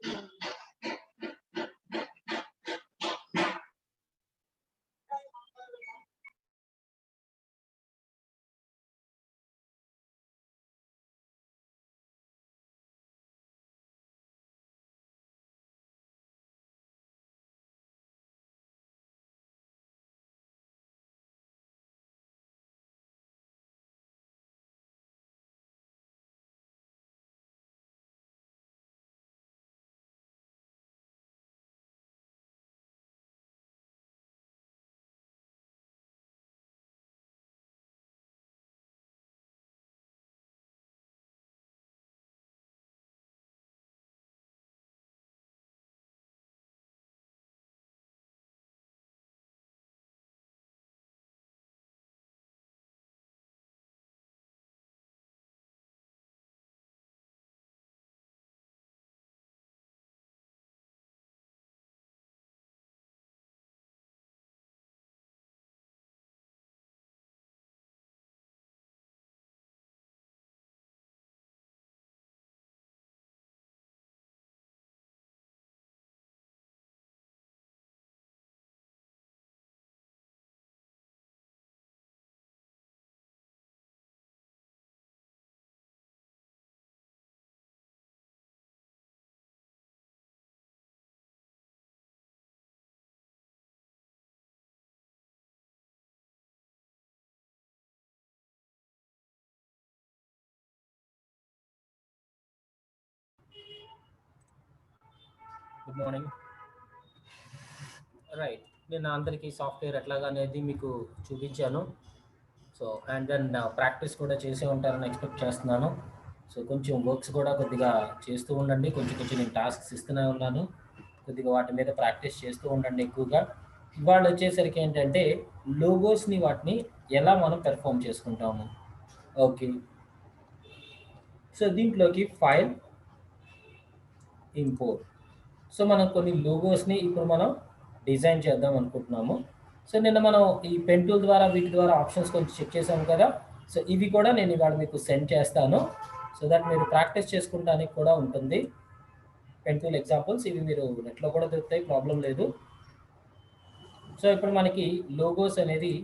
Good morning. Right, నేను అందరికీ software ఎట్లాగా అనేది మీకు చూపించాను. సో అండ్ దెన్ ప్రాక్టీస్ కూడా చేసే ఉంటారని ఎక్స్పెక్ట్ చేస్తున్నాను. సో కొంచెం వర్క్స్ కూడా కొద్దిగా చేస్తూ ఉండండి. కొంచెం కొంచెం నేను టాస్క్స్ ఇస్తూనే ఉన్నాను. కొద్దిగా వాటి మీద ప్రాక్టీస్ చేస్తూ ఉండండి ఎక్కువగా. ఇవాళ వచ్చేసరికి ఏంటంటే లోగోస్ని వాటిని ఎలా మనం పెర్ఫామ్ చేసుకుంటాము. ఓకే, సో దీంట్లోకి ఫైల్, ఇంపోర్ట్. సో మనం కొన్ని లోగోస్ని ఇప్పుడు మనం డిజైన్ చేద్దాం అనుకుంటున్నాము. సో నిన్న మనం ఈ పెన్ టూల్ ద్వారా వీటి ద్వారా ఆప్షన్స్ కొంచెం చెక్ చేసాము కదా. సో ఇవి కూడా నేను ఇవాళ మీకు సెండ్ చేస్తాను. సో దట్ మీరు ప్రాక్టీస్ చేసుకుంటానికి కూడా ఉంటుంది. పెన్ టూల్ ఎగ్జాంపుల్స్ ఇవి మీరు నెట్లో కూడా దొరుకుతాయి, ప్రాబ్లం లేదు. సో ఇప్పుడు మనకి లోగోస్ అనేది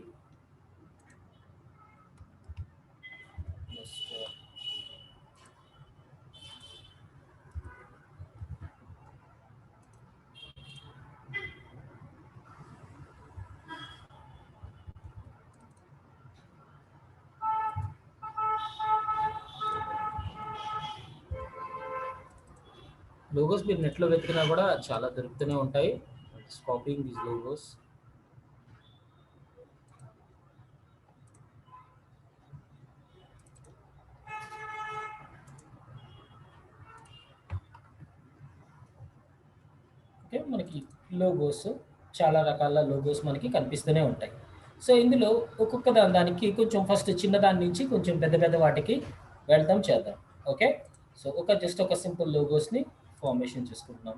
లోగోస్ మీరు నెట్లో వెతికినా కూడా చాలా దొరుకుతూనే ఉంటాయి. Copying these logos. ఓకే, మనకి లోగోస్ చాలా రకాల లోగోస్ మనకి కనిపిస్తూనే ఉంటాయి. సో ఇందులో ఒక్కొక్క దానికి కొంచెం ఫస్ట్ చిన్నదాని నుంచి కొంచెం పెద్ద పెద్ద వాటికి వెళ్తాం చేద్దాం. ఓకే, సో జస్ట్ ఒక సింపుల్ లోగోస్ని ఫార్మేషన్ చేసుకుంటున్నాం.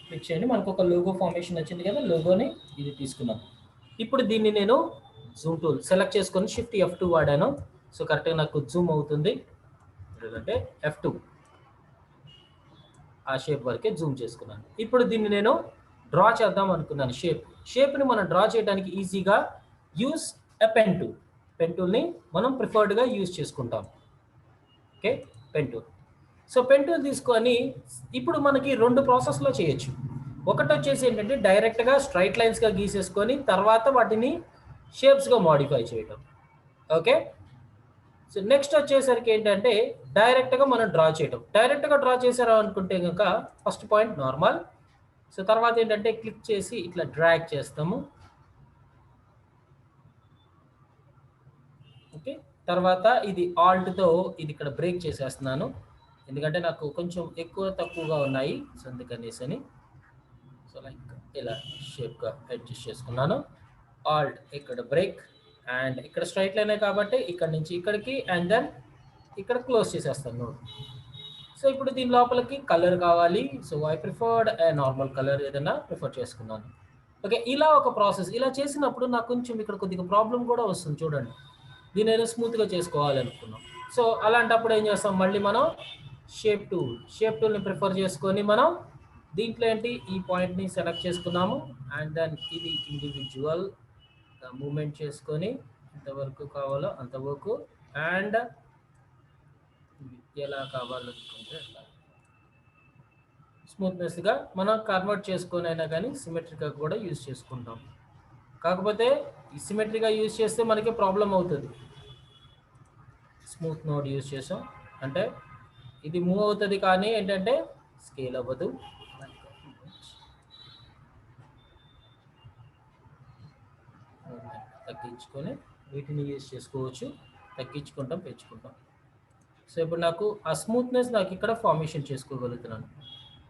క్లిక్ చేయండి, మనకు ఒక లోగో ఫార్మేషన్ వచ్చింది కదా. లోగోని ఇది తీసుకున్నాం. ఇప్పుడు దీన్ని నేను జూమ్ టూల్ సెలెక్ట్ చేసుకొని షిఫ్ట్ F2 వాడాను. సో కరెక్ట్గా నాకు జూమ్ అవుతుంది. ఎందుకంటే F2 ఆ షేప్ వరకే జూమ్ చేసుకున్నాను. ఇప్పుడు దీన్ని నేను డ్రా చేద్దాం అనుకున్నాను. షేప్ని మనం డ్రా చేయడానికి ఈజీగా use a pen tool. Pen టూల్ని మనం ప్రిఫర్డ్గా యూజ్ చేసుకుంటాం. Okay, pen tool. So pen tool తీసుకొని ఇప్పుడు మనకి రెండు ప్రాసెస్లో చేయొచ్చు. ఒకటి వచ్చేసి ఏంటంటే డైరెక్ట్గా స్ట్రైట్ లైన్స్గా గీసేసుకొని తర్వాత వాటిని షేప్స్గా మోడిఫై చేయడం. ఓకే, సో నెక్స్ట్ వచ్చేసరికి ఏంటంటే డైరెక్ట్గా మనం డ్రా చేయడం. డైరెక్ట్గా డ్రా చేశారా అనుకుంటే కనుక ఫస్ట్ పాయింట్ నార్మల్. సో తర్వాత ఏంటంటే క్లిక్ చేసి ఇట్లా డ్రాగ్ చేస్తాము. ఓకే, తర్వాత ఇది ఆల్ట్తో ఇది ఇక్కడ బ్రేక్ చేసేస్తున్నాను, ఎందుకంటే నాకు కొంచెం ఎక్కువ తక్కువగా ఉన్నాయి. సో అందుకనేసి అని సో లైక్ ఇలా షేప్గా అడ్జస్ట్ చేసుకున్నాను. ఆల్ట్ ఇక్కడ బ్రేక్ అండ్ ఇక్కడ స్ట్రైట్ లైనే కాబట్టి ఇక్కడ నుంచి ఇక్కడికి అండ్ దెన్ ఇక్కడ క్లోజ్ చేసేస్తాను నోట్. సో ఇప్పుడు దీని లోపలికి కలర్ కావాలి. So I preferred normal colour ఏదైనా ప్రిఫర్ చేసుకున్నాను. ఓకే, ఇలా ఒక ప్రాసెస్. ఇలా చేసినప్పుడు నాకు కొంచెం ఇక్కడ కొద్దిగా ప్రాబ్లం కూడా వస్తుంది. చూడండి, దీని ఏదో స్మూత్గా చేసుకోవాలనుకున్నాం. సో అలాంటప్పుడు ఏం చేస్తాం, మళ్ళీ మనం షేప్ టూల్ని ప్రిఫర్ చేసుకొని మనం దీంట్లో ఏంటి ఈ పాయింట్ని సెలెక్ట్ చేసుకున్నాము. అండ్ దెన్ ఇది ఇండివిజువల్ మూమెంట్ చేసుకొని ఎంతవరకు కావాలో అంతవరకు అండ్ ఎలా కావాలనుకుంటే స్మూత్నెస్గా మనం కన్వర్ట్ చేసుకొని అయినా కానీ సిమెట్రిక్గా కూడా యూజ్ చేసుకుంటాం. కాకపోతే ఈ సిమెట్రిక్గా యూజ్ చేస్తే మనకి ప్రాబ్లం అవుతుంది. స్మూత్ నోడ్ యూజ్ చేసాం అంటే ఇది మూవ్ అవుతుంది కానీ ఏంటంటే స్కేల్ అవ్వదు. తగ్గించుకొని వీటిని యూజ్ చేసుకోవచ్చు, తగ్గించుకుంటాం పెంచుకుంటాం. సో ఇప్పుడు నాకు ఆ స్మూత్నెస్ నాకు ఇక్కడ ఫార్మేషన్ చేసుకోగలుగుతున్నాను.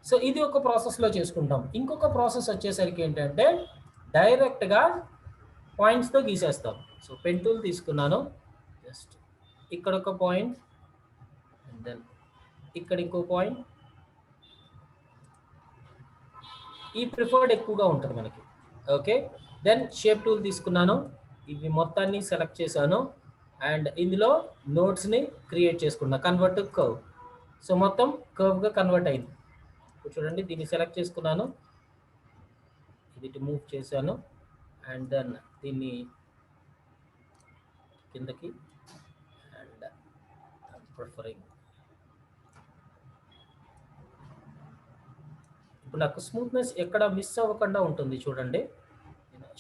సో ఇది ఒక ప్రాసెస్లో చేసుకుంటాం. ఇంకొక ప్రాసెస్ వచ్చేసరికి ఏంటంటే డైరెక్ట్గా పాయింట్స్తో గీసేస్తాం. సో పెన్ టూల్ తీసుకున్నాను, జస్ట్ ఇక్కడ ఒక పాయింట్ అండ్ దెన్ ఇక్కడ ఇంకో పాయింట్. ఈ ప్రిఫర్డ్ ఎక్కువగా ఉంటుంది మనకి. ఓకే, దెన్ షేప్ టూల్ తీసుకున్నాను, ఇవి మొత్తాన్ని సెలెక్ట్ చేశాను అండ్ ఇందులో నోట్స్ని క్రియేట్ చేసుకున్నా, కన్వర్ట్ టు కర్వ్. సో మొత్తం కర్వ్గా కన్వర్ట్ అయింది. ఇప్పుడు చూడండి దీన్ని సెలెక్ట్ చేసుకున్నాను, ఇది మూవ్ చేశాను అండ్ దెన్ దీన్ని కిందకి అండ్ ప్రిఫరింగ్. ఇప్పుడు నాకు స్మూత్నెస్ ఎక్కడ మిస్ అవ్వకుండా ఉంటుంది. చూడండి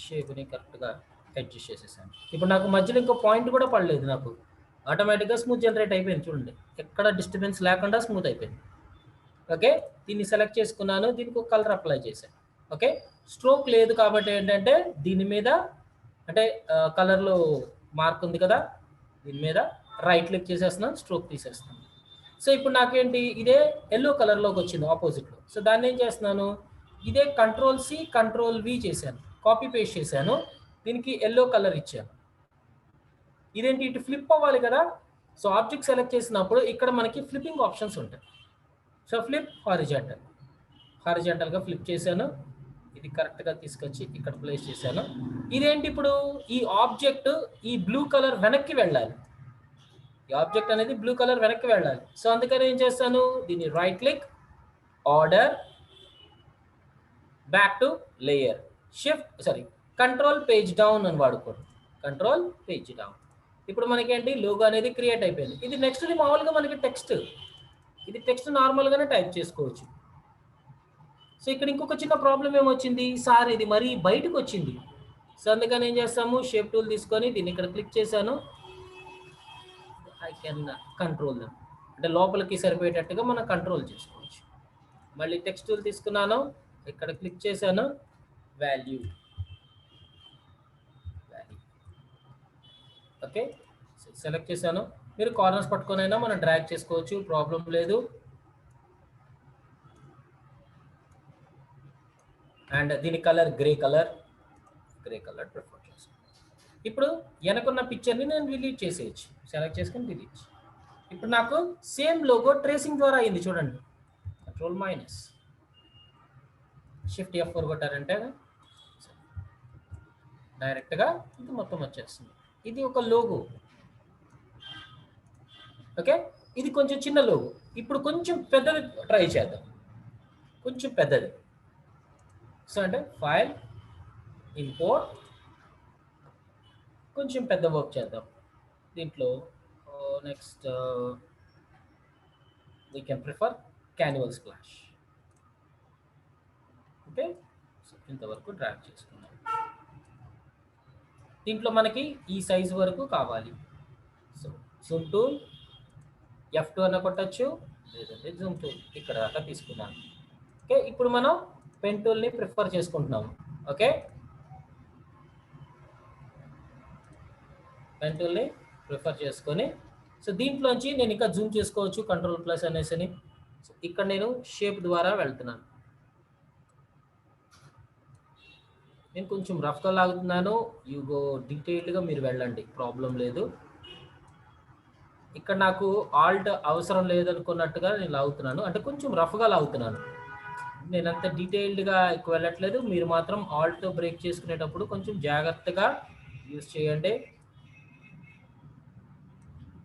షేప్ని కరెక్ట్గా అడ్జస్ట్ చేసేసాను. ఇప్పుడు నాకు మధ్యలో ఇంకో పాయింట్ కూడా పడలేదు, నాకు ఆటోమేటిక్గా స్మూత్ జనరేట్ అయిపోయింది. చూడండి ఎక్కడ డిస్టర్బెన్స్ లేకుండా స్మూత్ అయిపోయింది. ఓకే, దీన్ని సెలెక్ట్ చేసుకున్నాను, దీనికి ఒక కలర్ అప్లై చేశాను. ఓకే, స్ట్రోక్ లేదు కాబట్టి ఏంటంటే దీని మీద అంటే కలర్లో మార్క్ ఉంది కదా, దీని మీద రైట్ క్లిక్ చేసేస్తున్నాను, స్ట్రోక్ తీసేస్తున్నాను. సో ఇప్పుడు నాకేంటి ఇదే ఎల్లో కలర్లోకి వచ్చింది ఆపోజిట్లో. సో దాన్ని ఏం చేస్తున్నాను, ఇదే Ctrl+C Ctrl+V చేశాను, కాపీ పేస్ట్ చేశాను, దీనికి ఎల్లో కలర్ ఇచ్చాను. ఇదేంటి ఇటు ఫ్లిప్ అవ్వాలి కదా. సో ఆబ్జెక్ట్ సెలెక్ట్ చేసినప్పుడు ఇక్కడ మనకి ఫ్లిప్పింగ్ ఆప్షన్స్ ఉంటాయి. సో ఫ్లిప్ హారిజాంటల్గా ఫ్లిప్ చేశాను, ఇది కరెక్ట్గా తీసుకొచ్చి ఇక్కడ ప్లేస్ చేశాను. ఇదేంటి ఇప్పుడు ఈ ఆబ్జెక్ట్ ఈ బ్లూ కలర్ వెనక్కి వెళ్ళాలి, ఈ ఆబ్జెక్ట్ అనేది బ్లూ కలర్ వెనక్కి వెళ్ళాలి. సో అందుకని ఏం చేస్తాను, దీన్ని right click, order, back to layer, control page down అని వాడుకోండి, కంట్రోల్ పేజ్ డౌన్. ఇప్పుడు మనకేంటి లోగో అనేది క్రియేట్ అయిపోయింది. ఇది నెక్స్ట్ది మామూలుగా మనకి టెక్స్ట్, ఇది టెక్స్ట్ నార్మల్గానే టైప్ చేసుకోవచ్చు. సో ఇక్కడ ఇంకొక చిన్న ప్రాబ్లం ఏమొచ్చింది సార్, ఇది మరీ బయటకు వచ్చింది. సో అందుకని ఏం చేస్తాము, షేప్ టూల్ తీసుకొని దీన్ని ఇక్కడ క్లిక్ చేశాను, ఐ కెన్ కంట్రోల్ దెమ్, అంటే లోపలికి సరిపోయేటట్టుగా మనం కంట్రోల్ చేసుకోవచ్చు. మళ్ళీ టెక్స్ట్ టూల్ తీసుకున్నాను, ఇక్కడ క్లిక్ చేశాను, వాల్యూ ఓకే సెలెక్ట్ చేశాను. మీరు కార్నర్స్ పట్టుకొని అయినా మనం డ్రాగ్ చేసుకోవచ్చు, ప్రాబ్లం లేదు. అండ్ దీని కలర్ గ్రే కలర్ ప్రిఫర్ చేస్తాను. ఇప్పుడు వెనకున్న పిక్చర్ని నేను డిలీట్ చేసేయచ్చు, సెలెక్ట్ చేసుకొని డిలీట్. ఇప్పుడు నాకు సేమ్ లోగో ట్రేసింగ్ ద్వారా అయింది. చూడండి Ctrl- Shift F4 కొట్టారంటే డైరెక్ట్గా ఇది మొత్తం వచ్చేస్తుంది. ఇది ఒక లోగో. ఓకే, ఇది కొంచెం చిన్న లోగో. ఇప్పుడు కొంచెం పెద్దది ట్రై చేద్దాం, కొంచెం పెద్దది. సో అంటే ఫైల్, ఇంపోర్ట్, కొంచెం పెద్ద వర్క్ చేద్దాం దీంట్లో. నెక్స్ట్ వీ కెన్ ప్రిఫర్ క్యాన్యువల్ స్ప్లాష్. ఓకే, సో ఇంతవరకు డ్రాగ్ చేసుకున్నాం. దీంట్లో మనకి ఈ సైజు వరకు కావాలి. సో జూమ్ టూల్ F2 అన్న కొట్టచ్చు, లేదంటే జూమ్ టూల్ ఇక్కడ దాకా తీసుకున్నాను. ఓకే, ఇప్పుడు మనం పెన్ టూల్ని ప్రిఫర్ చేసుకుంటున్నాము. ఓకే, పెన్ టూల్ని ప్రిఫర్ చేసుకొని సో దీంట్లోంచి నేను ఇంకా జూమ్ చేసుకోవచ్చు, Ctrl+ అనేసి. సో ఇక్కడ నేను షేప్ ద్వారా వెళ్తున్నాను, నేను కొంచెం రఫ్గా లాగుతున్నాను. యూగో డీటెయిల్డ్గా మీరు వెళ్ళండి, ప్రాబ్లం లేదు. ఇక్కడ నాకు ఆల్ట్ అవసరం లేదనుకున్నట్టుగా నేను లాగుతున్నాను, అంటే కొంచెం రఫ్గా లాగుతున్నాను. నేను అంత డీటెయిల్డ్గా ఎక్కువ వెళ్ళట్లేదు. మీరు మాత్రం ఆల్ట్ బ్రేక్ చేసుకునేటప్పుడు కొంచెం జాగ్రత్తగా యూజ్ చేయండి.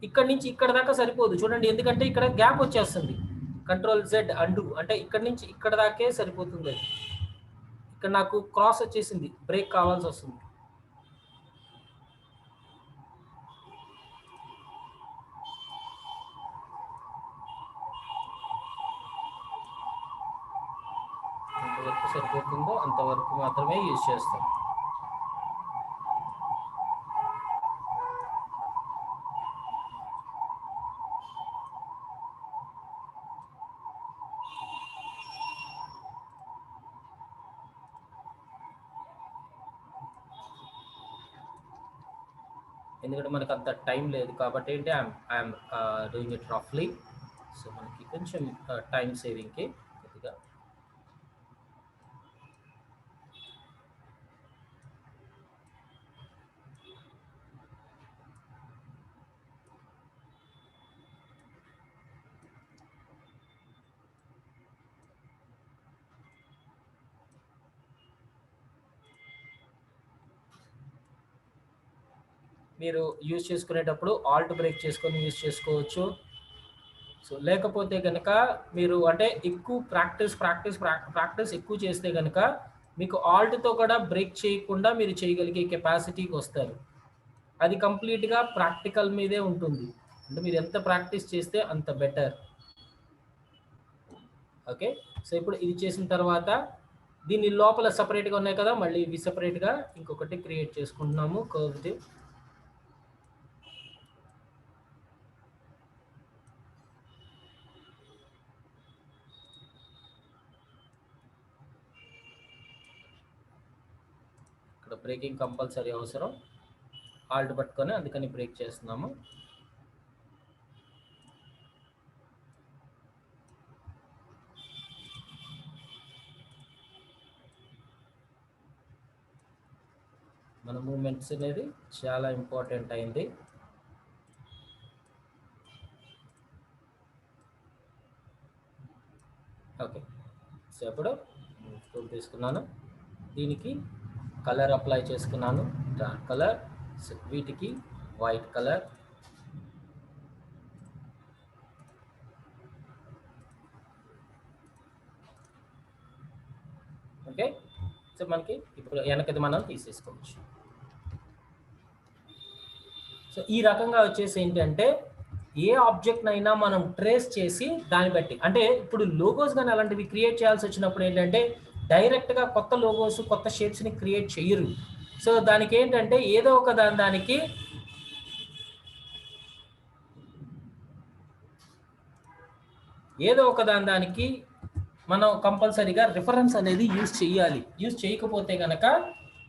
ఇక్కడ నుంచి ఇక్కడ దాకా సరిపోదు చూడండి, ఎందుకంటే ఇక్కడ గ్యాప్ వచ్చేస్తుంది. కంట్రోల్ Z అండు అంటే ఇక్కడ నుంచి ఇక్కడ దాకే సరిపోతుంది అది. ఇక్కడ నాకు క్రాస్ వచ్చేసింది, బ్రేక్ కావాల్సి వస్తుంది. ఎంతవరకు సరిపోతుందో అంతవరకు మాత్రమే యూజ్ చేస్తాం. ఎందుకంటే మనకు అంత టైం లేదు కాబట్టి ఏంటి ఐఎమ్ డూయింగ్ ఇట్ రఫ్లీ. సో మనకి కొంచెం టైం సేవింగ్కి కొద్దిగా మీరు యూజ్ చేసుకునేటప్పుడు ఆల్ట్ బ్రేక్ చేసుకొని యూజ్ చేసుకోవచ్చు. సో లేకపోతే కనుక మీరు అంటే ఎక్కువ ప్రాక్టీస్ ఎక్కువ చేస్తే కనుక మీకు ఆల్ట్తో కూడా బ్రేక్ చేయకుండా మీరు చేయగలిగే కెపాసిటీకి వస్తారు. అది కంప్లీట్గా ప్రాక్టికల్ మీదే ఉంటుంది. అంటే మీరు ఎంత ప్రాక్టీస్ చేస్తే అంత బెటర్. ఓకే, సో ఇప్పుడు ఇది చేసిన తర్వాత దీని లోపల సపరేట్గా ఉన్నాయి కదా, మళ్ళీ ఇవి సపరేట్గా ఇంకొకటి క్రియేట్ చేసుకుంటున్నాము కర్వ్ది. ఇక్కడ బ్రేకింగ్ కంపల్సరీ అవసరం, ఆల్ట్ పట్టుకొని అందుకని బ్రేక్ చేస్తున్నాము. మన మూమెంట్స్ అనేది చాలా ఇంపార్టెంట్ అయింది. ఓకే, సో ఇప్పుడు టూల్ తీసుకున్నాను, దీనికి కలర్ అప్లై చేసుకున్నాను, డార్క్ కలర్. సో వీటికి వైట్ కలర్. ఓకే, సో మనకి ఇప్పుడు వెనకది మనం తీసేసుకోవచ్చు. సో ఈ రకంగా వచ్చేసి ఏంటంటే ఏ ఆబ్జెక్ట్ అయినా మనం ట్రేస్ చేసి దాన్ని బట్టి, అంటే ఇప్పుడు లోగోస్ కానీ అలాంటివి క్రియేట్ చేయాల్సి వచ్చినప్పుడు ఏంటంటే డైరెక్ట్గా కొత్త లోగోస్ కొత్త షేప్స్ని క్రియేట్ చేయరు. సో దానికి ఏంటంటే ఏదో ఒక దానికి మనం కంపల్సరీగా రిఫరెన్స్ అనేది యూజ్ చేయాలి. యూజ్ చేయకపోతే కనుక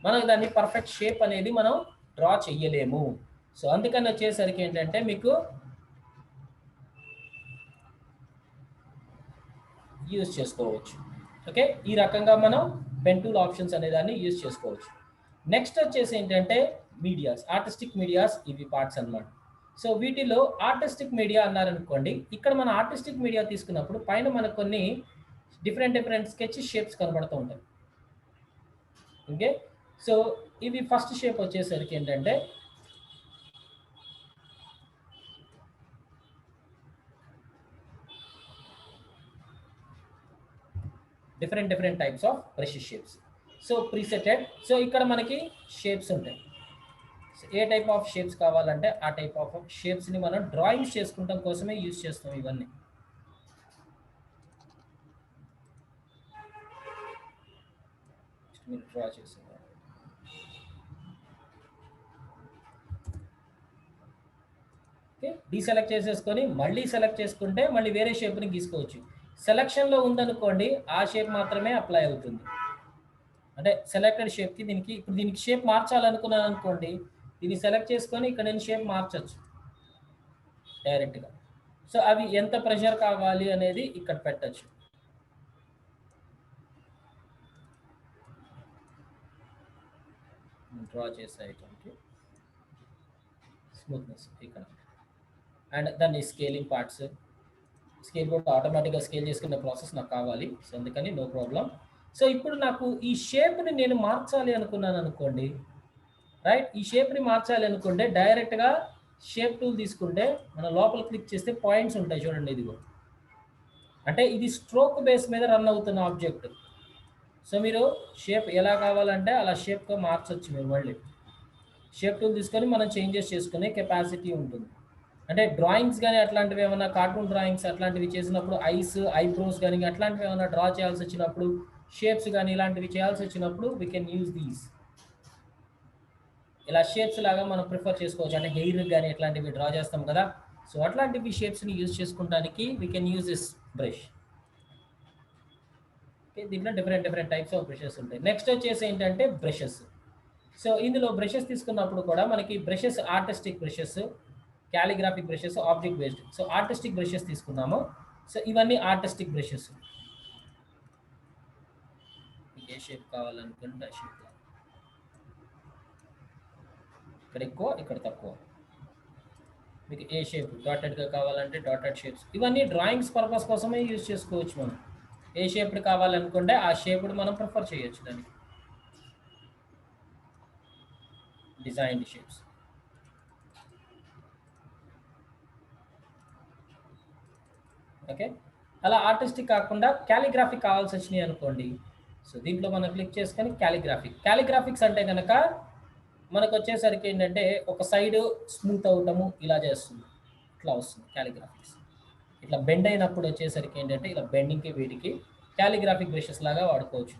మనకు దాన్ని పర్ఫెక్ట్ షేప్ అనేది మనం డ్రా చెయ్యలేము. సో అందుకని వచ్చేసరికి ఏంటంటే మీకు యూజ్ చేసుకోవచ్చు. ఓకే, ఈ రకంగా మనం పెన్ టూల్ ఆప్షన్స్ అనే దాన్ని యూజ్ చేసుకోవచ్చు. నెక్స్ట్ వచ్చేసి ఏంటంటే మీడియాస్, ఆర్టిస్టిక్ మీడియాస్, ఇవి పార్ట్స్ అన్నమాట. సో వీటిలో ఆర్టిస్టిక్ మీడియా అన్నారనుకోండి, ఇక్కడ మన ఆర్టిస్టిక్ మీడియా తీసుకున్నప్పుడు పైన మనకు కొన్ని డిఫరెంట్ స్కెచ్ షేప్స్ కనబడుతూ ఉంటాయి. ఓకే, సో ఇవి ఫస్ట్ షేప్ వచ్చేసరికి ఏంటంటే different types of brush shapes. So preseted. So ఇక్కడ మనకి షేప్స్ ఉంటాయి. సో ఏ టైప్ ఆఫ్ షేప్స్ కావాలంటే ఆ టైప్ ఆఫ్ షేప్స్ని మనం డ్రాయింగ్స్ చేసుకుంటాం కోసమే యూజ్ చేస్తాం ఇవన్నీ. మీరు డ్రా చేసేవారు. ఓకే, డీసెలెక్ట్ చేసేసుకొని మళ్ళీ సెలెక్ట్ చేసుకుంటే మళ్ళీ వేరే షేప్ని గీసుకోవచ్చు. సెలక్షన్లో ఉందనుకోండి ఆ షేప్ మాత్రమే అప్లై అవుతుంది. అంటే సెలెక్టెడ్ షేప్కి దీనికి ఇప్పుడు దీనికి షేప్ మార్చాలనుకున్నాను అనుకోండి, దీన్ని సెలెక్ట్ చేసుకొని ఇక్కడ నేను షేప్ మార్చచ్చు డైరెక్ట్గా. సో అవి ఎంత ప్రెషర్ కావాలి అనేది ఇక్కడ పెట్టచ్చు. డ్రా చేసే ఐటమ్కి స్మూత్నెస్ ఇక్కడ, అండ్ దాన్ని స్కేలింగ్ పార్ట్స్, స్కేల్ బోర్డ్ ఆటోమేటిక్గా స్కేల్ చేసుకునే ప్రాసెస్ నాకు కావాలి. సో అందుకని నో ప్రాబ్లం. సో ఇప్పుడు నాకు ఈ షేప్ని నేను మార్చాలి అనుకున్నాను అనుకోండి, రైట్, ఈ షేప్ని మార్చాలి అనుకుంటే డైరెక్ట్గా షేప్ టూల్ తీసుకుంటే మన లోపల క్లిక్ చేస్తే పాయింట్స్ ఉంటాయి చూడండి, ఇదిగో. అంటే ఇది స్ట్రోక్ బేస్ మీద రన్ అవుతున్న ఆబ్జెక్ట్. సో మీరు షేప్ ఎలా కావాలంటే అలా షేప్గా మార్చొచ్చు మీరు. మళ్ళీ షేప్ టూల్ తీసుకొని మనం చేంజెస్ చేసుకునే కెపాసిటీ ఉంటుంది. అంటే డ్రాయింగ్స్ కానీ అట్లాంటివి ఏమైనా కార్టూన్ డ్రాయింగ్స్ అట్లాంటివి చేసినప్పుడు ఐస్ ఐబ్రోస్ కానీ అట్లాంటివి ఏమైనా డ్రా చేయాల్సి వచ్చినప్పుడు, షేప్స్ కానీ ఇలాంటివి చేయాల్సి వచ్చినప్పుడు వీ కెన్ యూజ్ దీస్. ఇలా షేప్స్ లాగా మనం ప్రిఫర్ చేసుకోవచ్చు. అంటే హెయిర్ కానీ ఇట్లాంటివి డ్రా చేస్తాం కదా, సో అట్లాంటివి షేప్స్ని యూజ్ చేసుకోవడానికి we can use this brush. Okay, దీంట్లో డిఫరెంట్ టైప్స్ ఆఫ్ బ్రషెస్ ఉంటాయి. నెక్స్ట్ వచ్చేసి ఏంటంటే బ్రషెస్. సో ఇందులో బ్రషెస్ తీసుకున్నప్పుడు కూడా మనకి brushes artistic brushes, calligraphic brushes, object based. So artistic brushes తీసుకున్నాము. సో ఇవన్నీ ఆర్టిస్టిక్ బ్రషెస్. ఏ షేప్ కావాలనుకుంటే ఆ షేప్. ఇక్కడ ఎక్కువ, ఇక్కడ తక్కువ. మీకు ఏ షేప్ డాటెడ్గా కావాలంటే డాటెడ్ షేప్స్. ఇవన్నీ డ్రాయింగ్స్ పర్పస్ కోసమే యూజ్ చేసుకోవచ్చు మనం. ఏ షేప్డ్ కావాలనుకుంటే ఆ షేప్డ్ మనం ప్రిఫర్ చేయొచ్చు దానికి. Designed shapes. ఓకే, అలా ఆర్టిస్టిక్ కాకుండా క్యాలిగ్రాఫిక్ కావాల్సి వచ్చినాయి అనుకోండి. సో దీంట్లో మనం క్లిక్ చేసుకొని క్యాలిగ్రాఫిక్స్ అంటే కనుక మనకు వచ్చేసరికి ఏంటంటే ఒక సైడ్ స్మూత్ అవటము ఇలా చేస్తుంది, ఇట్లా వస్తుంది క్యాలిగ్రాఫిక్స్. ఇట్లా బెండ్ అయినప్పుడు వచ్చేసరికి ఏంటంటే ఇలా బెండింగ్కి వీటికి క్యాలిగ్రాఫిక్ బ్రషెస్ లాగా వాడుకోవచ్చు.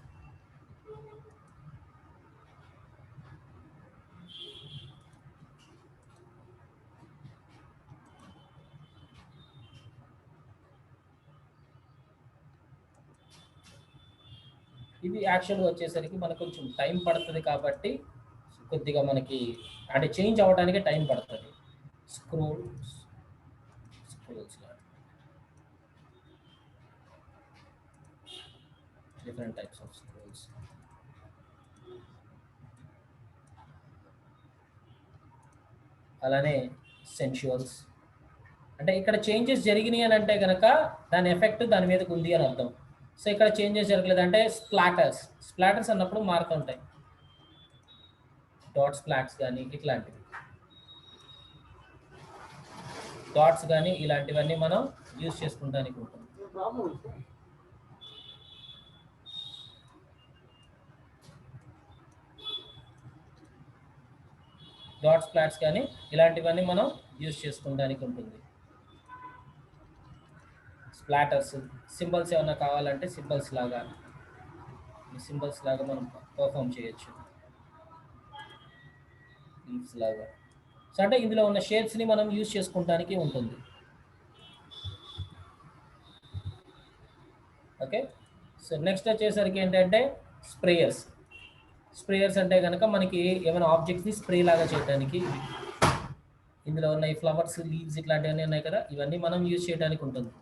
ఇది యాక్చువల్గా వచ్చేసరికి మనకు కొంచెం టైం పడుతుంది కాబట్టి కొద్దిగా మనకి అంటే చేంజ్ అవ్వడానికి టైం పడుతుంది. Scrolls different types of scrolls. అలానే సెన్షువల్స్. అంటే ఇక్కడ చేంజెస్ జరిగినాయి అని అంటే కనుక దాని ఎఫెక్ట్ దాని మీదకి ఉంది అని అర్థం. సో ఇక్కడ చేంజెస్ జరగలేదు అంటే స్ప్లాటర్స్ అన్నప్పుడు మారుతుంటాయి. డాట్ స్ప్లాట్స్ కానీ ఇట్లాంటివి, డాట్స్ కానీ ఇలాంటివన్నీ మనం యూజ్ చేసుకుంటానికి ఉంటుంది. డాట్ స్ప్లాట్స్ కానీ ఇలాంటివన్నీ మనం యూజ్ చేసుకోవడానికి ఉంటుంది. స్ప్లాటర్స్, సింబల్స్ ఏమైనా కావాలంటే సింబల్స్ లాగా మనం పర్ఫామ్ చేయొచ్చు, లీవ్స్ లాగా. సో అంటే ఇందులో ఉన్న షేప్స్ని మనం యూజ్ చేసుకోవడానికి ఉంటుంది. ఓకే, సో నెక్స్ట్ వచ్చేసరికి ఏంటంటే స్ప్రేయర్స్ అంటే కనుక మనకి ఏమైనా ఆబ్జెక్ట్స్ని స్ప్రే లాగా చేయడానికి. ఇందులో ఉన్న ఈ ఫ్లవర్స్, లీవ్స్ ఇట్లాంటివన్నీ ఉన్నాయి కదా, ఇవన్నీ మనం యూజ్ చేయడానికి ఉంటుంది.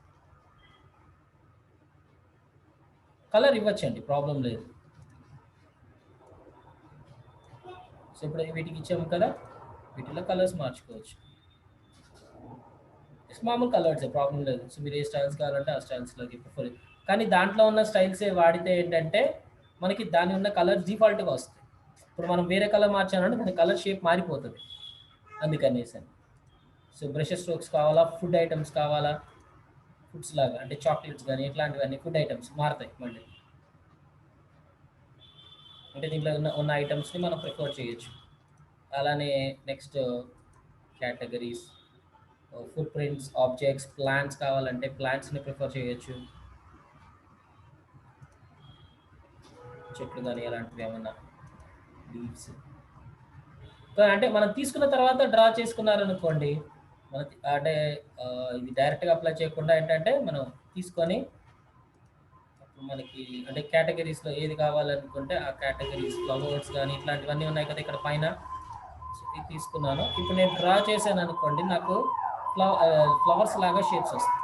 కలర్ ఇవ్వచ్చండి, ప్రాబ్లం లేదు. సో ఇప్పుడు వీటికి ఇచ్చాము కదా, వీటిలో కలర్స్ మార్చుకోవచ్చు. మామూలు కలర్స్ ప్రాబ్లం లేదు. సో మీరు ఏ స్టైల్స్ కావాలంటే ఆ స్టైల్స్లోకి ప్రిఫర్. కానీ దాంట్లో ఉన్న స్టైల్సే వాడితే ఏంటంటే మనకి దాని ఉన్న కలర్స్ డిఫాల్ట్గా వస్తాయి. ఇప్పుడు మనం వేరే కలర్ మార్చామంటే దాని కలర్ షేప్ మారిపోతుంది, అందుకనేసి. సో బ్రషెస్ స్ట్రోక్స్ కావాలా, ఫుడ్ ఐటమ్స్ కావాలా, ఫుడ్స్ లాగా అంటే చాక్లెట్స్ కానీ ఇట్లాంటివన్నీ ఫుడ్ ఐటమ్స్ మారుతాయి మళ్ళీ. అంటే దీంట్లో ఉన్న ఐటమ్స్ని మనం ప్రిఫర్ చేయొచ్చు. అలానే next categories, foot prints, objects, plants కావాలంటే ప్లాంట్స్ని ప్రిఫర్ చేయొచ్చు. చెట్లు కానీ అలాంటివి ఏమన్నా లీవ్స్. అంటే మనం తీసుకున్న తర్వాత డ్రా చేసుకున్నారనుకోండి, మనకి అంటే ఇది డైరెక్ట్గా అప్లై చేయకుండా ఏంటంటే మనం తీసుకొని మనకి అంటే కేటగిరీస్లో ఏది కావాలనుకుంటే ఆ కేటగిరీస్, ఫ్లవర్స్ కానీ ఇట్లాంటివన్నీ ఉన్నాయి కదా ఇక్కడ పైన. ఇది తీసుకున్నాను. ఇప్పుడు నేను డ్రా చేశాను అనుకోండి, నాకు ఫ్లవర్స్ లాగా షేప్స్ వస్తాయి.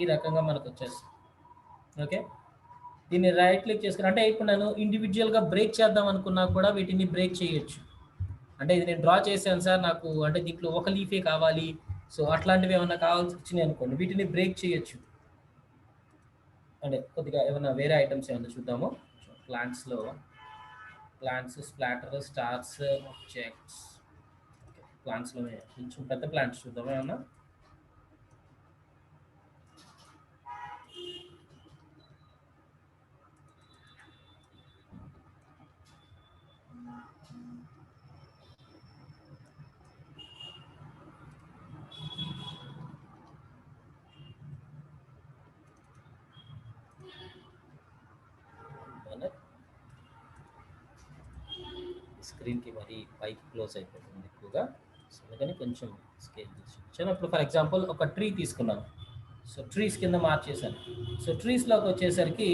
ఈ రకంగా మనకు వచ్చేస్తుంది. ఓకే, దీన్ని రైట్ క్లిక్ చేసుకుని అంటే ఇప్పుడు నేను ఇండివిజువల్గా బ్రేక్ చేద్దాం అనుకున్నా కూడా వీటిని బ్రేక్ చేయొచ్చు. అంటే ఇది నేను డ్రా చేశాను సార్, నాకు అంటే దీంట్లో ఒక లీఫే కావాలి, సో అట్లాంటివి ఏమైనా కావాల్సి వచ్చినాయి అనుకోండి, వీటిని బ్రేక్ చేయొచ్చు. అంటే కొద్దిగా ఏమైనా వేరే ఐటమ్స్ ఏమైనా చూద్దాము. Plants, splatter, stars, objects. ప్లాంట్స్లోనే కొంచెం పెద్ద ప్లాంట్స్ చూద్దాం ఏమన్నా. స్క్రీన్కి మరి పైకి క్లోజ్ అయిపోతుంది ఎక్కువగా, సో అందుకని కొంచెం స్కేల్ తీసుకొచ్చాను. ఇప్పుడు ఫర్ ఎగ్జాంపుల్ ఒక ట్రీ తీసుకున్నాను, సో ట్రీస్ కింద మార్చేసాను. సో ట్రీస్లోకి వచ్చేసరికి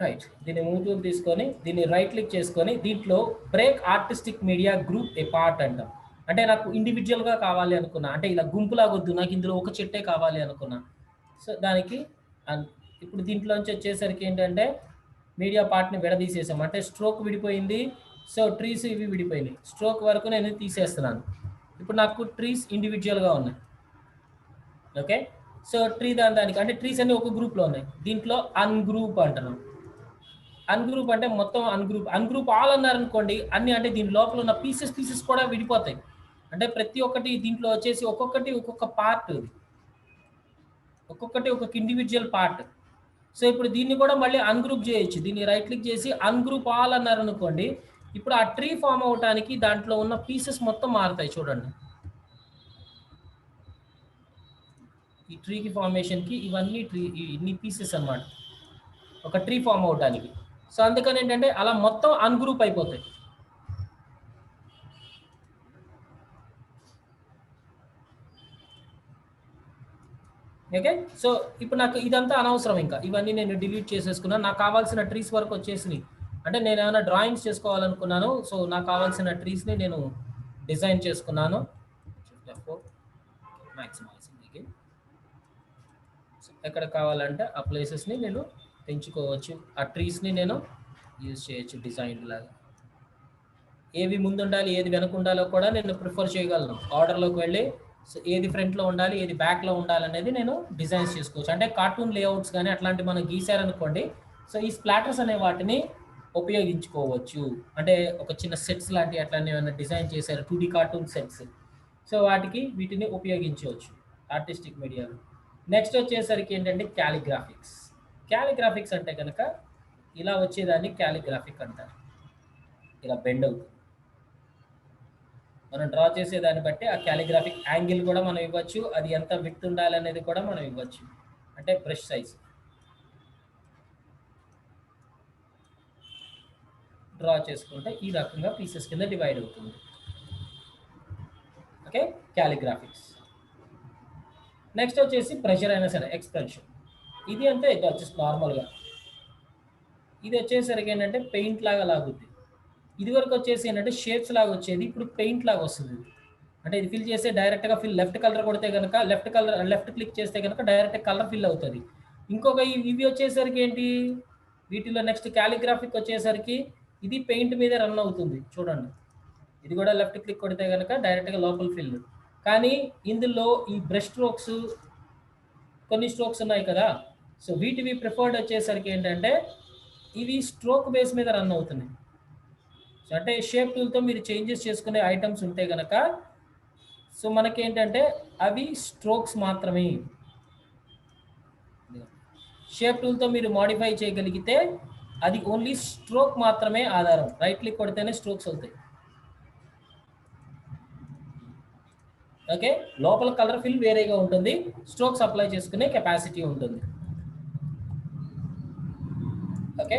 రైట్, దీన్ని మూవ్ టూల్ తీసుకొని దీన్ని రైట్ క్లిక్ చేసుకొని దీంట్లో break artistic media group A part అంటాం. అంటే నాకు ఇండివిజువల్గా కావాలి అనుకున్నా, అంటే ఇలా గుంపులాగొద్దు, నాకు ఇందులో ఒక చెట్టే కావాలి అనుకున్నా. సో దానికి ఇప్పుడు దీంట్లోంచి వచ్చేసరికి ఏంటంటే మీడియా పార్ట్ని విడదీసేసాం, అంటే స్ట్రోక్ విడిపోయింది. సో ట్రీస్ ఇవి విడిపోయినాయి, స్ట్రోక్ వరకు నేను తీసేస్తున్నాను. ఇప్పుడు నాకు ట్రీస్ ఇండివిజువల్గా ఉన్నాయి. ఓకే, సో ట్రీ దానికి అంటే ట్రీస్ అన్ని ఒక గ్రూప్లో ఉన్నాయి. దీంట్లో అన్గ్రూప్ అంటున్నాం. అన్గ్రూప్ అంటే మొత్తం అన్గ్రూప్ ఆల్ అన్నారనుకోండి, అన్ని అంటే దీని లోపల ఉన్న పీసెస్ కూడా విడిపోతాయి. అంటే ప్రతి ఒక్కటి దీంట్లో వచ్చేసి ఒక్కొక్క పార్ట్, ఒక్కొక్కటి ఒక్కొక్క ఇండివిజువల్ పార్ట్. సో ఇప్పుడు దీన్ని కూడా మళ్ళీ అన్గ్రూప్ చేయొచ్చు. దీన్ని రైట్ క్లిక్ చేసి అన్గ్రూప్ ఆల్ అన్నారనుకోండి, ఇప్పుడు ఆ ట్రీ ఫామ్ అవడానికి దాంట్లో ఉన్న పీసెస్ మొత్తం మారుతాయి. చూడండి, ఈ ట్రీకి ఫార్మేషన్కి ఇవన్నీ ఇన్ని పీసెస్ అన్నమాట ఒక ట్రీ ఫామ్ అవడానికి. సో అందుకని ఏంటంటే అలా మొత్తం అన్గ్రూప్ అయిపోతాయి. ఓకే, సో ఇప్పుడు నాకు ఇదంతా అనవసరం, ఇంకా ఇవన్నీ నేను డిలీట్ చేసేసుకున్నాను. నాకు కావాల్సిన ట్రీస్ వరకు వచ్చేసినాయి. అంటే నేను ఏమైనా డ్రాయింగ్స్ చేసుకోవాలనుకున్నాను, సో నాకు కావాల్సిన ట్రీస్ని నేను డిజైన్ చేసుకున్నాను. ఎక్కడ కావాలంటే ఆ ప్లేసెస్ని నేను పెంచుకోవచ్చు, ఆ ట్రీస్ని నేను యూజ్ చేయొచ్చు డిజైన్ లాగా. ఏవి ముందు ఉండాలి ఏది వెనక ఉండాలో కూడా నేను ప్రిఫర్ చేయగలను. ఆర్డర్లోకి వెళ్ళి ఏది ఫ్రంట్లో ఉండాలి ఏది బ్యాక్లో ఉండాలనేది నేను డిజైన్స్ చేసుకోవచ్చు. అంటే కార్టూన్ లేఅవుట్స్ కానీ అట్లాంటివి మనం గీసారనుకోండి, సో ఈ స్ప్లాటర్స్ అనే వాటిని ఉపయోగించుకోవచ్చు. అంటే ఒక చిన్న సెట్స్ లాంటివి అట్లాంటివి ఏమైనా డిజైన్ చేశారు, 2D కార్టూన్ సెట్స్, సో వీటిని ఉపయోగించవచ్చు ఆర్టిస్టిక్ మీడియాలో. నెక్స్ట్ వచ్చేసరికి ఏంటంటే క్యాలిగ్రాఫిక్స్ అంటే కనుక ఇలా వచ్చేదాన్ని క్యాలిగ్రాఫిక్ అంటారు. ఇలా బెండ్ అవుతుంది, మనం డ్రా చేసేదాన్ని బట్టి ఆ క్యాలిగ్రాఫిక్ యాంగిల్ కూడా మనం ఇవ్వచ్చు, అది ఎంత విడ్త్ ఉండాలి అనేది కూడా మనం ఇవ్వచ్చు. అంటే బ్రష్ సైజ్ డ్రా చేసుకుంటే ఈ రకంగా పీసెస్ కింద డివైడ్ అవుతుంది. ఓకే, క్యాలిగ్రాఫిక్స్. నెక్స్ట్ వచ్చేసి ప్రెషర్ అయినా సరే ఎక్స్ప్రెషన్, ఇది అంటే జస్ట్ నార్మల్గా. ఇది వచ్చేసరికి ఏంటంటే పెయింట్ లాగా లాగుద్ది. ఇది వరకు వచ్చేసి ఏంటంటే షేప్స్ లాగా వచ్చేది, ఇప్పుడు పెయింట్ లాగా వస్తుంది. అంటే ఇది ఫిల్ చేస్తే డైరెక్ట్గా లెఫ్ట్ కలర్ కొడితే కనుక లెఫ్ట్ క్లిక్ చేస్తే కనుక డైరెక్ట్ కలర్ ఫిల్ అవుతుంది. ఇంకొక ఇవి వచ్చేసరికి ఏంటి, వీటిలో నెక్స్ట్ క్యాలిగ్రాఫిక్ వచ్చేసరికి ఇది పెయింట్ మీద రన్ అవుతుంది. చూడండి, ఇది కూడా లెఫ్ట్ క్లిక్ కొడితే కనుక డైరెక్ట్గా లోపల ఫిల్. కానీ ఇందులో ఈ బ్రష్ స్ట్రోక్స్ కొన్ని స్ట్రోక్స్ ఉన్నాయి కదా, సో వీటివి ప్రిఫర్డ్ వచ్చేసరికి ఏంటంటే ఇవి స్ట్రోక్ బేస్ మీద రన్ అవుతున్నాయి. సో అంటే షేప్ టూల్తో మీరు చేంజెస్ చేసుకునే ఐటమ్స్ ఉంటే కనుక సో మనకేంటంటే అవి స్ట్రోక్స్ మాత్రమే. షేప్ టూల్తో మీరు మోడిఫై చేయగలిగితే అది ఓన్లీ స్ట్రోక్ మాత్రమే ఆధారం. రైట్ క్లిక్ కొడితేనే స్ట్రోక్స్ అవుతాయి. ఓకే, లోపల కలర్ ఫిల్ వేరేగా ఉంటుంది, స్ట్రోక్స్ అప్లై చేసుకునే కెపాసిటీ ఉంటుంది. ఓకే,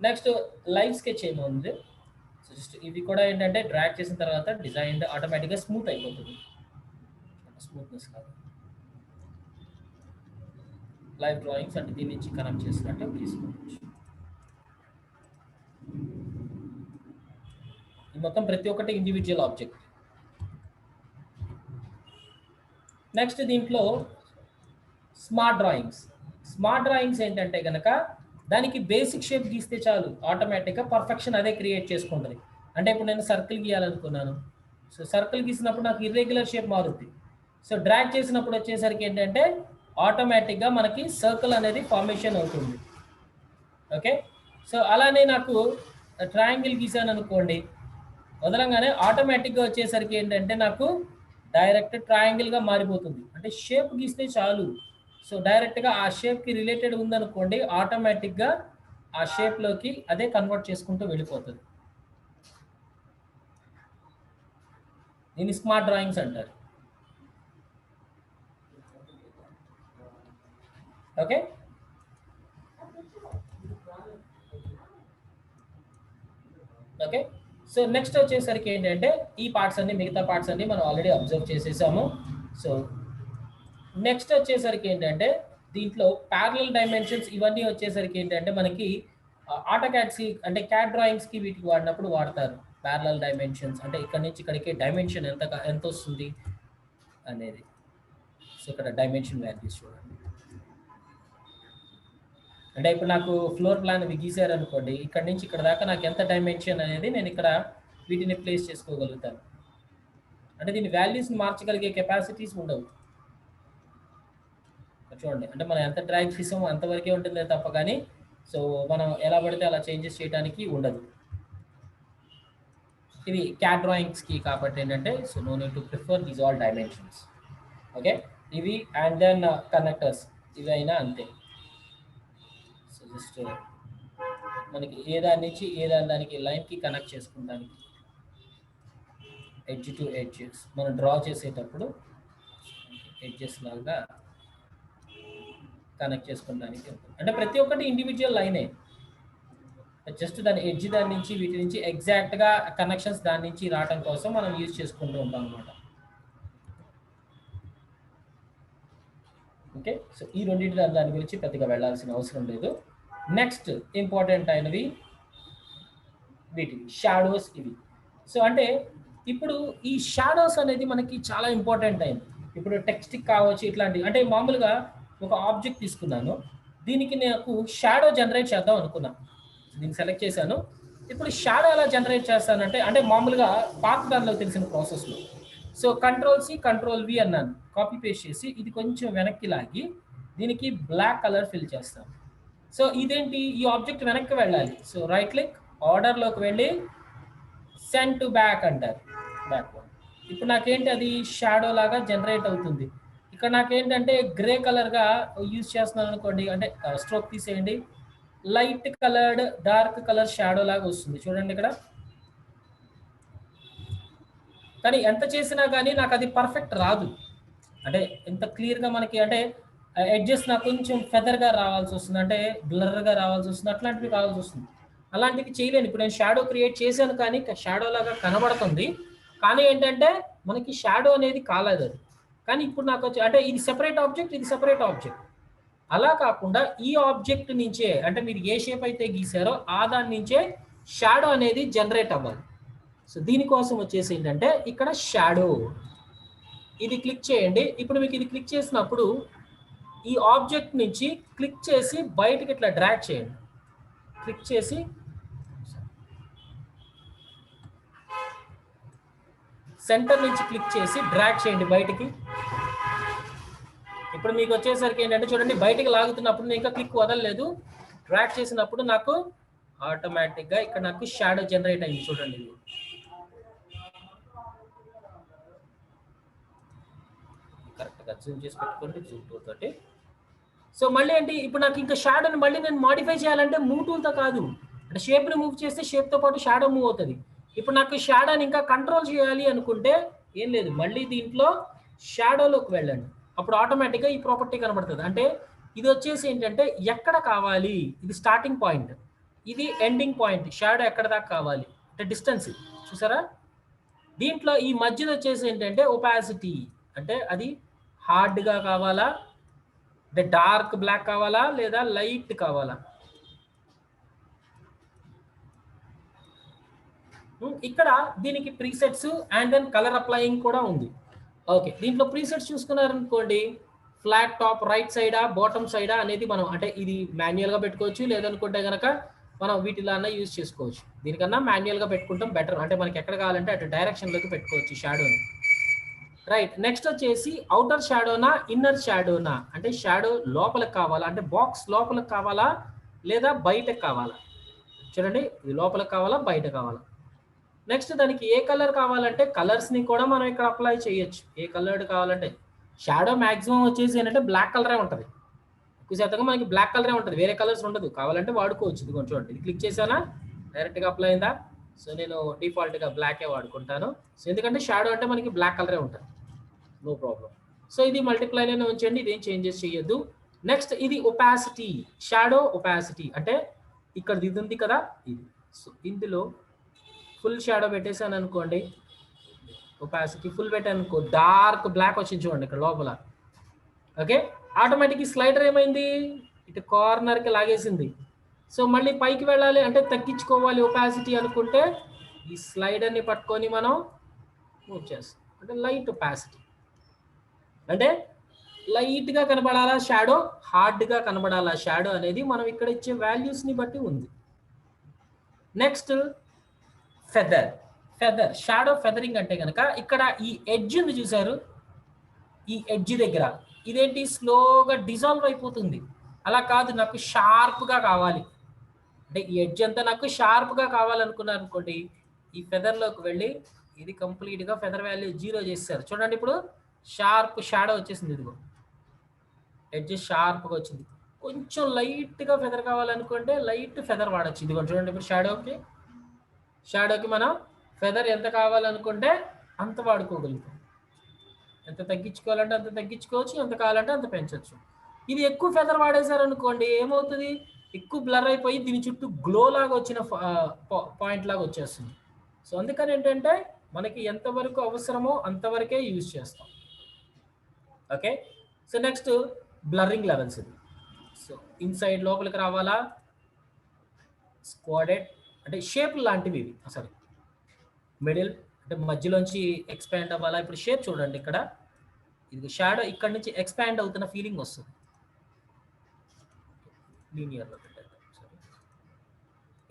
నెక్స్ట్ లైవ్ స్కెచ్ ఏముంది, సో జస్ట్ ఇవి కూడా ఏంటంటే డ్రాగ్ చేసిన తర్వాత డిజైన్ ఆటోమేటిక్గా స్మూత్ అయిపోతుంది. స్మూత్నెస్ కాదు, లైవ్ డ్రాయింగ్స్ అంటే దీని నుంచి కనెక్ట్ చేసినట్టు తీసుకోవచ్చు. ఈ మొత్తం ప్రతి ఒక్కటి ఇండివిజువల్ ఆబ్జెక్ట్. నెక్స్ట్ దీంట్లో స్మార్ట్ డ్రాయింగ్స్ ఏంటంటే కనుక దానికి బేసిక్ షేప్ గీస్తే చాలు, ఆటోమేటిక్గా పర్ఫెక్షన్ అదే క్రియేట్ చేసుకుంటుంది. అంటే ఇప్పుడు నేను సర్కిల్ గీయాలనుకున్నాను, సో సర్కిల్ గీసినప్పుడు నాకు ఇర్రెగ్యులర్ షేప్ మారుద్ది. సో డ్రాగ్ చేసినప్పుడు వచ్చేసరికి ఏంటంటే ఆటోమేటిక్గా మనకి సర్కిల్ అనేది ఫార్మేషన్ అవుతుంది. ఓకే, సో అలానే నాకు ట్రయాంగిల్ గీసాను అనుకోండి, వదలంగానే ఆటోమేటిక్గా వచ్చేసరికి ఏంటంటే నాకు డైరెక్ట్ ట్రయాంగిల్గా మారిపోతుంది. అంటే షేప్ గీస్తే చాలు, సో డైరెక్ట్గా ఆ షేప్కి రిలేటెడ్ ఉందనుకోండి, ఆటోమేటిక్గా ఆ షేప్లోకి అదే కన్వర్ట్ చేసుకుంటూ వెళ్ళిపోతుంది. దీన్ని స్మార్ట్ డ్రాయింగ్స్ అంటారు. ఓకే, ఓకే, సో నెక్స్ట్ వచ్చేసరికి ఏంటంటే ఈ పార్ట్స్ అన్ని, మిగతా పార్ట్స్ అన్ని మనం ఆల్రెడీ అబ్జర్వ్ చేసేసాము. సో నెక్స్ట్ వచ్చేసరికి ఏంటంటే దీంట్లో ప్యారలల్ డైమెన్షన్స్ ఇవన్నీ వచ్చేసరికి ఏంటంటే మనకి ఆటోకాడ్స్ అంటే క్యాడ్ డ్రాయింగ్స్కి వీటికి వాడినప్పుడు వాడతారు ప్యారలల్ డైమెన్షన్స్. అంటే ఇక్కడ నుంచి ఇక్కడికి డైమెన్షన్ ఎంత వస్తుంది అనేది. సో ఇక్కడ డైమెన్షన్ వాల్యూస్ చూడండి. అంటే ఇప్పుడు నాకు ఫ్లోర్ ప్లాన్ ఇవి గీసారు అనుకోండి, ఇక్కడ నుంచి ఇక్కడ దాకా నాకు ఎంత డైమెన్షన్ అనేది నేను ఇక్కడ వీటిని ప్లేస్ చేసుకోగలుగుతాను. అంటే దీని వాల్యూస్ని మార్చగలిగే కెపాసిటీస్ ఉండవు. చూడండి, అంటే మనం ఎంత డ్రాగ్ చేసామో అంతవరకే ఉంటుందే తప్ప కానీ సో మనం ఎలా పడితే అలా చేంజెస్ చేయడానికి ఉండదు. ఇది క్యాడ్ డ్రాయింగ్స్కి కాబట్టి ఏంటంటే so no need to prefer these all dimensions. Okay, ఇవి అండ్ దెన్ కనెక్టర్స్ ఇవి అయినా అంతే. సో జస్ట్ మనకి ఏ దాని నుంచి ఏ దానికి లైన్కి కనెక్ట్ చేసుకుంటానికి ఎడ్జ్ టు ఎడ్జెస్ మనం డ్రా చేసేటప్పుడు ఎడ్జెస్ లాగా కనెక్ట్ చేసుకోవడానికి ఉంటుంది. అంటే ప్రతి ఒక్కటి ఇండివిజువల్ లైనే, జస్ట్ దాని ఎడ్జ్ దాని నుంచి వీటి నుంచి ఎగ్జాక్ట్గా కనెక్షన్స్ దాని నుంచి రావడం కోసం మనం యూజ్ చేసుకుంటూ ఉంటాం అనమాట. ఓకే, సో ఈ రెండింటి దాని గురించి పెద్దగా వెళ్ళాల్సిన అవసరం లేదు. నెక్స్ట్ ఇంపార్టెంట్ అయినవి వీటివి షాడోస్ ఇవి. సో అంటే ఇప్పుడు ఈ షాడోస్ అనేది మనకి చాలా ఇంపార్టెంట్ అయింది. ఇప్పుడు టెక్స్ట్కి కావచ్చు ఇట్లాంటివి. అంటే మామూలుగా ఒక ఆబ్జెక్ట్ తీసుకున్నాను, దీనికి నాకు షాడో జనరేట్ చేద్దాం అనుకున్నాను, దీన్ని సెలెక్ట్ చేశాను. ఇప్పుడు షాడో ఎలా జనరేట్ చేస్తానంటే అంటే మామూలుగా పాత దానిలో తెలిసిన ప్రాసెస్లో సో కంట్రోల్-C కంట్రోల్-V అన్నాను, కాపీ పేస్ట్ చేసి ఇది కొంచెం వెనక్కి లాగి దీనికి బ్లాక్ కలర్ ఫిల్ చేస్తాను. సో ఇదేంటి, ఈ ఆబ్జెక్ట్ వెనక్కి వెళ్ళాలి. సో రైట్ క్లిక్ ఆర్డర్లోకి వెళ్ళి సెండ్ టు బ్యాక్ అంటారు, బ్యాక్. ఇప్పుడు నాకేంటి అది షాడో లాగా జనరేట్ అవుతుంది. ఇక్కడ నాకేంటంటే గ్రే కలర్గా యూజ్ చేస్తున్నాను అనుకోండి, అంటే స్ట్రోక్ తీసేయండి, light coloured dark colour shadow లాగా వస్తుంది చూడండి ఇక్కడ. కానీ ఎంత చేసినా కానీ నాకు అది పర్ఫెక్ట్ రాదు. అంటే ఎంత క్లియర్గా మనకి అంటే ఎడ్జెస్ నాకు కొంచెం ఫెదర్గా రావాల్సి వస్తుంది, అంటే బ్లర్గా రావాల్సి వస్తుంది, అట్లాంటివి కావాల్సి వస్తుంది. అలాంటివి చేయలేను. ఇప్పుడు నేను షాడో క్రియేట్ చేశాను కానీ షాడో లాగా కనబడుతుంది, కానీ ఏంటంటే మనకి షాడో అనేది కాలేదు అది. కానీ ఇప్పుడు నాకు వచ్చి అంటే ఇది సెపరేట్ ఆబ్జెక్ట్, ఇది సెపరేట్ ఆబ్జెక్ట్. అలా కాకుండా ఈ ఆబ్జెక్ట్ నుంచే అంటే మీరు ఏ షేప్ అయితే గీసారో ఆ దాని నుంచే షాడో అనేది జనరేట్ అవ్వాలి. సో దీనికోసం వచ్చేసి ఏంటంటే ఇక్కడ షాడో ఇది క్లిక్ చేయండి. ఇప్పుడు మీకు ఇది క్లిక్ చేసినప్పుడు ఈ ఆబ్జెక్ట్ నుంచి క్లిక్ చేసి బయటకి ఇట్లా డ్రాగ్ చేయండి. క్లిక్ చేసి సెంటర్ నుంచి క్లిక్ చేసి డ్రాగ్ చేయండి బయటికి. ఇప్పుడు మీకు వచ్చేసరికి ఏంటంటే చూడండి, బయటికి లాగుతున్నప్పుడు నేను ఇంకా క్లిక్ వదలలేదు, డ్రాగ్ చేసినప్పుడు నాకు ఆటోమేటిక్గా ఇక్కడ నాకు షాడో జనరేట్ అయింది చూడండి. ఇది కరెక్ట్గా జూమ్ చేసి పెట్టుకోండి, జూమ్ టూల్ తోటి. సో మళ్ళీ ఏంటి, ఇప్పుడు నాకు ఇంకా షాడోని మళ్ళీ నేను మాడిఫై చేయాలంటే మూవ్ టూల్తో కాదు, అంటే షేప్ని మూవ్ చేస్తే షేప్తో పాటు షాడో మూవ్ అవుతుంది. ఇప్పుడు నాకు షాడోని ఇంకా కంట్రోల్ చేయాలి అనుకుంటే ఏం లేదు, మళ్ళీ దీంట్లో షాడోలోకి వెళ్ళండి, అప్పుడు ఆటోమేటిక్గా ఈ ప్రాపర్టీ కనబడుతుంది. అంటే ఇది వచ్చేసి ఏంటంటే ఎక్కడ కావాలి, ఇది స్టార్టింగ్ పాయింట్, ఇది ఎండింగ్ పాయింట్, షాడో ఎక్కడ దాకా కావాలి అంటే డిస్టెన్స్ చూసారా. దీంట్లో ఈ మధ్యలో వచ్చేసి ఏంటంటే ఒపాసిటీ, అంటే అది హార్డ్గా కావాలా, అంటే డార్క్ బ్లాక్ కావాలా, లేదా లైట్ కావాలా. ఇక్కడ దీనికి presets and then colour applying కూడా ఉంది. ఓకే, దీంట్లో ప్రీసెట్స్ చూసుకున్నారనుకోండి, ఫ్లాట్ టాప్ రైట్ సైడా బాటమ్ సైడా అనేది మనం అంటే ఇది మాన్యువల్గా పెట్టుకోవచ్చు, లేదనుకుంటే కనుక మనం వీటిలో అన్నా యూజ్ చేసుకోవచ్చు. దీనికన్నా మాన్యువల్గా పెట్టుకుంటాం బెటర్, అంటే మనకి ఎక్కడ కావాలంటే అటు డైరెక్షన్లోకి పెట్టుకోవచ్చు షాడోని. రైట్. నెక్స్ట్ వచ్చేసి ఔటర్ షాడోనా ఇన్నర్ షాడోనా, అంటే షాడో లోపలికి కావాలా, అంటే బాక్స్ లోపలికి కావాలా లేదా బయటకు కావాలా. చూడండి, ఇది లోపలికి కావాలా బయట కావాలా. నెక్స్ట్ దానికి ఏ కలర్ కావాలంటే కలర్స్ని కూడా మనం ఇక్కడ అప్లై చేయొచ్చు. ఏ కలర్డ్ కావాలంటే షాడో మ్యాక్సిమం వచ్చేసి ఏంటంటే బ్లాక్ కలరే ఉంటుంది. ఎక్కువ శాతంగా మనకి బ్లాక్ కలరే ఉంటుంది, వేరే కలర్స్ ఉండదు. కావాలంటే వాడుకోవచ్చు. ఇది కొంచెం చూడండి, ఇది క్లిక్ చేశానా డైరెక్ట్గా అప్లై అయిందా. సో నేను డిఫాల్ట్గా బ్లాకే వాడుకుంటాను. సో ఎందుకంటే షాడో అంటే మనకి బ్లాక్ కలరే ఉంటుంది, నో ప్రాబ్లం. సో ఇది మల్టిప్లైలోనే ఉంచండి, ఇదేం చేంజెస్ చేయొద్దు. నెక్స్ట్ ఇది ఒపాసిటీ, షాడో ఒపాసిటీ అంటే ఇక్కడ ఇది ఉంది కదా ఇది. సో ఇందులో ఫుల్ షాడో పెట్టేసాను అనుకోండి, ఒపాసిటీ ఫుల్ పెట్టాను అనుకో, డార్క్ బ్లాక్ వచ్చింది చూడండి ఇక్కడ లోపల. ఓకే, ఆటోమేటిక్ స్లైడర్ ఏమైంది, ఇటు కార్నర్కి లాగేసింది. సో మళ్ళీ పైకి వెళ్ళాలి అంటే తగ్గించుకోవాలి ఒపాసిటీ అనుకుంటే ఈ స్లైడర్ని పట్టుకొని మనం మూవ్ చేస్తాం. అంటే లైట్ ఒపాసిటీ, అంటే లైట్గా కనబడాలా షాడో, హార్డ్గా కనబడాలా షాడో అనేది మనం ఇక్కడ ఇచ్చే వాల్యూస్ని బట్టి ఉంది. Next feather. Feather, shadow feathering అంటే కనుక ఇక్కడ ఈ ఎడ్జ్ ఉంది చూసారు, ఈ ఎడ్జ్ దగ్గర ఇదేంటి స్లోగా డిజాల్వ్ అయిపోతుంది. అలా కాదు, నాకు షార్ప్గా కావాలి అంటే ఈ ఎడ్జ్ అంతా నాకు షార్ప్గా కావాలనుకున్నారు అనుకోండి, ఈ ఫెదర్లోకి వెళ్ళి ఇది కంప్లీట్గా ఫెదర్ వాల్యూ 0 చేస్తారు. చూడండి ఇప్పుడు షార్ప్ షాడో వచ్చేసింది, ఇదిగో ఎడ్జ్ షార్ప్గా వచ్చింది. కొంచెం లైట్గా ఫెదర్ కావాలనుకుంటే లైట్ ఫెదర్ వాడచ్చు. ఇదిగో చూడండి ఇప్పుడు షాడోకి మనం ఫెదర్ ఎంత కావాలనుకుంటే అంత వాడుకోగలుగుతాం. ఎంత తగ్గించుకోవాలంటే అంత తగ్గించుకోవచ్చు, ఎంత కావాలంటే అంత పెంచవచ్చు. ఇది ఎక్కువ ఫెదర్ వాడేశారనుకోండి ఏమవుతుంది, ఎక్కువ బ్లర్ అయిపోయి దీని చుట్టూ గ్లో లాగా వచ్చిన పాయింట్ లాగా వచ్చేస్తుంది. సో అందుకని ఏంటంటే మనకి ఎంతవరకు అవసరమో అంతవరకే యూజ్ చేస్తాం. Okay, so next blurring levels. ఇది సో ఇన్సైడ్ లోపలికి రావాలా, స్క్వాడెడ్ అంటే షేప్ లాంటివి ఇవి, అసలు మిడిల్ అంటే మధ్యలోంచి ఎక్స్పాండ్ అవ్వాలా. ఇప్పుడు షేప్ చూడండి, ఇక్కడ ఇది షాడో ఇక్కడ నుంచి ఎక్స్పాండ్ అవుతున్న ఫీలింగ్ వస్తుంది. లీనియర్లో పెట్టారు.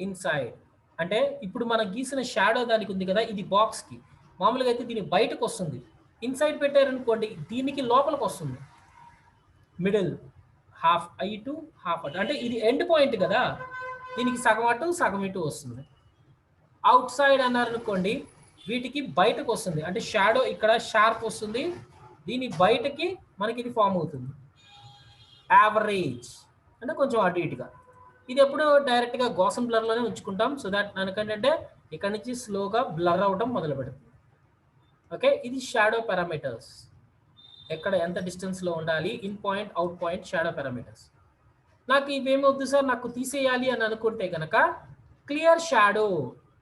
ఇన్సైడ్ అంటే ఇప్పుడు మనం గీసిన షాడో దానికి ఉంది కదా, ఇది బాక్స్కి మామూలుగా అయితే దీని బయటకు వస్తుంది. ఇన్సైడ్ పెట్టారనుకోండి దీనికి లోపలికి వస్తుంది. మిడిల్ హాఫ్ ఇటు హాఫ్ అటు, అంటే ఇది ఎండ్ పాయింట్ కదా, దీనికి సగం అటు సగం ఇటు వస్తుంది. అవుట్ సైడ్ అన్నారనుకోండి వీటికి బయటకు వస్తుంది, అంటే షాడో ఇక్కడ షార్ప్ వస్తుంది, దీని బయటకి మనకి ఇది ఫామ్ అవుతుంది. యావరేజ్ అంటే కొంచెం అటు ఇటుగా. ఇది ఎప్పుడు డైరెక్ట్గా గోసన్ బ్లర్లోనే ఉంచుకుంటాం, సో దాట్ మనకంటే ఇక్కడ నుంచి స్లోగా బ్లర్ అవ్వడం మొదలు పెడుతుంది. ఓకే, ఇది షాడో పారామీటర్స్, ఎక్కడ ఎంత డిస్టెన్స్లో ఉండాలి, in point out point shadow parameters. నాకు ఇవేమవుద్దు సార్, నాకు తీసేయాలి అని అనుకుంటే కనుక క్లియర్ షాడో.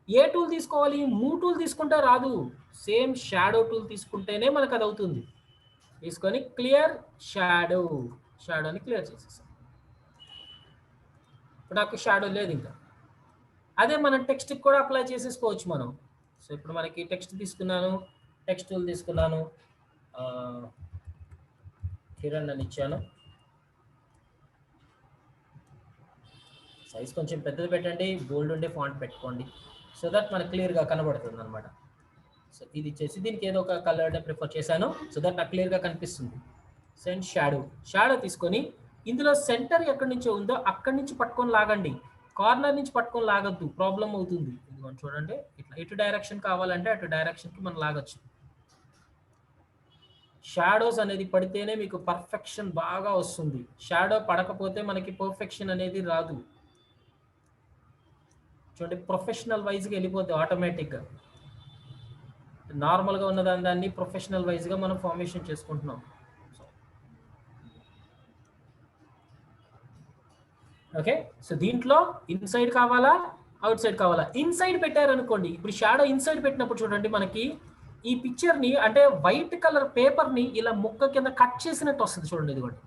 ఏ టూల్ తీసుకోవాలి, మూవ్ టూల్ తీసుకుంటే రాదు, సేమ్ షాడో టూల్ తీసుకుంటేనే మనకు అది అవుతుంది. తీసుకొని క్లియర్ షాడోని క్లియర్ చేసేసాం. ఇప్పుడు నాకు షాడో లేదు ఇంకా. అదే మనం టెక్స్ట్కి కూడా అప్లై చేసేసుకోవచ్చు మనం. సో ఇప్పుడు మనకి టెక్స్ట్ తీసుకున్నాను, టెక్స్ట్ టూల్ తీసుకున్నాను, కిరణ్ అని ఇచ్చాను. సైజ్ కొంచెం పెద్దది పెట్టండి, బోల్డ్ ఉండే ఫాంట్ పెట్టుకోండి, సో దట్ మనకు క్లియర్గా కనబడుతుంది అనమాట. సో ఇది ఇచ్చేసి దీనికి ఏదో ఒక కలర్ని ప్రిఫర్ చేశాను, సో దట్ నాకు క్లియర్గా కనిపిస్తుంది. సెండ్ షాడో తీసుకొని ఇందులో సెంటర్ ఎక్కడి నుంచో ఉందో అక్కడి నుంచి పట్టుకొని లాగండి, కార్నర్ నుంచి పట్టుకొని లాగద్దు, ప్రాబ్లం అవుతుంది. ఇదిగోండి చూడండి, ఇట్లా ఇటు డైరెక్షన్ కావాలంటే అటు డైరెక్షన్కి మనం లాగచ్చు. షాడోస్ అనేది పడితేనే మీకు పర్ఫెక్షన్ బాగా వస్తుంది, షాడో పడకపోతే మనకి పర్ఫెక్షన్ అనేది రాదు. చూడండి ప్రొఫెషనల్ వైజ్గా వెళ్ళిపోద్ది ఆటోమేటిక్గా. నార్మల్గా ఉన్న దాన్ని ప్రొఫెషనల్ వైజ్గా మనం ఫార్మేషన్ చేసుకుంటున్నాం. ఓకే, సో దీంట్లో ఇన్సైడ్ కావాలా అవుట్ సైడ్ కావాలా. ఇన్సైడ్ పెట్టారనుకోండి, ఇప్పుడు షాడో ఇన్సైడ్ పెట్టినప్పుడు చూడండి మనకి ఈ పిక్చర్ని అంటే వైట్ కలర్ పేపర్ని ఇలా ముక్క కింద కట్ చేసినట్టు వస్తుంది. చూడండి ఇదిగోండి,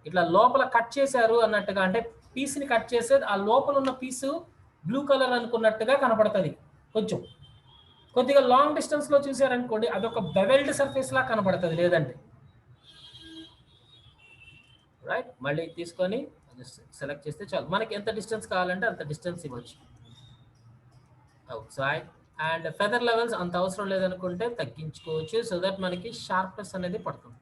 ఇట్లా లోపల కట్ చేశారు అన్నట్టుగా, అంటే పీస్ని కట్ చేసేది ఆ లోపల ఉన్న పీసు బ్లూ కలర్ అనుకున్నట్టుగా కనపడుతుంది. కొంచెం కొద్దిగా లాంగ్ డిస్టెన్స్లో చూసారనుకోండి అదొక బెవెల్డ్ సర్ఫేస్ లా కనపడుతుంది. లేదంటే రైట్, మళ్ళీ తీసుకొని సెలెక్ట్ చేస్తే చాలు, మనకి ఎంత డిస్టెన్స్ కావాలంటే అంత డిస్టెన్స్ ఇవ్వచ్చు. Out side and feather levels అంత అవసరం లేదనుకుంటే తగ్గించుకోవచ్చు, సో దట్ మనకి షార్ప్నెస్ అనేది పడుతుంది.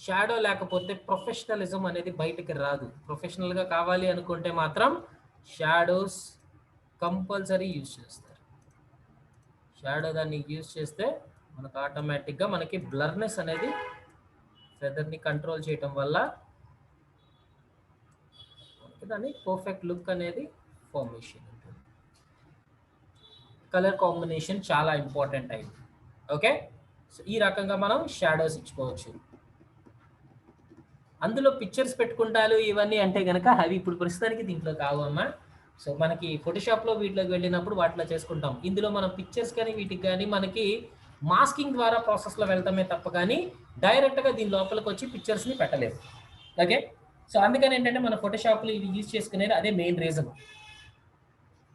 షాడో లేకపోతే ప్రొఫెషనలిజం అనేది బయటికి రాదు. ప్రొఫెషనల్గా కావాలి అనుకుంటే మాత్రం షాడోస్ కంపల్సరీ యూజ్ చేస్తారు. షాడో దాన్ని యూజ్ చేస్తే మనకు ఆటోమేటిక్గా మనకి బ్లర్నెస్ అనేది ఫెదర్ని కంట్రోల్ చేయటం వల్ల దాన్ని పర్ఫెక్ట్ లుక్ అనేది ఫార్మేషన్ ఉంటుంది. కలర్ కాంబినేషన్ చాలా ఇంపార్టెంట్ అయింది. ఓకే, సో ఈ రకంగా మనం షాడోస్ ఇచ్చుకోవచ్చు. అందులో పిక్చర్స్ పెట్టుకుంటారు ఇవన్నీ అంటే కనుక అవి ఇప్పుడు ప్రస్తుతానికి దీంట్లో కావు అమ్మా. సో మనకి ఫోటోషాప్లో వీటిలోకి వెళ్ళినప్పుడు వాటిలో చేసుకుంటాం. ఇందులో మనం పిక్చర్స్ కానీ వీటికి కానీ మనకి మాస్కింగ్ ద్వారా ప్రాసెస్లో వెళ్తామే తప్ప కానీ డైరెక్ట్గా దీని లోపలికి వచ్చి పిక్చర్స్ని పెట్టలేము. ఓకే, సో అందుకని ఏంటంటే మన ఫోటోషాప్లో ఇవి యూజ్ చేసుకునేది అదే మెయిన్ రీజన్.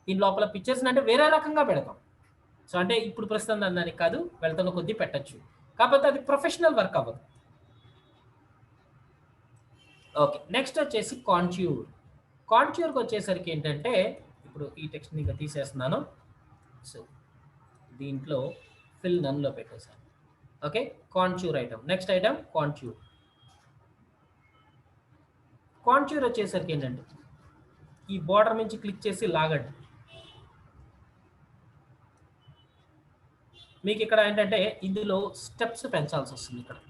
దీని లోపల పిక్చర్స్ని అంటే వేరే రకంగా పెడతాం. సో అంటే ఇప్పుడు ప్రస్తుతం దానికి కాదు, వెళ్తున్న కొద్దీ పెట్టచ్చు, కాకపోతే అది ప్రొఫెషనల్ వర్క్ అవ్వదు. ఓకే, నెక్స్ట్ వచ్చేసి కాంట్యూర్. కాంట్యూర్కి వచ్చేసరికి ఏంటంటే ఇప్పుడు ఈ టెక్స్ట్ని ఇంకా తీసేస్తున్నాను. సో దీంట్లో ఫిల్ నన్లో పెట్టేశాను. Okay, contour item. Next item contour. Contour వచ్చేసరికి ఏంటంటే ఈ బార్డర్ నుంచి క్లిక్ చేసి లాగండి. మీకు ఇక్కడ ఏంటంటే ఇందులో స్టెప్స్ పెంచాల్సి వస్తుంది. ఇక్కడ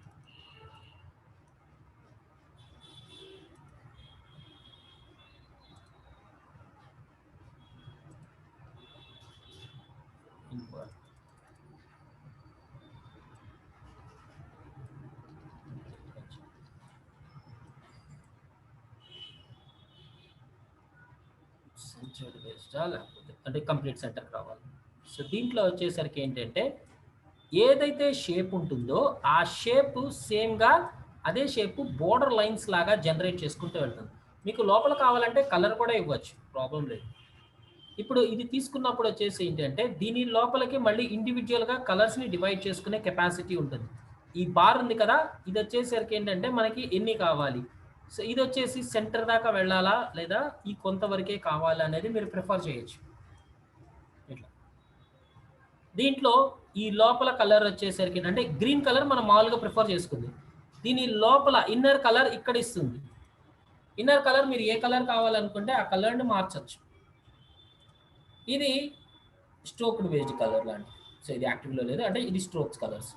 సెంటర్డ్ బేస్డా లేకపోతే అంటే కంప్లీట్ సెంటర్కి రావాలి. సో దీంట్లో వచ్చేసరికి ఏంటంటే ఏదైతే షేప్ ఉంటుందో ఆ షేప్ సేమ్గా అదే షేప్ బోర్డర్ లైన్స్ లాగా జనరేట్ చేసుకుంటూ వెళ్తుంది. మీకు లోపల కావాలంటే కలర్ కూడా ఇవ్వచ్చు, ప్రాబ్లం లేదు. ఇప్పుడు ఇది తీసుకున్నప్పుడు వచ్చేసి ఏంటంటే దీని లోపలికి మళ్ళీ ఇండివిజువల్గా కలర్స్ని డివైడ్ చేసుకునే కెపాసిటీ ఉంటుంది. ఈ బార్ ఉంది కదా, ఇది వచ్చేసరికి ఏంటంటే మనకి ఎన్ని కావాలి, సో ఇది వచ్చేసి సెంటర్ దాకా వెళ్ళాలా లేదా ఈ కొంతవరకే కావాలా అనేది మీరు ప్రిఫర్ చేయొచ్చు. ఇట్లా దీంట్లో ఈ లోపల కలర్ వచ్చేసరికి అంటే గ్రీన్ కలర్ మనం మామూలుగా ప్రిఫర్ చేసుకుంది. దీని లోపల ఇన్నర్ కలర్ ఇక్కడ ఇస్తుంది. ఇన్నర్ కలర్ మీరు ఏ కలర్ కావాలనుకుంటే ఆ కలర్ని మార్చచ్చు. ఇది స్ట్రోక్డ్ బేస్డ్ కలర్ లాంటిది. సో ఇది యాక్టివ్లో లేదు, అంటే ఇది స్ట్రోక్స్ కలర్స్.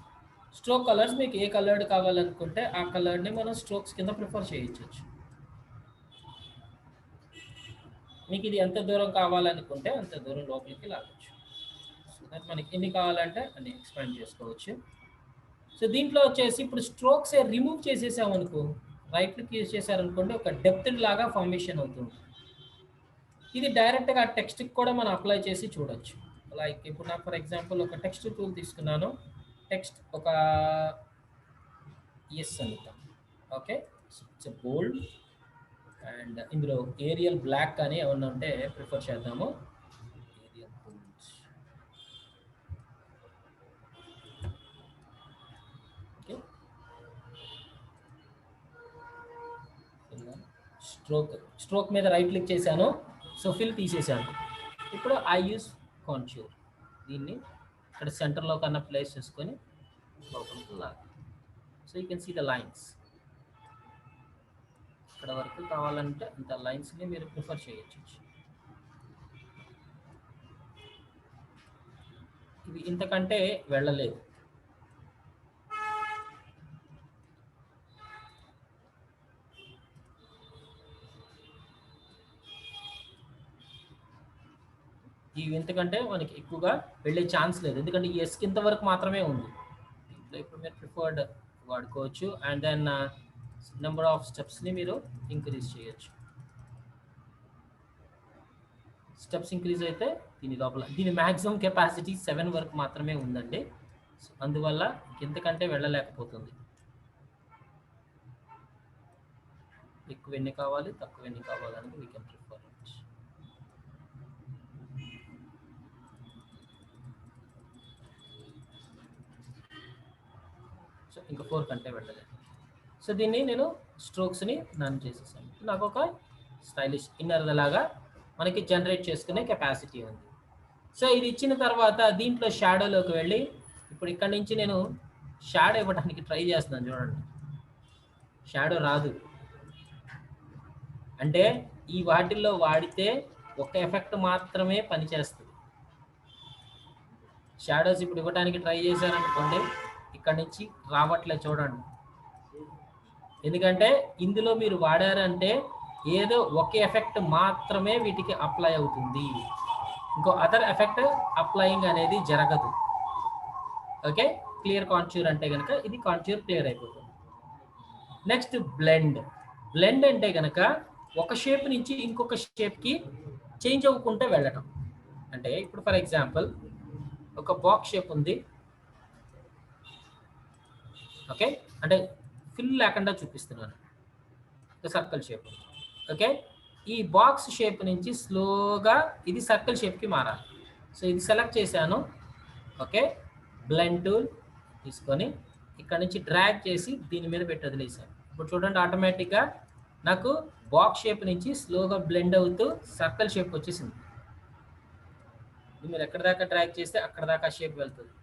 స్ట్రోక్ కలర్స్ మీకు ఏ కలర్డ్ కావాలనుకుంటే ఆ కలర్ని మనం స్ట్రోక్స్ కింద ప్రిఫర్ చేయొచ్చు. మీకు ఇది ఎంత దూరం కావాలనుకుంటే అంత దూరం లోపలికి లాగచ్చు. సో దట్ మనకి ఎన్ని కావాలంటే అన్ని ఎక్స్పాండ్ చేసుకోవచ్చు. సో దీంట్లో వచ్చేసి ఇప్పుడు స్ట్రోక్స్ రిమూవ్ చేసేసామనుకో, రైట్ క్లిక్ చేసేసారనుకోండి, ఒక డెప్త్ లాగా ఫార్మేషన్ అవుతుంది. ఇది డైరెక్ట్గా ఆ టెక్స్ట్కి కూడా మనం అప్లై చేసి చూడొచ్చు. లైక్ ఇప్పుడు నాకు ఫర్ ఎగ్జాంపుల్ ఒక టెక్స్ట్ టూల్ తీసుకున్నాను. టెక్స్ట్ ఒక ఎస్ అనుకుంటాం. ఓకే, ఇట్స్ బోల్డ్ అండ్ ఇందులో ఏరియల్ బ్లాక్ కానీ ఏమన్నా ఉంటే ప్రిఫర్ చేద్దాము. ఏరియల్ బోల్డ్. ఓకే, స్ట్రోక్ మీద రైట్ క్లిక్ చేశాను, సో ఫిల్ తీసేసాను. ఇప్పుడు ఐ యూస్ కాంట్యూర్. దీన్ని ఇక్కడ సెంటర్లో కన్నా ప్లేస్ చేసుకొని లోపలికి లాగా. So you can see the lines. ఇక్కడ వరకు కావాలంటే అంత లైన్స్ని మీరు ప్రిఫర్ చేయొచ్చు. ఇది ఇంతకంటే వెళ్ళలేదు. ఇవి ఎంతకంటే మనకి ఎక్కువగా వెళ్ళే ఛాన్స్ లేదు, ఎందుకంటే ఈ ఎస్కి ఇంతవరకు మాత్రమే ఉంది. ఇప్పుడు మీరు ప్రిఫర్డ్ వాడుకోవచ్చు. అండ్ దెన్ నెంబర్ ఆఫ్ స్టెప్స్ని మీరు ఇంక్రీజ్ చేయొచ్చు. స్టెప్స్ ఇంక్రీజ్ అయితే దీని లోపల దీని మ్యాక్సిమం కెపాసిటీ 7 వరకు మాత్రమే ఉందండి. సో అందువల్ల ఎంతకంటే వెళ్ళలేకపోతుంది. ఎక్కువ ఎన్ని కావాలి తక్కువ ఎన్ని కావాలని వీ కెన్ ప్రిఫర్. సో ఇంకా 4 కంటే వెళ్ళలేదు. సో దీన్ని నేను స్ట్రోక్స్ని నన్ చేసేసాను. నాకు ఒక స్టైలిష్ ఇన్నర్ లాగా మనకి జనరేట్ చేసుకునే కెపాసిటీ ఉంది. సో ఇది ఇచ్చిన తర్వాత దీంట్లో షాడోలోకి వెళ్ళి ఇప్పుడు ఇక్కడ నుంచి నేను షాడో ఇవ్వడానికి ట్రై చేస్తున్నాను. చూడండి, షాడో రాదు. అంటే ఈ వాటిల్లో వాడితే ఒక ఎఫెక్ట్ మాత్రమే పనిచేస్తుంది. షాడోస్ ఇప్పుడు ఇవ్వడానికి ట్రై చేశారనుకోండి, ఇక్కడ నుంచి రావట్లే. చూడండి, ఎందుకంటే ఇందులో మీరు వాడారంటే ఏదో ఒక ఎఫెక్ట్ మాత్రమే వీటికి అప్లై అవుతుంది, ఇంకో అదర్ ఎఫెక్ట్ అప్లయింగ్ అనేది జరగదు. ఓకే, క్లియర్ కాంటూర్ అంటే కనుక ఇది కాంటూర్ క్లియర్ అయిపోతుంది. Next blend. బ్లెండ్ అంటే కనుక ఒక షేప్ నుంచి ఇంకొక షేప్కి చేంజ్ అవ్వకుంటే వెళ్ళటం. అంటే ఇప్పుడు ఫర్ ఎగ్జాంపుల్ ఒక బాక్స్ షేప్ ఉంది. ఓకే, అంటే ఫిల్ లేకుండా చూపిస్తున్నాను. ఒక సర్కిల్ షేప్. ఓకే, ఈ బాక్స్ షేప్ నుంచి స్లోగా ఇది సర్కిల్ షేప్కి మారాలి. సో ఇది సెలెక్ట్ చేశాను. ఓకే, బ్లెండ్ టూల్ తీసుకొని ఇక్కడ నుంచి డ్రాగ్ చేసి దీని మీద పెట్టి వదిలేసాను. ఇప్పుడు చూడండి, ఆటోమేటిక్గా నాకు బాక్స్ షేప్ నుంచి స్లోగా బ్లెండ్ అవుతూ సర్కిల్ షేప్ వచ్చేసింది. మీరు ఎక్కడ దాకా డ్రాగ్ చేస్తే అక్కడ దాకా షేప్ వెళ్తుంది.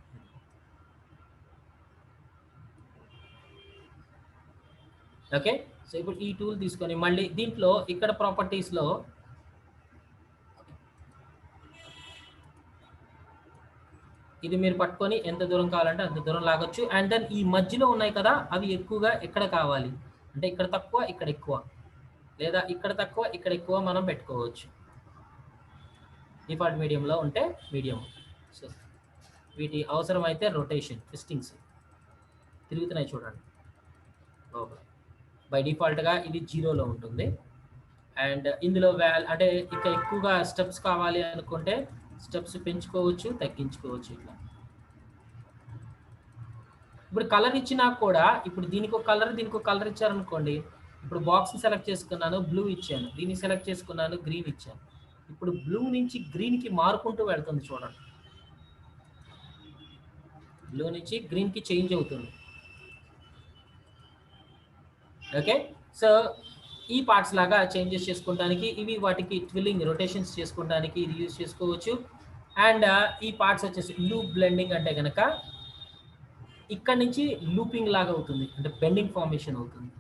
ఓకే, సో ఇప్పుడు ఈ టూల్ తీసుకొని మళ్ళీ దీంట్లో ఇక్కడ ప్రాపర్టీస్లో ఇది మీరు పట్టుకొని ఎంత దూరం కావాలంటే అంత దూరం లాగొచ్చు. అండ్ దెన్ ఈ మధ్యలో ఉన్నాయి కదా, అవి ఎక్కువగా ఎక్కడ కావాలి అంటే ఇక్కడ తక్కువ ఇక్కడ ఎక్కువ, లేదా ఇక్కడ తక్కువ ఇక్కడ ఎక్కువ మనం పెట్టుకోవచ్చు. డిఫాల్ట్ మీడియంలో ఉంటే మీడియం. సో వీటి అవసరం అయితే రొటేషన్ ట్విస్టింగ్స్ తిరుగుతున్నాయి చూడండి. బై డిఫాల్ట్గా ఇది 0లో ఉంటుంది. అండ్ ఇందులో అంటే ఇక ఎక్కువగా స్టెప్స్ కావాలి అనుకుంటే స్టెప్స్ పెంచుకోవచ్చు, తగ్గించుకోవచ్చు. ఇట్లా ఇప్పుడు కలర్ ఇచ్చినా కూడా ఇప్పుడు దీనికి ఒక కలర్ దీనికి ఒక కలర్ ఇచ్చారనుకోండి. ఇప్పుడు బాక్స్ సెలెక్ట్ చేసుకున్నాను, బ్లూ ఇచ్చాను. దీన్ని సెలెక్ట్ చేసుకున్నాను, గ్రీన్ ఇచ్చాను. ఇప్పుడు బ్లూ నుంచి గ్రీన్కి మారుకుంటూ వెళ్తుంది చూడండి. బ్లూ నుంచి గ్రీన్కి చేంజ్ అవుతుంది. ఓకే, సో ఈ పార్ట్స్ లాగా చేంజెస్ చేసుకోవడానికి ఇవి వాటికి ట్విల్లింగ్ రొటేషన్స్ చేసుకోవడానికి ఇది యూజ్ చేసుకోవచ్చు. అండ్ ఈ పార్ట్స్ వచ్చేసి లూప్ బ్లెండింగ్ అంటే కనుక ఇక్కడ నుంచి లూపింగ్ లాగా అవుతుంది, అంటే బెండింగ్ ఫార్మేషన్ అవుతుంది.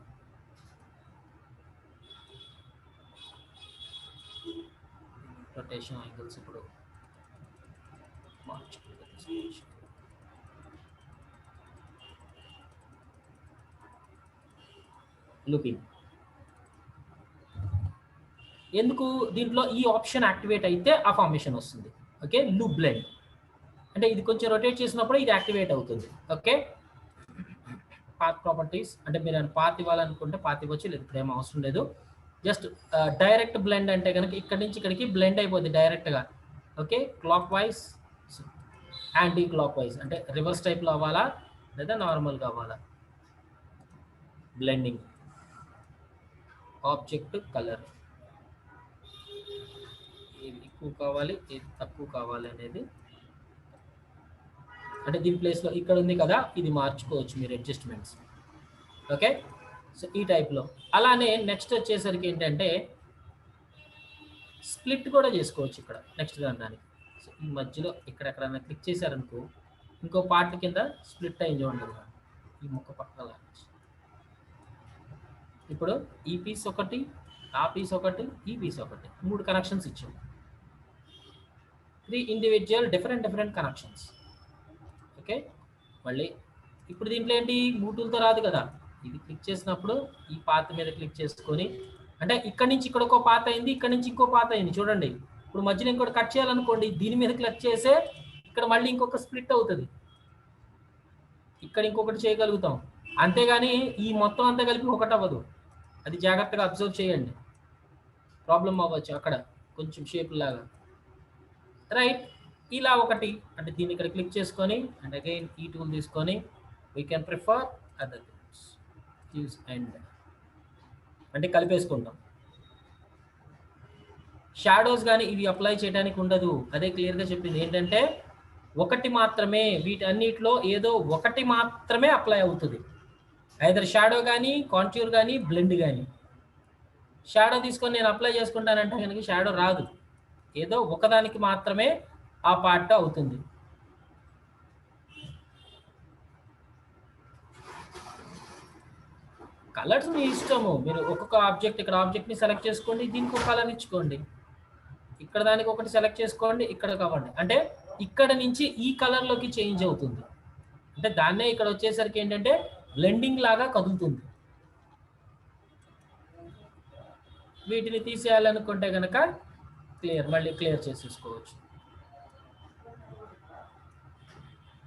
రొటేషన్ యాంగిల్స్ ఇప్పుడు లూపింగ్ ఎందుకు దీంట్లో ఈ ఆప్షన్ యాక్టివేట్ అయితే ఆ ఫార్మేషన్ వస్తుంది. ఓకే, లూప్ బ్లెండ్ అంటే ఇది కొంచెం రొటేట్ చేసినప్పుడు ఇది యాక్టివేట్ అవుతుంది. ఓకే, పాత్ ప్రాపర్టీస్ అంటే మీరు పాత్ ఇవ్వాలనుకుంటే పాత్ ఇవ్వచ్చు, లేదు ఇప్పుడు ఏం అవసరం లేదు. జస్ట్ డైరెక్ట్ బ్లెండ్ అంటే కనుక ఇక్కడి నుంచి ఇక్కడికి బ్లెండ్ అయిపోద్ది డైరెక్ట్గా. Okay, clock wise anti clock wise అంటే రివర్స్ టైప్లో అవ్వాలా లేదా నార్మల్గా అవ్వాలా. బ్లెండింగ్ ఆబ్జెక్ట్ కలర్ ఏది ఎక్కువ కావాలి ఏది తక్కువ కావాలి అనేది, అంటే దీని ప్లేస్లో ఇక్కడ ఉంది కదా ఇది మార్చుకోవచ్చు మీరు అడ్జస్ట్మెంట్స్. ఓకే, సో ఈ టైప్లో. అలానే నెక్స్ట్ వచ్చేసరికి ఏంటంటే స్ప్లిట్ కూడా చేసుకోవచ్చు ఇక్కడ నెక్స్ట్ దానికి. సో ఈ మధ్యలో ఇక్కడెక్కడైనా క్లిక్ చేశారనుకో ఇంకో పార్ట్ కింద స్ప్లిట్ అయింది ఉండదు ఈ ముక్క పక్కన. ఇప్పుడు ఈ పీస్ ఒకటి, ఆ పీస్ ఒకటి, ఈ పీస్ ఒకటి, 3 కనెక్షన్స్ ఇచ్చాం. 3 ఇండివిజువల్ డిఫరెంట్ కనెక్షన్స్. ఓకే, మళ్ళీ ఇప్పుడు దీంట్లో ఏంటి మూటూలతో రాదు కదా, ఇది క్లిక్ చేసినప్పుడు ఈ పాత్ మీద క్లిక్ చేసుకొని అంటే ఇక్కడ నుంచి ఇక్కడ ఒక పాత్ అయింది, ఇక్కడ నుంచి ఇంకో పాత్ అయింది చూడండి. ఇప్పుడు మధ్యలో ఇంకోటి కట్ చేయాలనుకోండి, దీని మీద క్లిక్ చేసే ఇక్కడ మళ్ళీ ఇంకొక స్ప్లిట్ అవుతుంది, ఇక్కడ ఇంకొకటి చేయగలుగుతాం. అంతేగాని ఈ మొత్తం అంతా కలిపి ఒకటి అవ్వదు. అది జాగ్రత్తగా అబ్జర్వ్ చేయండి, ప్రాబ్లం అవ్వచ్చు అక్కడ కొంచెం షేప్ లాగా. రైట్, ఇలా ఒకటి అంటే దీన్ని ఇక్కడ క్లిక్ చేసుకొని అండ్ అగైన్ ఈ టూల్ తీసుకొని we can prefer other tools use and అంటే కలిపేసుకుంటాం. షాడోస్ కానీ ఇవి అప్లై చేయడానికి ఉండదు, అదే క్లియర్గా చెప్పింది ఏంటంటే ఒకటి మాత్రమే, వీటి అన్నిటిలో ఏదో ఒకటి మాత్రమే అప్లై అవుతుంది. ఐదర్ షాడో కానీ కాంటూర్ కానీ బ్లెండ్ కానీ. షాడో తీసుకొని నేను అప్లై చేసుకుంటానంటే కనుక షాడో రాదు, ఏదో ఒకదానికి మాత్రమే ఆ పార్ట్ అవుతుంది. కలర్స్ మీ ఇష్టము. మీరు ఒక్కొక్క ఆబ్జెక్ట్ ఇక్కడ ఆబ్జెక్ట్ని సెలెక్ట్ చేసుకోండి, దీనికి ఒక కలర్ ఇచ్చుకోండి. ఇక్కడ దానికి ఒకటి సెలెక్ట్ చేసుకోండి, ఇక్కడ కావండి. అంటే ఇక్కడ నుంచి ఈ కలర్లోకి చేంజ్ అవుతుంది. అంటే దాన్నే ఇక్కడ వచ్చేసరికి ఏంటంటే బ్లెండింగ్ లాగా కదులుతుంది. వీటిని తీసేయాలనుకుంటే కనుక మళ్ళీ క్లియర్ చేసేసుకోవచ్చు.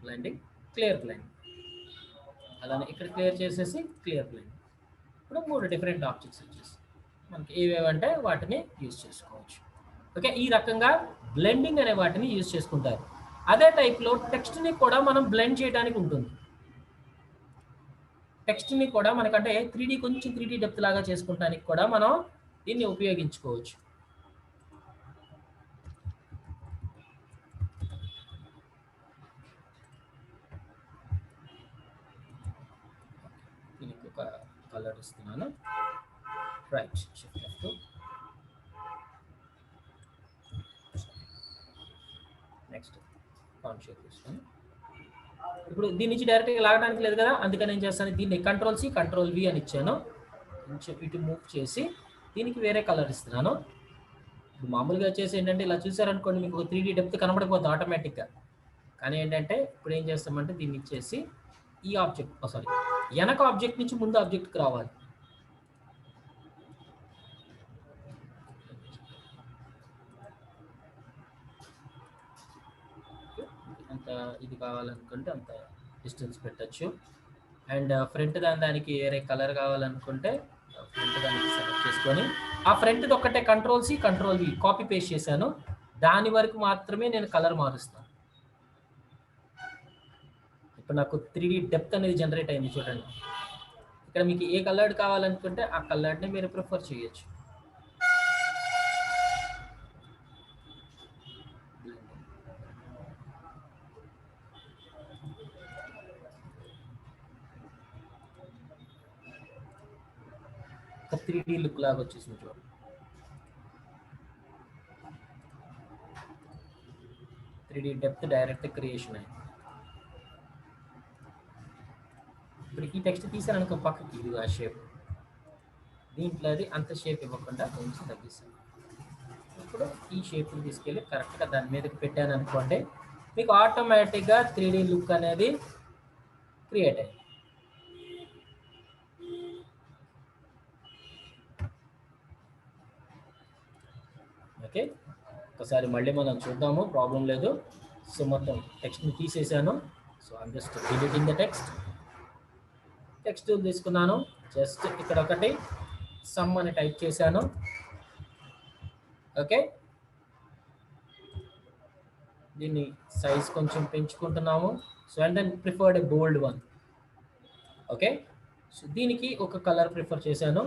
బ్లెండింగ్, క్లియర్ బ్లెండింగ్, అలానే ఇక్కడ క్లియర్ చేసేసి క్లియర్ బ్లెండింగ్. ఇప్పుడు 3 డిఫరెంట్ ఆబ్జెక్ట్స్ వచ్చేసి మనకి ఏవేవంటే వాటిని యూజ్ చేసుకోవచ్చు. ఓకే, ఈ రకంగా బ్లెండింగ్ అనే వాటిని యూజ్ చేసుకుంటారు. అదే టైప్లో టెక్స్ట్ని కూడా మనం బ్లెండ్ చేయడానికి ఉంటుంది. టెక్స్ట్ని కూడా మనకంటే 3D కొంచెం 3D డెప్త్ లాగా చేసుకుంటానికి కూడా మనం దీన్ని ఉపయోగించుకోవచ్చు. దీనికి ఒక కలర్ ఇస్తున్నాను. Right shift F2. Next font shape తీసుకొని ఇప్పుడు దీని నుంచి డైరెక్ట్గా లాగడానికి లేదు కదా, అందుకని ఏం చేస్తాను, దీన్ని Ctrl+C Ctrl+V అని ఇచ్చాను. కొంచెం ఇటు మూవ్ చేసి దీనికి వేరే కలర్ ఇస్తున్నాను. ఇప్పుడు మామూలుగా వచ్చేసి ఏంటంటే ఇలా చూసారనుకోండి మీకు 3D డెప్త్ కనబడిపోతుంది ఆటోమేటిక్గా. కానీ ఏంటంటే ఇప్పుడు ఏం చేస్తామంటే దీన్ని ఇచ్చేసి ఈ ఆబ్జెక్ట్ సారీ వెనక ఆబ్జెక్ట్ నుంచి ముందు ఆబ్జెక్ట్కి రావాలి. అంత ఇది కావాలనుకుంటే అంత డిస్టెన్స్ పెట్టచ్చు. అండ్ ఫ్రంట్ దానికి వేరే కలర్ కావాలనుకుంటే ఫ్రంట్ దానికి సెలెక్ట్ చేసుకొని ఆ ఫ్రంట్ది ఒక్కటే Ctrl+C Ctrl+V కాపీ పేస్ట్ చేశాను. దాని వరకు మాత్రమే నేను కలర్ మారుస్తాను. ఇప్పుడు నాకు 3D డెప్త్ అనేది జనరేట్ అయింది చూడండి. ఇక్కడ మీకు ఏ కలర్ కావాలనుకుంటే ఆ కలర్ని మీరు ప్రిఫర్ చేయొచ్చు. ఒక 3D లుక్ లాగా వచ్చేసింది చూడండి. డెప్త్ డైరెక్ట్ క్రియేషన్ అయింది. ఇప్పుడు ఈ టెక్స్ట్ తీసాను అనుకో పక్కకి, ఇది ఆ షేప్, దీంట్లో అది అంత షేప్ ఇవ్వకుండా కొంచెం తగ్గిస్తాను. ఇప్పుడు ఈ షేప్ని తీసుకెళ్ళి కరెక్ట్గా దాని మీదకి పెట్టాను అనుకోండి, మీకు ఆటోమేటిక్గా 3D లుక్ అనేది క్రియేట్ అయింది. ఓకే, ఒకసారి మళ్ళీ మనం చూద్దాము, ప్రాబ్లం లేదు. సో మొత్తం టెక్స్ట్ని తీసేసాను. So I'm just deleting the text తీసుకున్నాను. జస్ట్ ఇక్కడ ఒకటి సమ్ అని టైప్ చేశాను. ఓకే, దీన్ని సైజ్ కొంచెం పెంచుకుంటున్నాము. So and then preferred a bold one. Okay, so దీనికి ఒక కలర్ ప్రిఫర్ చేశాను.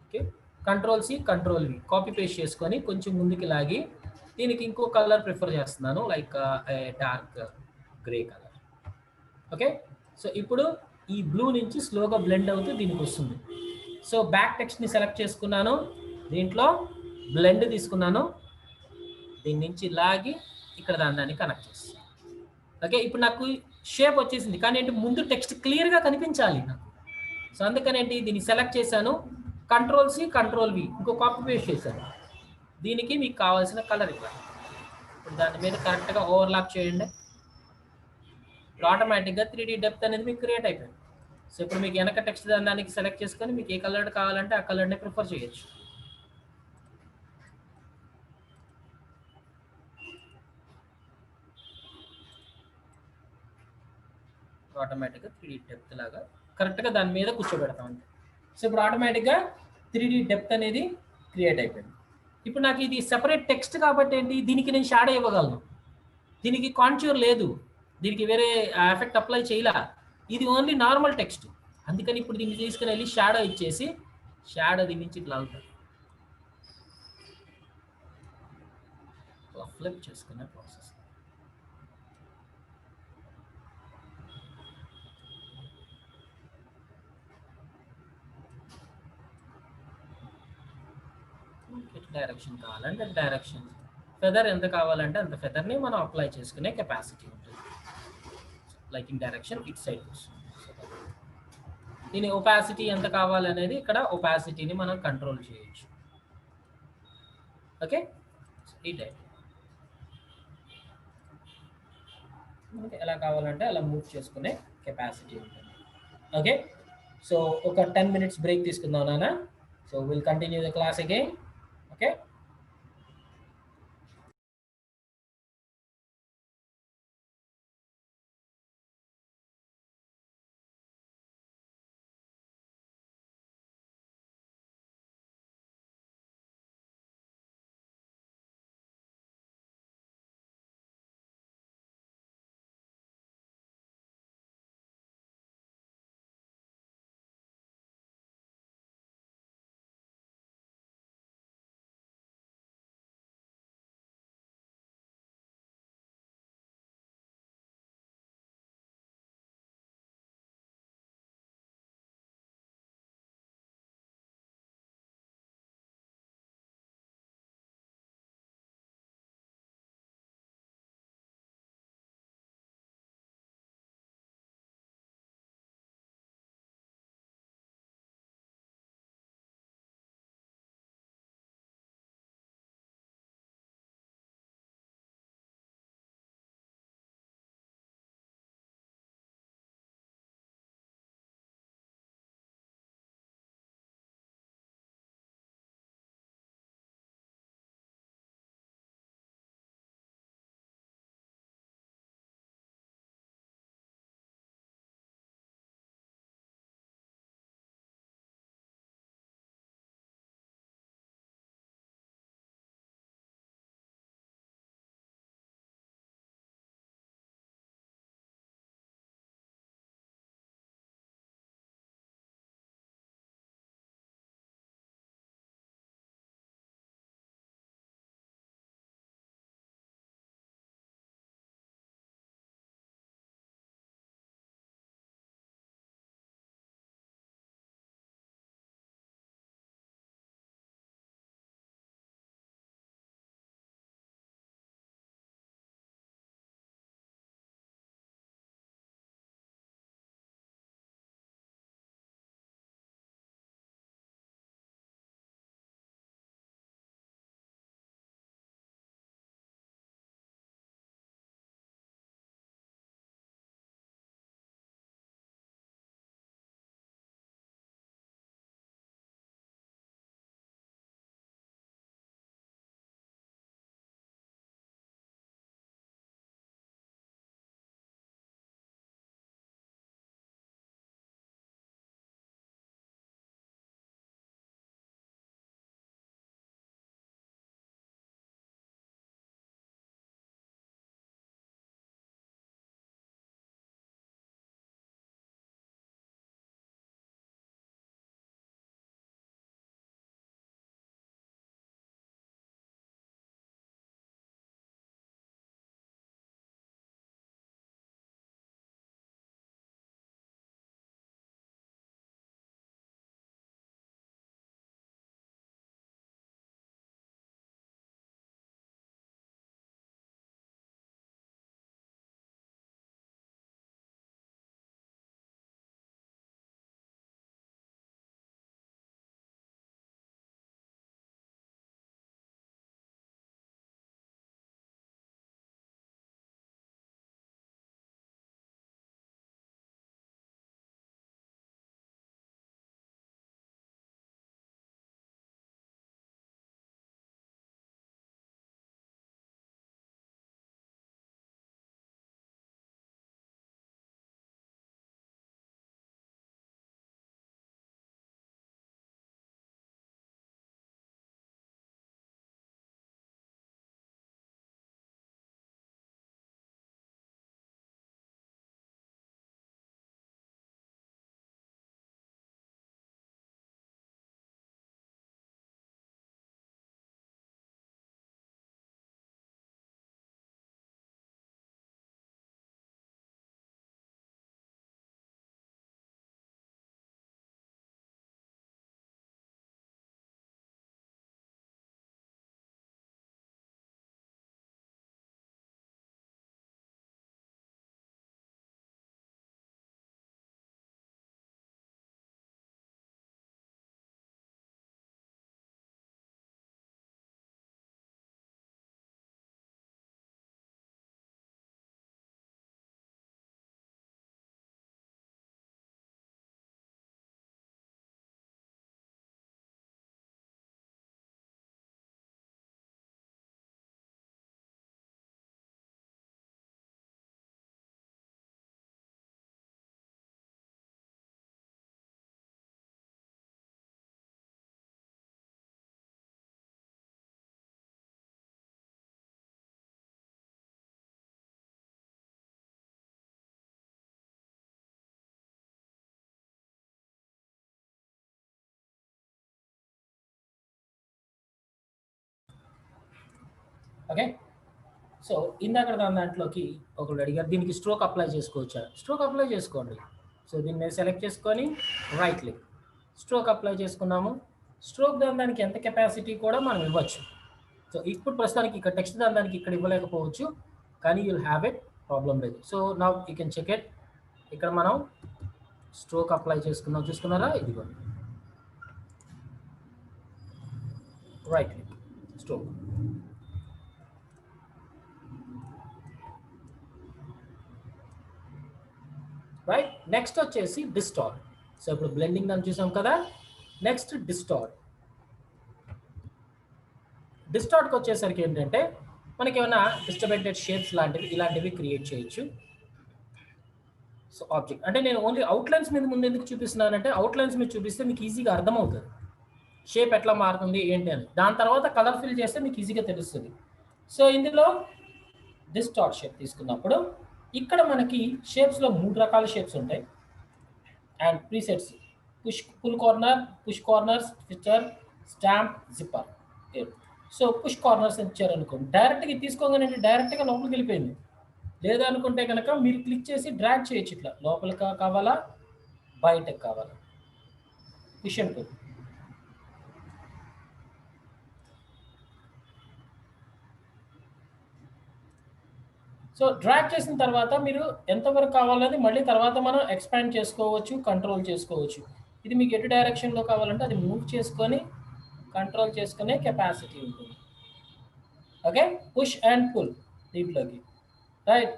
Okay, Ctrl+C Ctrl+V copy paste చేసుకొని కొంచెం ముందుకి లాగి దీనికి ఇంకో కలర్ ప్రిఫర్ చేస్తున్నాను, like dark grey colour. Okay, so ఇప్పుడు ఈ బ్లూ నుంచి స్లోగా బ్లెండ్ అవుతూ దీనికి వస్తుంది. సో బ్యాక్ టెక్స్ట్ని సెలెక్ట్ చేసుకున్నాను, దీంట్లో బ్లెండ్ తీసుకున్నాను, దీని నుంచి లాగి ఇక్కడ దాన్ని కనెక్ట్ చేస్తాను. ఓకే, ఇప్పుడు నాకు షేప్ వచ్చేసింది, కానీ ఏంటి ముందు టెక్స్ట్ క్లియర్గా కనిపించాలి నాకు. సో అందుకని ఏంటి దీన్ని సెలెక్ట్ చేశాను, Ctrl+C Ctrl+V ఇంకో కాపీ పేస్ట్ చేశాను. దీనికి మీకు కావాల్సిన కలర్ ఇవ్వాలి. ఇప్పుడు దాని మీద కరెక్ట్గా ఓవర్లాప్ చేయండి. ఇప్పుడు ఆటోమేటిక్గా 3D డెప్త్ అనేది మీకు క్రియేట్ అయిపోయింది. సో ఇప్పుడు మీకు వెనక టెక్స్ట్ దానికి సెలెక్ట్ చేసుకొని మీకు ఏ కలర్ కావాలంటే ఆ కలర్ని ప్రిఫర్ చేయొచ్చు. ఆటోమేటిక్గా 3D డెప్త్ లాగా కరెక్ట్గా దాని మీద కూర్చోబెడతాం అంతే. సో ఇప్పుడు ఆటోమేటిక్గా 3D డెప్త్ అనేది క్రియేట్ అయిపోయింది. ఇప్పుడు నాకు ఇది సెపరేట్ టెక్స్ట్ కాబట్టి ఏంటి, దీనికి నేను షాడో ఇవ్వగలను, దీనికి కాంట్యూర్ లేదు, దీనికి వేరే ఎఫెక్ట్ అప్లై చేయలే, ఇది ఓన్లీ నార్మల్ టెక్స్ట్. అందుకని ఇప్పుడు దీన్ని తీసుకుని వెళ్ళి షాడో ఇచ్చేసి షాడో దీని నుంచి ఇట్లా అవుతుంది, ఫ్లిప్ చేసుకునే ప్రాసెస్. డైరెక్షన్ కావాలంటే డైరెక్షన్ ఫెదర్ ఎంత కావాలంటే అంత ఫెదర్ని మనం అప్లై చేసుకునే కెపాసిటీ ఉంటుంది. Like in direction it side వస్తుంది. దీని ఒపాసిటీ ఎంత కావాలనేది ఇక్కడ ఒపాసిటీని మనం కంట్రోల్ చేయొచ్చు. ఓకే, ఈ టైప్ మనకి ఎలా కావాలంటే అలా మూవ్ చేసుకునే కెపాసిటీ ఉంటుంది. ఓకే, సో ఒక 10 minutes బ్రేక్ తీసుకుందాం నాన్న. So will continue the class again. Okay. Okay. So ఇందాక దాంట్లోకి ఒకళ్ళు అడిగారు దీనికి స్ట్రోక్ అప్లై చేసుకోవచ్చా? స్ట్రోక్ అప్లై చేసుకోండి. సో దీన్ని సెలెక్ట్ చేసుకొని రైట్ క్లిక్, స్ట్రోక్ అప్లై చేసుకున్నాము. స్ట్రోక్ దానికి ఎంత కెపాసిటీ కూడా మనం ఇవ్వచ్చు. సో ఇప్పుడు ప్రస్తుతానికి ఇక్కడ టెక్స్ట్ దానికి ఇక్కడ ఇవ్వలేకపోవచ్చు, కానీ యూల్ హ్యావ్ ఇట్, ప్రాబ్లం లేదు. So now you can check it. ఇక్కడ మనం స్ట్రోక్ అప్లై చేసుకున్నాం, చూసుకున్నారా? ఇదిగో right click, stroke. Right. Next వచ్చేసి డిస్టార్ట్. సో ఇప్పుడు బ్లెండింగ్ దాన్ని చూసాం కదా, నెక్స్ట్ డిస్టార్ట్. డిస్టార్ట్కి వచ్చేసరికి ఏంటంటే మనకి ఏమైనా డిస్టర్బెంటెడ్ షేప్స్ లాంటివి ఇలాంటివి క్రియేట్ చేయొచ్చు. సో ఆబ్జెక్ట్ అంటే నేను ఓన్లీ అవుట్లైన్స్ మీద ముందు ఎందుకు చూపిస్తున్నానంటే అవుట్లైన్స్ మీద చూపిస్తే మీకు ఈజీగా అర్థమవుతుంది షేప్ ఎట్లా మారుతుంది ఏంటి అని. దాని తర్వాత కలర్ ఫిల్ చేస్తే మీకు ఈజీగా తెలుస్తుంది. సో ఇందులో డిస్టార్ట్ షేప్ తీసుకున్నప్పుడు ఇక్కడ మనకి షేప్స్లో 3 రకాల షేప్స్ ఉంటాయి and presets. Pull corner, push corners, twister, stamp, zipper. So push corners ఇచ్చారు అనుకోండి, డైరెక్ట్గా తీసుకోగానే డైరెక్ట్గా లోపలికి వెళ్ళిపోయింది. లేదా అనుకుంటే కనుక మీరు క్లిక్ చేసి డ్రాగ్ చేయొచ్చు, ఇట్లా లోపలికి కావాలా బయటకు కావాలా. Push and pull. So drag చేసిన తర్వాత మీరు ఎంతవరకు కావాలని మళ్ళీ తర్వాత మనం ఎక్స్పాండ్ చేసుకోవచ్చు, కంట్రోల్ చేసుకోవచ్చు. ఇది మీకు ఎటు డైరెక్షన్లో కావాలంటే అది మూవ్ చేసుకొని కంట్రోల్ చేసుకునే కెపాసిటీ ఉంటుంది. ఓకే, పుష్ అండ్ పుల్ దీంట్లోకి. రైట్,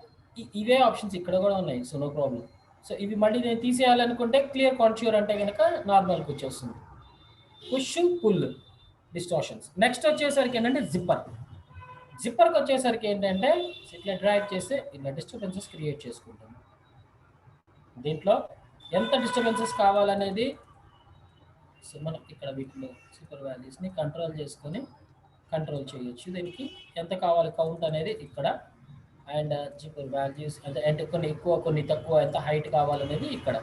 ఇవే ఆప్షన్స్ ఇక్కడ కూడా ఉన్నాయి. So no problem. సో ఇవి మళ్ళీ నేను తీసేయాలనుకుంటే క్లియర్ కాన్ఫిగర్ అంటే కనుక నార్మల్కి వచ్చేస్తుంది. Push pull distortions. నెక్స్ట్ వచ్చేసరికి ఏంటంటే జిప్పర్. జిప్పర్కి వచ్చేసరికి ఏంటంటే ఇట్లా డ్రాగ్ చేస్తే ఇట్లా డిస్టర్బెన్సెస్ క్రియేట్ చేసుకుంటాం. దీంట్లో ఎంత డిస్టర్బెన్సెస్ కావాలనేది సో మనం ఇక్కడ వీటిలో సూపర్ వాల్యూస్ని కంట్రోల్ చేసుకొని కంట్రోల్ చేయొచ్చు. దీనికి ఎంత కావాలి కౌంట్ అనేది ఇక్కడ, అండ్ జిప్పర్ వాల్యూస్ అంటే కొన్ని ఎక్కువ కొన్ని తక్కువ, ఎంత హైట్ కావాలనేది ఇక్కడ.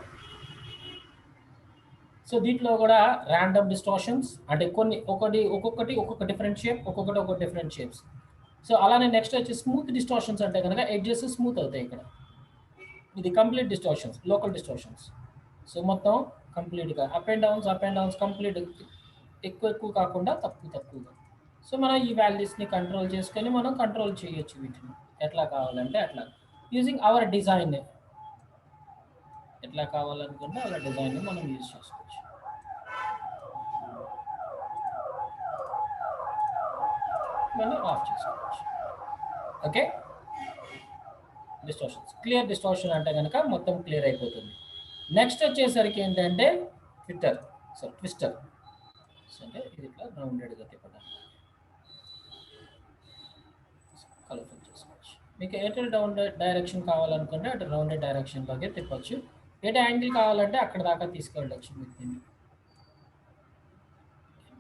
సో దీంట్లో కూడా ర్యాండమ్ డిస్టార్షన్స్ అంటే ఒక్కొక్కటి ఒక్కొక్క డిఫరెంట్ షేప్, ఒక్కొక్కటి ఒక్కొక్క డిఫరెంట్ షేప్స్. సో అలానే నెక్స్ట్ వచ్చి స్మూత్ డిస్టార్షన్స్ అంటే కనుక ఎడ్జెస్ స్మూత్ అవుతాయి ఇక్కడ. ఇది complete distortions, local distortions. So మొత్తం కంప్లీట్గా అప్ అండ్ డౌన్స్ కంప్లీట్, ఎక్కువ కాకుండా తక్కువగా. సో మనం ఈ వాల్యూస్ని కంట్రోల్ చేసుకొని మనం కంట్రోల్ చేయొచ్చు వీటిని ఎట్లా కావాలంటే అట్లా, యూజింగ్ అవర్ డిజైన్. ఎట్లా కావాలనుకుంటే అలా డిజైన్ని మనం యూజ్ చేసుకోవచ్చు. మనం ఆఫ్ చేసుకోవచ్చు. Okay, distortions clear. డిస్టార్షన్ అంటే కనుక మొత్తం క్లియర్ అయిపోతుంది. నెక్స్ట్ వచ్చేసరికి ఏంటంటే ట్విస్టర్. సో ట్విస్టర్ అంటే ఇది ఇట్లా రౌండెడ్గా తిప్పడం, కలర్ఫుల్ చేసుకోవచ్చు. మీకు ఎటు రౌండెడ్ డైరెక్షన్ కావాలనుకుంటే అటు రౌండెడ్ డైరెక్షన్లోకి తిప్పచ్చు. ఎటు యాంగిల్ కావాలంటే అక్కడ దాకా తీసుకెళ్ళచ్చు. మీకు దీన్ని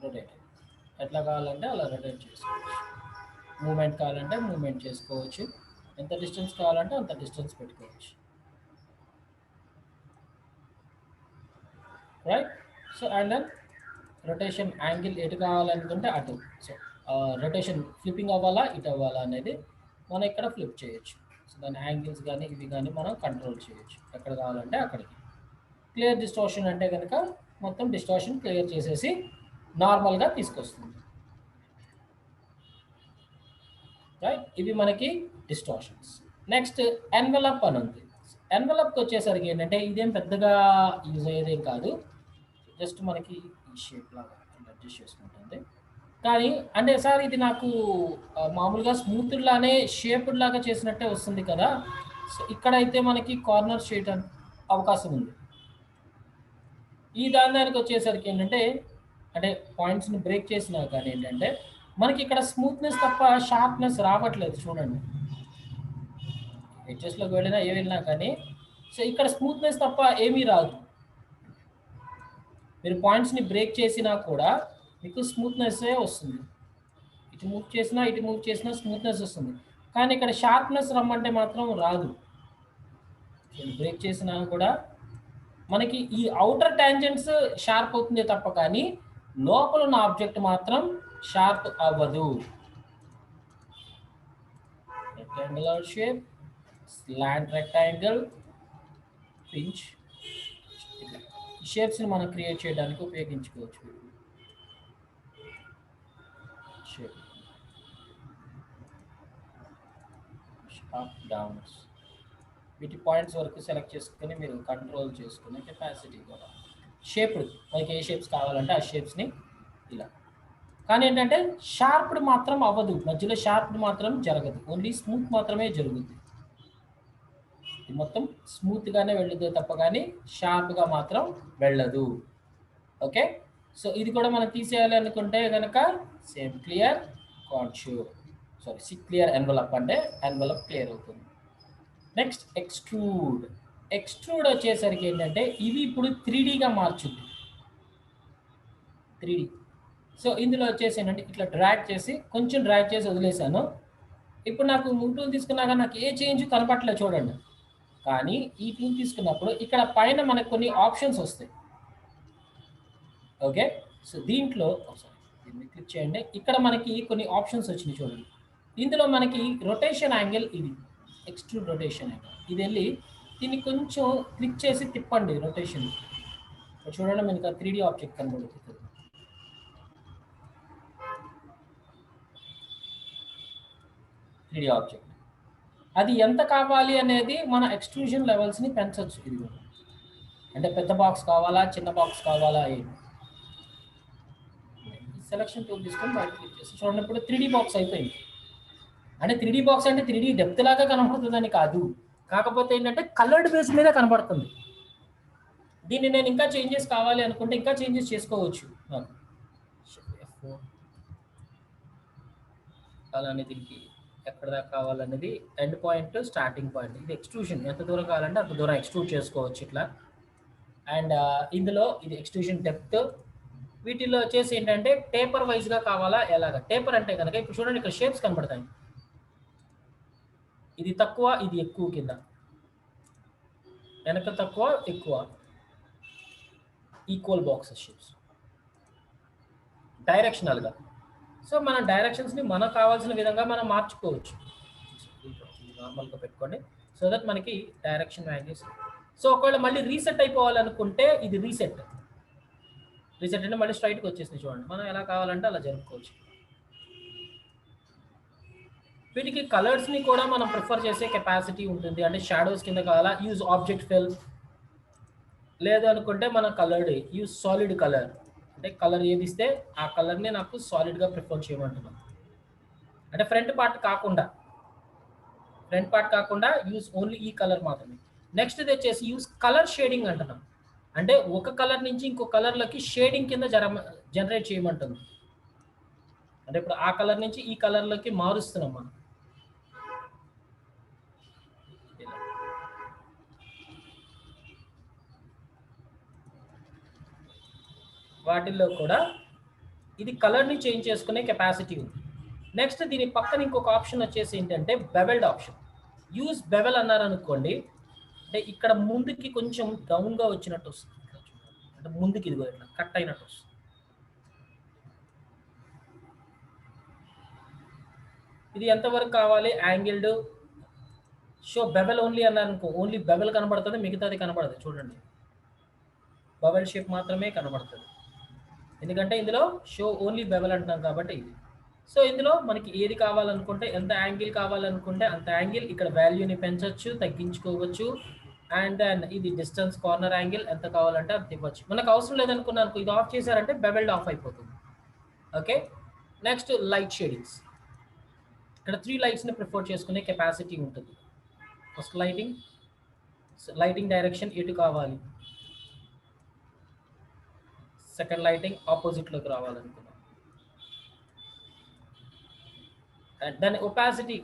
రొటేట్ ఎట్లా కావాలంటే అలా రొటేట్ చేసుకోవచ్చు. మూమెంట్ కావాలంటే మూమెంట్ చేసుకోవచ్చు. ఎంత డిస్టెన్స్ కావాలంటే అంత డిస్టెన్స్ పెట్టుకోవచ్చు. Right. So and then rotation angle ఎటు కావాలనుకుంటే అటు. సో రొటేషన్ ఫ్లిప్పింగ్ అవ్వాలా ఇటు అవ్వాలా అనేది మనం ఇక్కడ ఫ్లిప్ చేయొచ్చు. సో దాని యాంగిల్స్ కానీ ఇవి కానీ మనం కంట్రోల్ చేయొచ్చు ఎక్కడ కావాలంటే అక్కడికి. క్లియర్ డిస్టార్షన్ అంటే కనుక మొత్తం డిస్టార్షన్ క్లియర్ చేసేసి నార్మల్గా తీసుకొస్తుంది. రైట్, ఇవి మనకి డిస్టార్షన్స్. నెక్స్ట్ ఎన్వెలప్ అని ఉంది. ఎన్వెలప్కి వచ్చేసరికి ఏంటంటే ఇదేం పెద్దగా యూజ్ అయ్యేదేం కాదు, జస్ట్ మనకి ఈ షేప్ లాగా అడ్జస్ట్ చేసుకుంటుంది. కానీ అంటే సార్ ఇది నాకు మామూలుగా స్మూత్ లానే షేప్డ్ లాగా చేసినట్టే వస్తుంది కదా. సో ఇక్కడైతే మనకి కార్నర్ చేయడానికి అవకాశం ఉంది. ఈ దానికి వచ్చేసరికి ఏంటంటే అంటే పాయింట్స్ని బ్రేక్ చేసినా కానీ ఏంటంటే మనకి ఇక్కడ స్మూత్నెస్ తప్ప షార్ప్నెస్ రావట్లేదు. చూడండి, ఎడ్జెస్లోకి వెళ్ళినా ఏ వెళ్ళినా కానీ సో ఇక్కడ స్మూత్నెస్ తప్ప ఏమీ రాదు. మీరు పాయింట్స్ని బ్రేక్ చేసినా కూడా మీకు స్మూత్నెస్సే వస్తుంది. ఇటు మూవ్ చేసినా స్మూత్నెస్ వస్తుంది. కానీ ఇక్కడ షార్ప్నెస్ రమ్మంటే మాత్రం రాదు. బ్రేక్ చేసినా కూడా మనకి ఈ అవుటర్ టాంజెంట్స్ షార్ప్ అవుతుంది తప్ప కానీ లోపల ఉన్న ఆబ్జెక్ట్ మాత్రం షార్ప్ అవ్వదు. Rectangular shape, slant rectangle, pinch. ఈ షేప్స్ని మనం క్రియేట్ చేయడానికి ఉపయోగించుకోవచ్చు. షేప్ అప్ డౌన్స్ వీటి పాయింట్స్ వరకు సెలెక్ట్ చేసుకొని మీరు కంట్రోల్ చేసుకునే కెపాసిటీ కూడా. షేప్డ్ మనకి ఏ షేప్స్ కావాలంటే ఆ షేప్స్ని ఇలా. కానీ ఏంటంటే షార్ప్డ్ మాత్రం అవ్వదు, మధ్యలో షార్ప్డ్ మాత్రం జరగదు, ఓన్లీ స్మూత్ మాత్రమే జరుగుద్ది. ఇది మొత్తం స్మూత్గానే వెళ్ళదు తప్ప కానీ షార్ప్గా మాత్రం వెళ్ళదు. ఓకే, సో ఇది కూడా మనం తీసేయాలి అనుకుంటే కనుక same clear contour, sorry clear envelope అంటే ఎన్వలప్ క్లియర్ అవుతుంది. Next extrude. ఎక్స్ట్రూడ్ వచ్చేసరికి ఏంటంటే ఇవి ఇప్పుడు 3Dగా మార్చుద్ది. 3D. సో ఇందులో వచ్చేసి ఏంటంటే ఇట్లా డ్రాగ్ చేసి కొంచెం డ్రాగ్ చేసి వదిలేసాను. ఇప్పుడు నాకు టూల్ తీసుకున్నాక నాకు ఏ చేంజ్ కనపట్లేదు చూడండి. కానీ ఈ టూల్ తీసుకున్నప్పుడు ఇక్కడ పైన మనకు కొన్ని ఆప్షన్స్ వస్తాయి. ఓకే, సో దీంట్లో దీన్ని క్లిక్ చేయండి. ఇక్కడ మనకి కొన్ని ఆప్షన్స్ వచ్చినాయి చూడండి. ఇందులో మనకి రొటేషన్ యాంగిల్, ఇది ఎక్స్ట్రూడ్ రొటేషన్ యాంగిల్, ఇది వెళ్ళి దీన్ని కొంచెం క్లిక్ చేసి తిప్పండి రొటేషన్. చూడండి మనకి 3D ఆబ్జెక్ట్ కనబడుతుంది. 3D ఆబ్జెక్ట్ అది ఎంత కావాలి అనేది మన ఎక్స్ట్రూజన్ లెవెల్స్ని పెంచవచ్చు. ఇది కూడా అంటే పెద్ద బాక్స్ కావాలా, చిన్న బాక్స్ కావాలా, సెలక్షన్ టూల్ తీసుకొని బయట క్లిక్ చేసి చూడండి. ఇప్పుడు 3D బాక్స్ అయిపోయింది. అంటే 3D బాక్స్ అంటే 3D డెప్త్ లాగా కనబడుతుందని కాదు, కాకపోతే ఏంటంటే కలర్డ్ బేస్ మీద కనబడుతుంది. దీన్ని నేను ఇంకా చేంజెస్ కావాలి అనుకుంటే ఇంకా చేంజెస్ చేసుకోవచ్చు నాకు. అలానే దీనికి ఎక్కడ దాకా కావాలనేది ఎండ్ పాయింట్, స్టార్టింగ్ పాయింట్, ఇది ఎక్స్ట్రూషన్ ఎంత దూరం కావాలంటే అంత దూరం ఎక్స్ట్రూడ్ చేసుకోవచ్చు ఇట్లా. అండ్ ఇందులో ఇది ఎక్స్ట్రూషన్ డెప్త్. వీటిల్లో వచ్చేసి ఏంటంటే టేపర్ వైజ్గా కావాలా ఎలాగా. టేపర్ అంటే కనుక ఇప్పుడు చూడండి ఇక్కడ షేప్స్ కనబడతాయి, ఇది తక్కువ ఇది ఎక్కువ, కింద వెనక తక్కువ ఎక్కువ, ఈక్వల్ బాక్సెస్ షేప్స్ డైరెక్షనల్గా. సో మన డైరెక్షన్స్ని మనకు కావాల్సిన విధంగా మనం మార్చుకోవచ్చు. నార్మల్గా పెట్టుకోండి సో దట్ మనకి డైరెక్షన్ వాల్యూస్. సో ఒకవేళ మళ్ళీ రీసెట్ అయిపోవాలనుకుంటే ఇది రీసెట్ అంటే మళ్ళీ స్ట్రైట్కి వచ్చేసింది చూడండి. మనం ఎలా కావాలంటే అలా జరుపుకోవచ్చు. వీటికి కలర్స్ని కూడా మనం ప్రిఫర్ చేసే కెపాసిటీ ఉంటుంది. అంటే షాడోస్ కింద కావాలా యూజ్ ఆబ్జెక్ట్ ఫిల్, లేదు అనుకుంటే మన కలర్డ్ యూజ్ సాలిడ్ కలర్. అంటే కలర్ ఏది ఇస్తే ఆ కలర్ని నాకు సాలిడ్గా ప్రిఫర్ చేయమంటున్నాను. అంటే ఫ్రంట్ పార్ట్ కాకుండా యూజ్ ఓన్లీ ఈ కలర్ మాత్రమే. నెక్స్ట్ ఇది వచ్చేసి యూజ్ కలర్ షేడింగ్ అంటున్నాం. అంటే ఒక కలర్ నుంచి ఇంకో కలర్లోకి షేడింగ్ కింద జనరేట్ చేయమంటుంది. అంటే ఇప్పుడు ఆ కలర్ నుంచి ఈ కలర్లోకి మారుస్తున్నాం మనం. వాటిల్లో కూడా ఇది కలర్ని చేంజ్ చేసుకునే కెపాసిటీ ఉంది. నెక్స్ట్ దీని పక్కన ఇంకొక ఆప్షన్ వచ్చేసి ఏంటంటే బెవెల్డ్ ఆప్షన్. యూజ్ బెవెల్ అన్నారనుకోండి, అంటే ఇక్కడ ముందుకి కొంచెం డౌన్గా వచ్చినట్టు వస్తుంది. అంటే ముందుకి ఇదిగో ఇట్లా కట్ అయినట్టు వస్తుంది. ఇది ఎంతవరకు కావాలి యాంగిల్డ్. షో బెవెల్ ఓన్లీ అన్నారనుకో, ఓన్లీ బెవెల్ కనబడుతుంది, మిగతాది కనబడదు. చూడండి బెవెల్ షేప్ మాత్రమే కనబడుతుంది, ఎందుకంటే ఇందులో షో ఓన్లీ బెవెల్ అంటున్నాం కాబట్టి ఇది. సో ఇందులో మనకి ఏది కావాలనుకుంటే, ఎంత యాంగిల్ కావాలనుకుంటే అంత యాంగిల్ ఇక్కడ వాల్యూని పెంచవచ్చు, తగ్గించుకోవచ్చు. అండ్ దెన్ ఇది డిస్టెన్స్, కార్నర్ యాంగిల్ ఎంత కావాలంటే అంత ఇవ్వచ్చు. మనకు అవసరం లేదనుకున్నాను ఇది ఆఫ్ చేశారంటే బెవెల్డ్ ఆఫ్ అయిపోతుంది. Okay, next light shadings. ఇక్కడ 3 లైట్స్ని ప్రిఫర్ చేసుకునే కెపాసిటీ ఉంటుంది. ఫస్ట్ లైటింగ్ డైరెక్షన్ ఎటు కావాలి, సెకండ్ లైటింగ్ ఆపోజిట్లోకి రావాలనుకున్నాం. దాని ఒపాసిటీ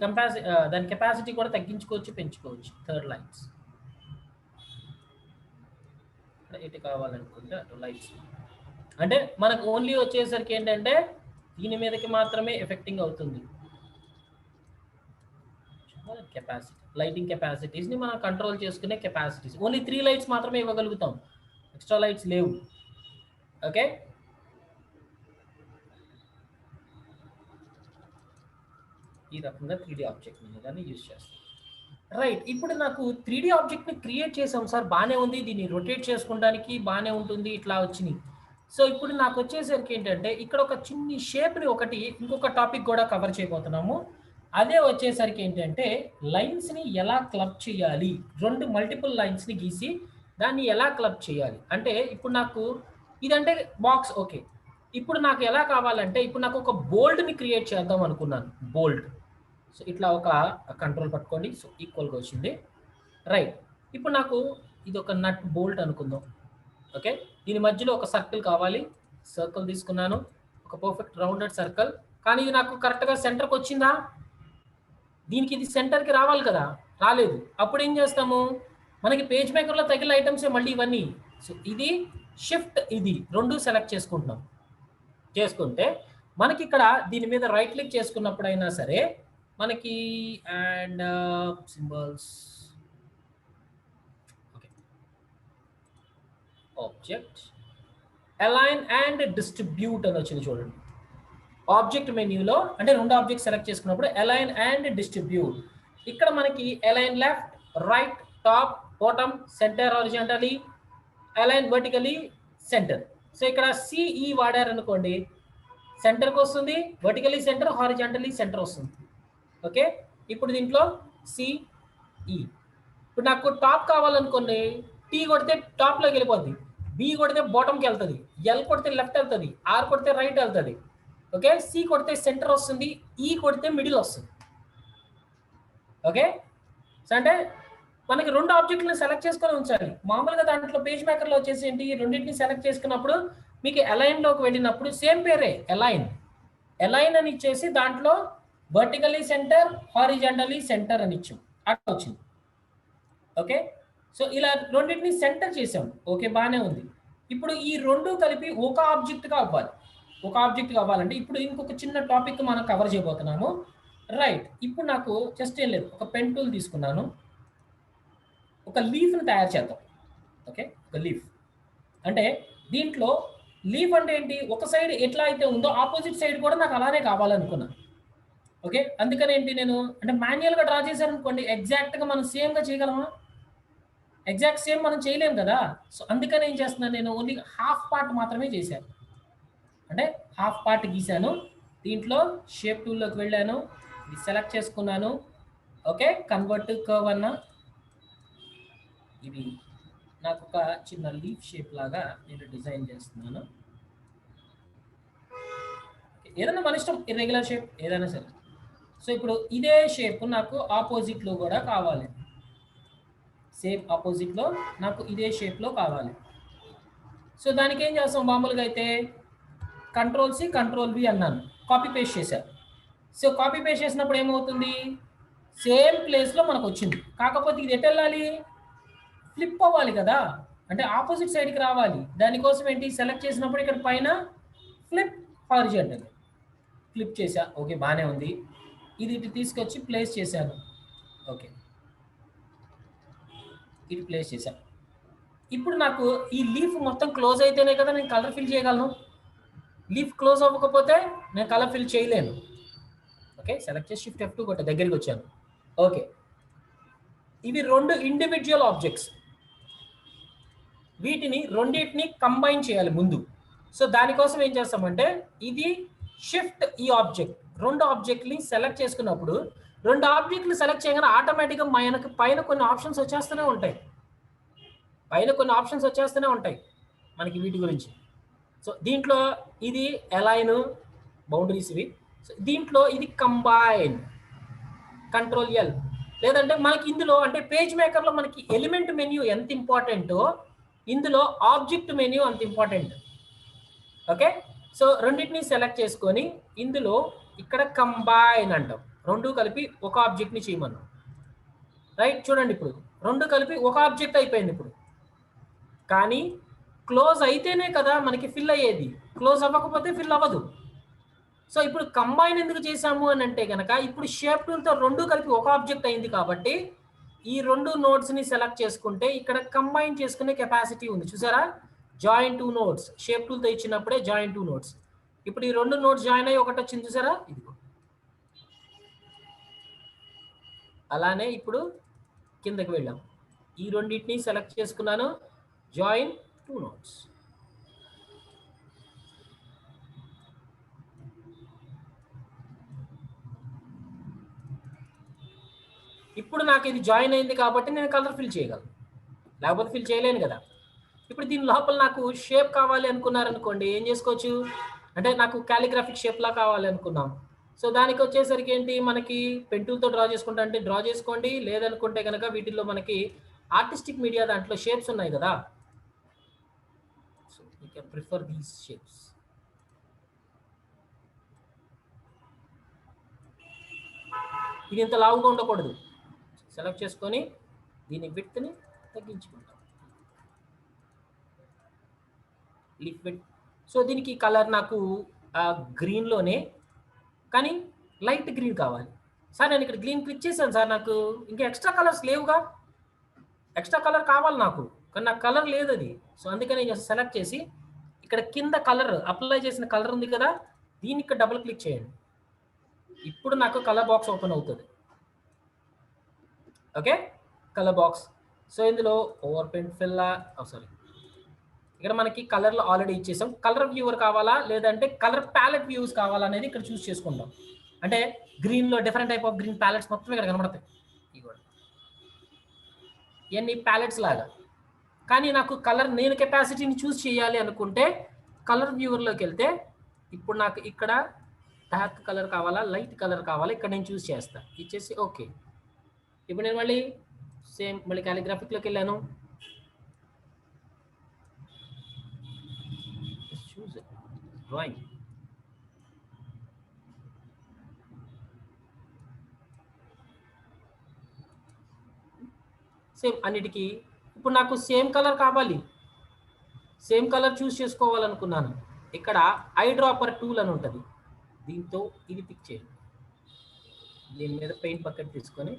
దాని కెపాసిటీ కూడా తగ్గించుకోవచ్చు, పెంచుకోవచ్చు. థర్డ్ లైట్స్ ఎటు కావాలనుకుంటే అటు లైట్స్. అంటే మనకు ఓన్లీ వచ్చేసరికి ఏంటంటే దీని మీదకి మాత్రమే ఎఫెక్టింగ్ అవుతుంది. కెపాసిటీ, లైటింగ్ కెపాసిటీస్ని మనం కంట్రోల్ చేసుకునే కెపాసిటీస్. ఓన్లీ 3 లైట్స్ మాత్రమే ఇవ్వగలుగుతాం, ఎక్స్ట్రా లైట్స్ లేవు. ఓకే, ఈ రకంగా 3D ఆబ్జెక్ట్ నేను దాన్ని యూజ్ చేస్తాను. రైట్. ఇప్పుడు నాకు 3D ఆబ్జెక్ట్‌ని క్రియేట్ చేసాం సార్, బానే ఉంది. దీన్ని రొటేట్ చేసుకోవడానికి బానే ఉంటుంది. ఇట్లా వచ్చినియి. సో, ఇప్పుడు నాకొచ్చేసరికి ఏంటంటే, ఇక్కడ ఒక చిన్ని షేప్‌ని ఒకటి ఇంకొక టాపిక్ గూడా కవర్ చేయబోతున్నాము. అదే వచ్చేసరికి ఏంటంటే, లైన్స్‌ని ఎలా క్లబ్ చేయాలి? 2 మల్టిపుల్ లైన్స్‌ని గీసి, దాన్ని ఎలా క్లబ్ చేయాలి? అంటే ఇప్పుడు నాకు ఇదంటే బాక్స్ ఓకే. ఇప్పుడు నాకు ఎలా కావాలంటే, ఇప్పుడు నాకు ఒక బోల్డ్‌ని క్రియేట్ చేద్దాం అనుకున్నాను. బోల్డ్. సో, ఇట్లా ఒక కంట్రోల్ పట్టుకోండి. సో, ఈక్వల్‌గా వచ్చింది. రైట్. ఇప్పుడు నాకు ఇదొక నట్ బోల్ట్ అనుకుందాం. ఓకే. దీని మధ్యలో ఒక సర్కిల్ కావాలి. సర్కిల్ తీసుకున్నాను. ఒక పర్ఫెక్ట్ రౌండెడ్ సర్కిల్. కానీ ఇది నాకు కరెక్ట్‌గా సెంటర్‌కొచ్చిందా? దీనికి ఇది సెంటర్‌కి రావాలి కదా! రాలేదు. అప్పుడేం చేస్తాము? మనకి పేజ్ మేకర్‌లో తగిలిన ఐటెమ్సే మళ్ళీ ఇవన్నీ. సో, ఇది షిఫ్ట్ ఇది 2 సెలెక్ట్ చేసుకుంటున్నాం. చేసుకుంటే మనకిక్కడ దీని మీద రైట్ క్లిక్ చేసుకున్నప్పుడైనా సరే మనకి and symbols okay. Object align and distribute అని వచ్చింది చూడండి. ఆబ్జెక్ట్ మెన్యూలో అంటే 2 ఆబ్జెక్ట్ సెలెక్ట్ చేసుకున్నప్పుడు అలైన్ అండ్ డిస్ట్రిబ్యూట్. ఇక్కడ మనకి align left, right, top, bottom, centre horizontally, align vertically, centre. So, ఇక్కడ సిఈ వాడారనుకోండి సెంటర్‌కి వస్తుంది. వర్టికల్లీ సెంటర్, హారిజాంటల్లీ సెంటర్ వస్తుంది. ఓకే. ఇప్పుడు దీంట్లో సిఈ. ఇప్పుడు నాకు టాప్ కావాలనుకోండి, టీ కొడితే టాప్‌లోకి వెళ్ళిపోద్ది. బి కొడితే బాటమ్‌కి వెళ్తది. ఎల్ కొడితే లెఫ్ట్ వెళ్తది. ఆర్ కొడితే రైట్ వెళ్తది. ఓకే. సి కొడితే సెంటర్ వస్తుంది. ఈ కొడితే మిడిల్ వస్తుంది. ఓకే. సో, అంటే మనకి 2 ఆబ్జెక్ట్‌లని సెలెక్ట్ చేసుకొని ఉంచాలి. మామూలుగా దాంట్లో పేజ్ మేకర్‌లో వచ్చేసి ఏంటి, రెండిటిని సెలెక్ట్ చేసుకున్నప్పుడు మీకు అలైన్‌లోకి వెళ్ళినప్పుడు సేమ్ పేరే అలైన్. అలైన్ అని ఇచ్చేసి దాంట్లో వర్టికల్లీ సెంటర్, హారిజాంటల్లీ సెంటర్ అని ఇచ్చాం. అట్లా వచ్చింది. ఓకే. సో, ఇలా రెండిటిని సెంటర్ చేసాం. ఓకే. బానే ఉంది. ఇప్పుడు ఈ 2 కలిపి ఒక ఆబ్జెక్ట్‌గా అవ్వాలి. ఒక ఆబ్జెక్ట్‌గా అవ్వాలంటే ఇప్పుడు ఇంకొక చిన్న టాపిక్ మనం కవర్ చేయబోతున్నాము. రైట్. ఇప్పుడు నాకు జస్ట్ ఏం లేదు. ఒక పెన్ టూల్ తీసుకున్నాను. ఒక లీఫ్‌ని తయారు చేద్దాం. ఓకే. ఒక లీఫ్. అంటే దీంట్లో లీఫ్ అంటే ఏంటి? ఒక సైడ్ ఎట్లా అయితే ఉందో ఆపోజిట్ సైడ్ కూడా నాకు అలానే కావాలనుకున్నా. ఓకే. అందుకని ఏంటి నేను అంటే మాన్యుయల్‌గా డ్రా చేశాననుకోండి ఎగ్జాక్ట్‌గా మనం సేమ్‌గా చేయగలమా? ఎగ్జాక్ట్ సేమ్ మనం చేయలేం కదా! సో, అందుకని ఏం చేస్తున్నాను నేను ఓన్లీ హాఫ్ పార్ట్ మాత్రమే చేశాను. అంటే హాఫ్ పార్ట్ గీశాను. దీంట్లో షేప్ టూల్‌లోకి వెళ్ళాను. ఇది సెలెక్ట్ చేసుకున్నాను. ఓకే. కన్వర్ట్ కర్వ్ అన్నా. ఇది నాకొక చిన్న లీఫ్ షేప్ లాగా నేను డిజైన్ చేస్తున్నాను. ఏదైనా మన ఇష్టం ఇర్రెగ్యులర్ షేప్ ఏదైనా సరే. సో, ఇప్పుడు ఇదే షేప్ నాకు ఆపోజిట్‌లో కూడా కావాలి. సేమ్ ఆపోజిట్‌లో నాకు ఇదే షేప్‌లో కావాలి. సో, దానికేం చేస్తాం మామూలుగా అయితే కంట్రోల్ సి, కంట్రోల్ వి అన్నాను. కాపీ పేస్ట్ చేశా. సో, కాపీ పేస్ట్ చేసినప్పుడు ఏమవుతుంది? సేమ్ ప్లేస్‌లో మనకొచ్చింది. కాకపోతే ఇది ఎటెళ్ళాలి? ఫ్లిప్ అవ్వాలి కదా! అంటే ఆపోజిట్ సైడ్‌కి రావాలి. దానికోసం ఏంటి సెలెక్ట్ చేసినప్పుడు ఇక్కడ పైన ఫ్లిప్ హారిజాంటల్. ఫ్లిప్ చేశా. ఓకే. బానే ఉంది. ఇది ఇటు తీసుకొచ్చి ప్లేస్ చేశాను. ఓకే. ఇటు ప్లేస్ చేశా. ఇప్పుడు నాకు ఈ లీఫ్ మొత్తం క్లోజ్ అయితేనే కదా నేను కలర్ ఫిల్ చేయగలను. లీఫ్ క్లోజ్ అవ్వకపోతే నేను కలర్ ఫిల్ చేయలేను. ఓకే. సెలెక్ట్ చేసి షిఫ్ట్ F2 కొట్టా దగ్గరికొచ్చాను. ఓకే. ఇవి 2 ఇండివిడ్యువల్ ఆబ్జెక్ట్స్. వీటిని రెండిటిని కంబైన్ చేయాలి ముందు. సో, దానికోసం ఏం చేస్తామంటే ఇది షిఫ్ట్ ఈ ఆబ్జెక్ట్ 2 ఆబ్జెక్ట్‌ని సెలెక్ట్ చేసుకున్నప్పుడు 2 ఆబ్జెక్ట్‌ని సెలెక్ట్ చేయగానే ఆటోమేటిక్‌గా మనకు పైన కొన్ని ఆప్షన్స్ వచ్చేస్తూనే ఉంటాయి. మనకి వీటి గురించి. సో, దీంట్లో ఇది అలైన్ బౌండరీస్ ఇవి. సో, దీంట్లో ఇది కంబైన్ కంట్రోల్ ఎల్. లేదంటే మనకి ఇందులో అంటే పేజ్ మేకర్‌లో మనకి ఎలిమెంట్ మెన్యూ ఎంత ఇంపార్టెంటో ఇందులో ఆబ్జెక్ట్ మెన్యూ అంత ఇంపార్టెంట్. ఓకే. సో, రెండిటిని సెలెక్ట్ చేసుకొని ఇందులో ఇక్కడ కంబైన్ అంటాం. 2 కలిపి ఒక ఆబ్జెక్ట్‌ని చేయమన్నాం. రైట్. చూడండి ఇప్పుడు 2 కలిపి ఒక ఆబ్జెక్ట్ అయిపోయింది ఇప్పుడు. కానీ క్లోజ్ అయితేనే కదా మనకి ఫిల్ అయ్యేది. క్లోజ్ అవ్వకపోతే ఫిల్ అవ్వదు. సో, ఇప్పుడు కంబైన్ ఎందుకు చేశాము అని అంటే గనక ఇప్పుడు షేప్ టూల్‌తో 2 కలిపి ఒక ఆబ్జెక్ట్ అయింది కాబట్టి ఈ 2 నోడ్స్‌ని సెలెక్ట్ చేసుకుంటే ఇక్కడ కంబైన్ చేసుకునే కెపాసిటీ ఉంది. చూసారా? జాయిన్ 2 నోడ్స్ షేప్ టూల్‌తో ఇచ్చినప్పుడే జాయిన్ 2 నోడ్స్. ఇప్పుడు ఈ 2 నోడ్స్ జాయిన్ అయ్యి ఒకటి వచ్చింది చూసారా? ఇదిగో. అలానే ఇప్పుడు కిందకి వెళ్ళాం. ఈ రెండింటిని సెలెక్ట్ చేసుకున్నాను. Join 2 notes. ఇప్పుడు నాకు ఇది జాయిన్ అయింది కాబట్టి నేను కలర్ ఫిల్ చేయగలను, లేకపోతే ఫిల్ చేయలేను కదా. ఇప్పుడు దీని లోపల నాకు షేప్ కావాలి అనుకున్నారనుకోండి, ఏం చేసుకోవచ్చు అంటే నాకు కాలిగ్రాఫిక్ షేప్లా కావాలి అనుకున్నాం. సో దానికి వచ్చేసరికి ఏంటి, మనకి పెంటూల్తో డ్రా చేసుకుంటా అంటే డ్రా చేసుకోండి, లేదనుకుంటే కనుక వీటిల్లో మనకి ఆర్టిస్టిక్ మీడియా దాంట్లో షేప్స్ ఉన్నాయి కదా. So you can prefer these shapes. ఇది ఇంత లావుగా ఉండకూడదు. సెలెక్ట్ చేసుకొని దీని విడ్త్ని తగ్గించుకుంటాం, లీఫ్ విడ్త్. సో దీనికి కలర్ నాకు గ్రీన్లోనే, కానీ లైట్ గ్రీన్ కావాలి. సార్ నేను ఇక్కడ గ్రీన్ క్లిక్ చేశాను సార్, నాకు ఇంకా ఎక్స్ట్రా కలర్స్ లేవుగా. ఎక్స్ట్రా కలర్ కావాలి నాకు, కానీ నాకు కలర్ లేదు అది. సో అందుకని నేను సెలెక్ట్ చేసి ఇక్కడ కింద కలర్ అప్లై చేసిన కలర్ ఉంది కదా, దీన్ని ఇక్కడ డబుల్ క్లిక్ చేయండి. ఇప్పుడు నాకు కలర్ బాక్స్ ఓపెన్ అవుతుంది. Okay, colour box. సో ఇందులో ఓవర్ పెయింట్ ఫిల్లా, సారీ, ఇక్కడ మనకి కలర్లో ఆల్రెడీ ఇచ్చేసాం. కలర్ వ్యూవర్ కావాలా లేదంటే కలర్ ప్యాలెట్ వ్యూస్ కావాలా అనేది ఇక్కడ చూస్ చేసుకుంటాం. అంటే గ్రీన్లో different type of green palettes మొత్తం ఇక్కడ కనబడతాయి. ఇవన్నీ ప్యాలెట్స్ లాగా. కానీ నాకు కలర్, నేను కెపాసిటీని చూస్ చేయాలి అనుకుంటే కలర్ వ్యూవర్లోకి వెళ్తే ఇప్పుడు నాకు ఇక్కడ డార్క్ కలర్ కావాలా లైట్ కలర్ కావాలా ఇక్కడ నేను చూస్ చేస్తా, ఇచ్చేసి ఓకే. ఇప్పుడు నేను మళ్ళీ సేమ్ మళ్ళీ కాలిగ్రాఫిక్లోకి వెళ్ళాను. చూస్ డ్రాయింగ్. సేమ్ అన్నిటికీ ఇప్పుడు నాకు సేమ్ కలర్ కావాలి, సేమ్ కలర్ చూస్ చేసుకోవాలనుకున్నాను. ఇక్కడ ఐ డ్రాపర్ టూల్ అని ఉంటుంది, దీంతో ఇది పిక్ చేయండి. దీని మీద పెయింట్ బకెట్ తీసుకొని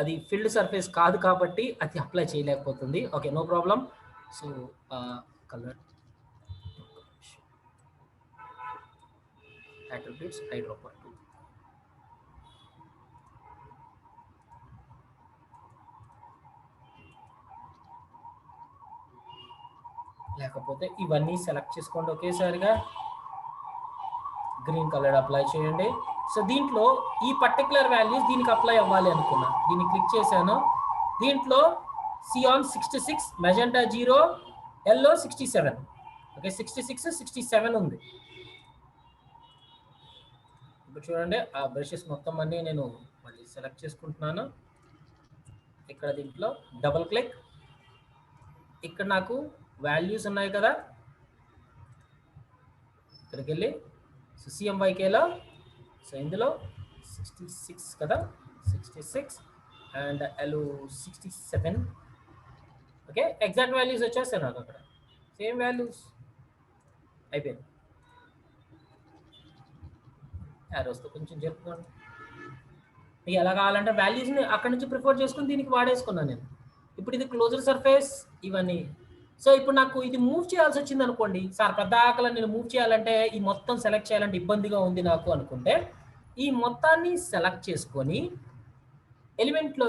అది ఫిల్డ్ సర్ఫేస్ కాదు కాబట్టి అది అప్లై చేయలేకపోతుంది. Okay, no problem. So colour attributes eyedropper 2. లేకపోతే ఇవన్నీ సెలెక్ట్ చేసుకోండి ఒకేసారిగా, గ్రీన్ కలర్ అప్లై చేయండి. సో దీంట్లో ఈ పర్టికులర్ వాల్యూస్ దీనికి అప్లై అవ్వాలి అనుకున్నా, దీన్ని క్లిక్ చేశాను. దీంట్లో సియాన్ 66, మెజెంటా 0, ఎల్లో 67. ఓకే, 66, 67 ఉంది. ఇప్పుడు చూడండి ఆ బ్రషెస్ మొత్తం అన్నీ నేను మళ్ళీ సెలెక్ట్ చేసుకుంటున్నాను. ఇక్కడ దీంట్లో డబుల్ క్లిక్, ఇక్కడ నాకు వాల్యూస్ ఉన్నాయి కదా, ఇక్కడికి వెళ్ళి సో సిఎంవైకేలో సో ఇందులో 66 కదా, 66 and yellow 67. Okay, exact values వచ్చేస్తాయి నాకు అక్కడ, సేమ్ వాల్యూస్ అయిపోయింది. యారోస్తో కొంచెం జరుపుకోండి. మీకు ఎలా కావాలంటే వాల్యూస్ని అక్కడి నుంచి ప్రిఫర్ చేసుకుని దీనికి వాడేసుకున్నాను నేను. ఇప్పుడు ఇది క్లోజర్ సర్ఫేస్ ఇవన్నీ. సో ఇప్పుడు నాకు ఇది మూవ్ చేయాల్సి వచ్చింది అనుకోండి, సార్ పెద్ద ఆకలి నేను మూవ్ చేయాలంటే ఈ మొత్తం సెలెక్ట్ చేయాలంటే ఇబ్బందిగా ఉంది నాకు అనుకుంటే, ఈ మొత్తాన్ని సెలెక్ట్ చేసుకొని ఎలిమెంట్లో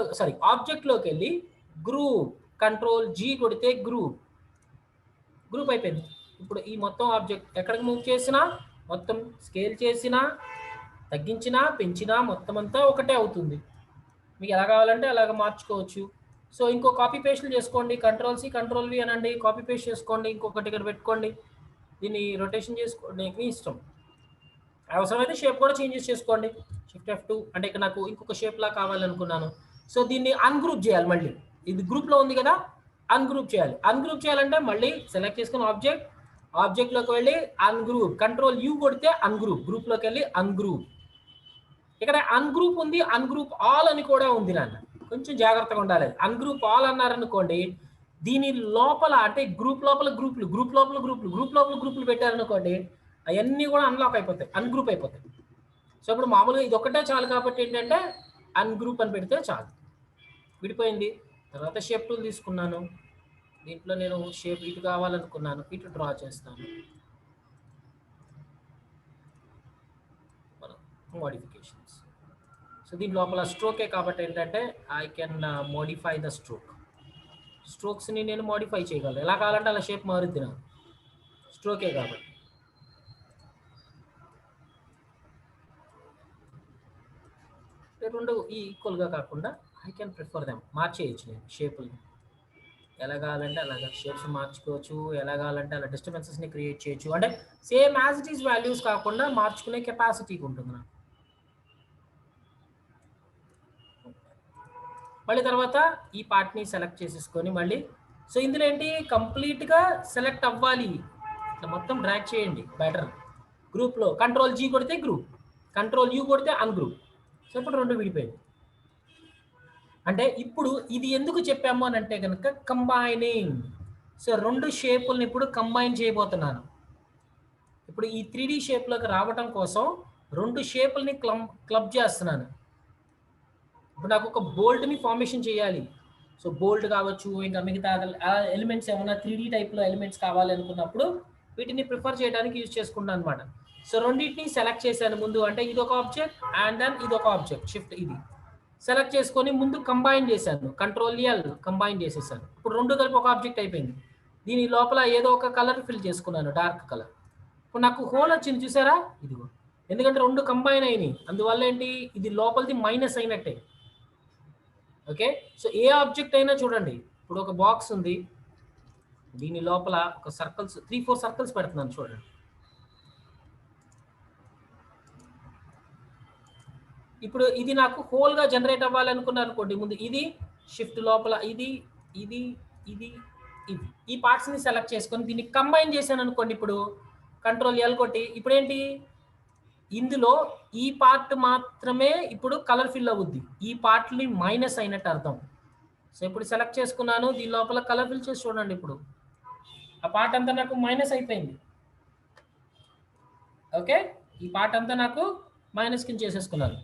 ఆబ్జెక్ట్లోకి వెళ్ళి గ్రూప్ Ctrl+G కొడితే గ్రూప్ అయిపోయింది. ఇప్పుడు ఈ మొత్తం ఆబ్జెక్ట్ ఎక్కడికి మూవ్ చేసినా, మొత్తం స్కేల్ చేసినా, తగ్గించినా, పెంచినా మొత్తం అంతా ఒకటే అవుతుంది. మీకు ఎలా కావాలంటే అలాగ మార్చుకోవచ్చు. సో ఇంకో కాపీ పేస్ట్లు చేసుకోండి, Ctrl+C Ctrl+V అనండి, కాపీ పేస్ట్ చేసుకోండి, ఇంకొకటి ఇక్కడ పెట్టుకోండి, దీన్ని రొటేషన్ చేసుకోండి, మీ ఇష్టం. అవసరమైతే షేప్ కూడా చేంజెస్ చేసుకోండి, Shift F2. అంటే ఇక్కడ నాకు ఇంకొక షేప్ లా కావాలనుకున్నాను. సో దీన్ని అన్గ్రూప్ చేయాలి, మళ్ళీ ఇది గ్రూప్లో ఉంది కదా, అన్గ్రూప్ చేయాలి. అన్గ్రూప్ చేయాలంటే మళ్ళీ సెలెక్ట్ చేసుకుని ఆబ్జెక్ట్లోకి వెళ్ళి అన్గ్రూప్, Ctrl+U కొడితే అన్గ్రూప్, గ్రూప్లోకి వెళ్ళి అన్గ్రూప్. ఇక్కడ అన్గ్రూప్ ఉంది, అన్గ్రూప్ ఆల్ అని కూడా ఉంది నాన్న, కొంచెం జాగ్రత్తగా ఉండాలి. అన్గ్రూప్ ఆల్ అన్నారనుకోండి, దీని లోపల అంటే గ్రూప్ లోపల గ్రూపులు పెట్టారనుకోండి, అవన్నీ కూడా అన్లాక్ అయిపోతాయి, అన్గ్రూప్ అయిపోతాయి. సో ఇప్పుడు మామూలుగా ఇది ఒకటే చాలు కాబట్టి ఏంటంటే అన్గ్రూప్ అని పెడితే చాలు, విడిపోయింది. తర్వాత షేప్ టూల్ తీసుకున్నాను, దీంట్లో నేను షేప్ ఇటు కావాలనుకున్నాను, ఇటు డ్రా చేస్తాను. మోడిఫికేషన్స్. సో దీని లోపల స్ట్రోకే కాబట్టి ఏంటంటే I can modify the stroke. స్ట్రోక్స్ని నేను మోడిఫై చేయగలను, ఎలా కావాలంటే అలా షేప్ మారుద్ది నాకు, స్ట్రోకే కాబట్టి. రెండు ఈక్వల్గా కాకుండా ఐ కెన్ ప్రిఫర్ దెమ్, మార్చేయచ్చు నేను షేపుల్ని, ఎలా కావాలంటే అలాగా షేప్స్ మార్చుకోవచ్చు, ఎలా కావాలంటే అలా డిస్టర్బెన్సెస్ని క్రియేట్ చేయొచ్చు. అంటే same as it is values కాకుండా మార్చుకునే కెపాసిటీకి ఉంటుంది నాకు. మళ్ళీ తర్వాత ఈ పార్ట్ని సెలెక్ట్ చేసేసుకొని మళ్ళీ, సో ఇందులో ఏంటి కంప్లీట్గా సెలెక్ట్ అవ్వాలి, ఇట్లా మొత్తం డ్రాగ్ చేయండి బెటర్. గ్రూప్లో కంట్రోల్ జీ కొడితే గ్రూప్, కంట్రోల్ యూ కొడితే అన్గ్రూప్. సో ఇప్పుడు రెండు విడిపోయింది. అంటే ఇప్పుడు ఇది ఎందుకు చెప్పాము అని అంటే కనుక కంబైనింగ్. సో రెండు షేపుల్ని ఇప్పుడు కంబైన్ చేయబోతున్నాను. ఇప్పుడు ఈ 3D షేప్లోకి రావటం కోసం రెండు షేపుల్ని క్లబ్ చేస్తున్నాను. ఇప్పుడు నాకు ఒక బోల్ట్ని ఫార్మేషన్ చేయాలి. సో బోల్ట్ కావచ్చు, ఇంకా మిగతా ఎలిమెంట్స్ ఏమైనా 3D టైప్లో ఎలిమెంట్స్ కావాలి అనుకున్నప్పుడు వీటిని ప్రిఫర్ చేయడానికి యూజ్ చేసుకుంటాను అనమాట. సో రెండింటిని సెలెక్ట్ చేశాను ముందు, అంటే ఇది ఒక ఆబ్జెక్ట్ అండ్ దెన్ ఇది ఒక ఆబ్జెక్ట్, షిఫ్ట్ ఇది సెలెక్ట్ చేసుకొని ముందు కంబైన్ చేశాను, కంట్రోల్ ఎల్ కంబైన్ చేసేసాను. ఇప్పుడు రెండు కలిపి ఒక ఆబ్జెక్ట్ అయిపోయింది. దీని లోపల ఏదో ఒక కలర్ ఫిల్ చేసుకున్నాను, డార్క్ కలర్. ఇప్పుడు నాకు హోల్ వచ్చింది చూసారా, ఇదిగో, ఎందుకంటే రెండు కంబైన్ అయినాయి, అందువల్ల ఏంటి ఇది లోపలిది మైనస్ అయినట్టే. ఓకే, సో ఏ ఆబ్జెక్ట్ అయినా చూడండి, ఇప్పుడు ఒక బాక్స్ ఉంది, దీని లోపల ఒక సర్కిల్స్ 3-4 సర్కిల్స్ పెడుతున్నాను చూడండి. ఇప్పుడు ఇది నాకు హోల్గా జనరేట్ అవ్వాలనుకున్నాను అనుకోండి, ముందు ఇది షిఫ్ట్ లోపల ఇది ఇది ఇది ఇది ఈ పార్ట్స్ని సెలెక్ట్ చేసుకొని దీన్ని కంబైన్ చేశాను అనుకోండి. ఇప్పుడు కంట్రోల్ ఎల్ కొట్టి ఇప్పుడు ఏంటి, ఇందులో ఈ పార్ట్ మాత్రమే ఇప్పుడు కలర్ ఫిల్ అవుద్ది, ఈ పార్ట్ని మైనస్ అయినట్టు అర్థం. సో ఇప్పుడు సెలెక్ట్ చేసుకున్నాను, దీని లోపల కలర్ ఫిల్ చేసి చూడండి, ఇప్పుడు ఆ పార్ట్ అంతా నాకు మైనస్ అయిపోయింది. ఓకే, ఈ పార్ట్ అంతా నాకు మైనస్ కింద చేసేసుకున్నాను.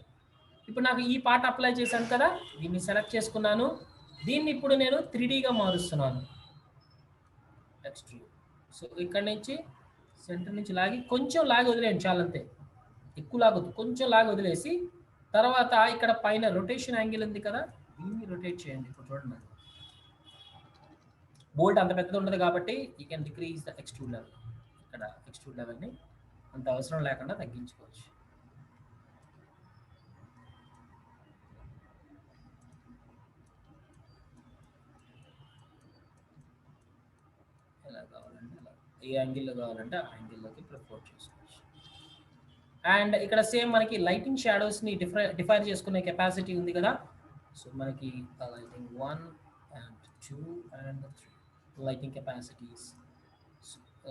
ఇప్పుడు నాకు ఈ పార్ట్ అప్లై చేశాను కదా, దీన్ని సెలెక్ట్ చేసుకున్నాను, దీన్ని ఇప్పుడు నేను 3Dగా మారుస్తున్నాను. ఎక్స్ట్రూడ్. సో ఇక్కడ నుంచి సెంటర్ నుంచి లాగి కొంచెం లాగి వదిలేయండి, చాలా అంతే, ఎక్కువ లాగొద్దు, కొంచెం లాగి వదిలేసి తర్వాత ఇక్కడ పైన రొటేషన్ యాంగిల్ ఉంది కదా, దీన్ని రొటేట్ చేయండి. ఇప్పుడు చూడండి, బోల్ట్ అంత పెద్దది ఉండదు కాబట్టి you can decrease the extrude level. ఇక్కడ ఎక్స్ట్రూడ్ లెవెల్ని అంత అవసరం లేకుండా తగ్గించుకోవచ్చు. ఎలా కావాలంటే అలా, ఏ యాంగిల్లో కావాలంటే ఆ యాంగిల్లోకి ప్రిఫర్ చేసుకోవచ్చు. అండ్ ఇక్కడ సేమ్ మనకి లైటింగ్ షాడోస్ని డిఫైన్ చేసుకునే కెపాసిటీ ఉంది కదా. సో మనకి lighting 1 and 2 and 3 lighting capacities.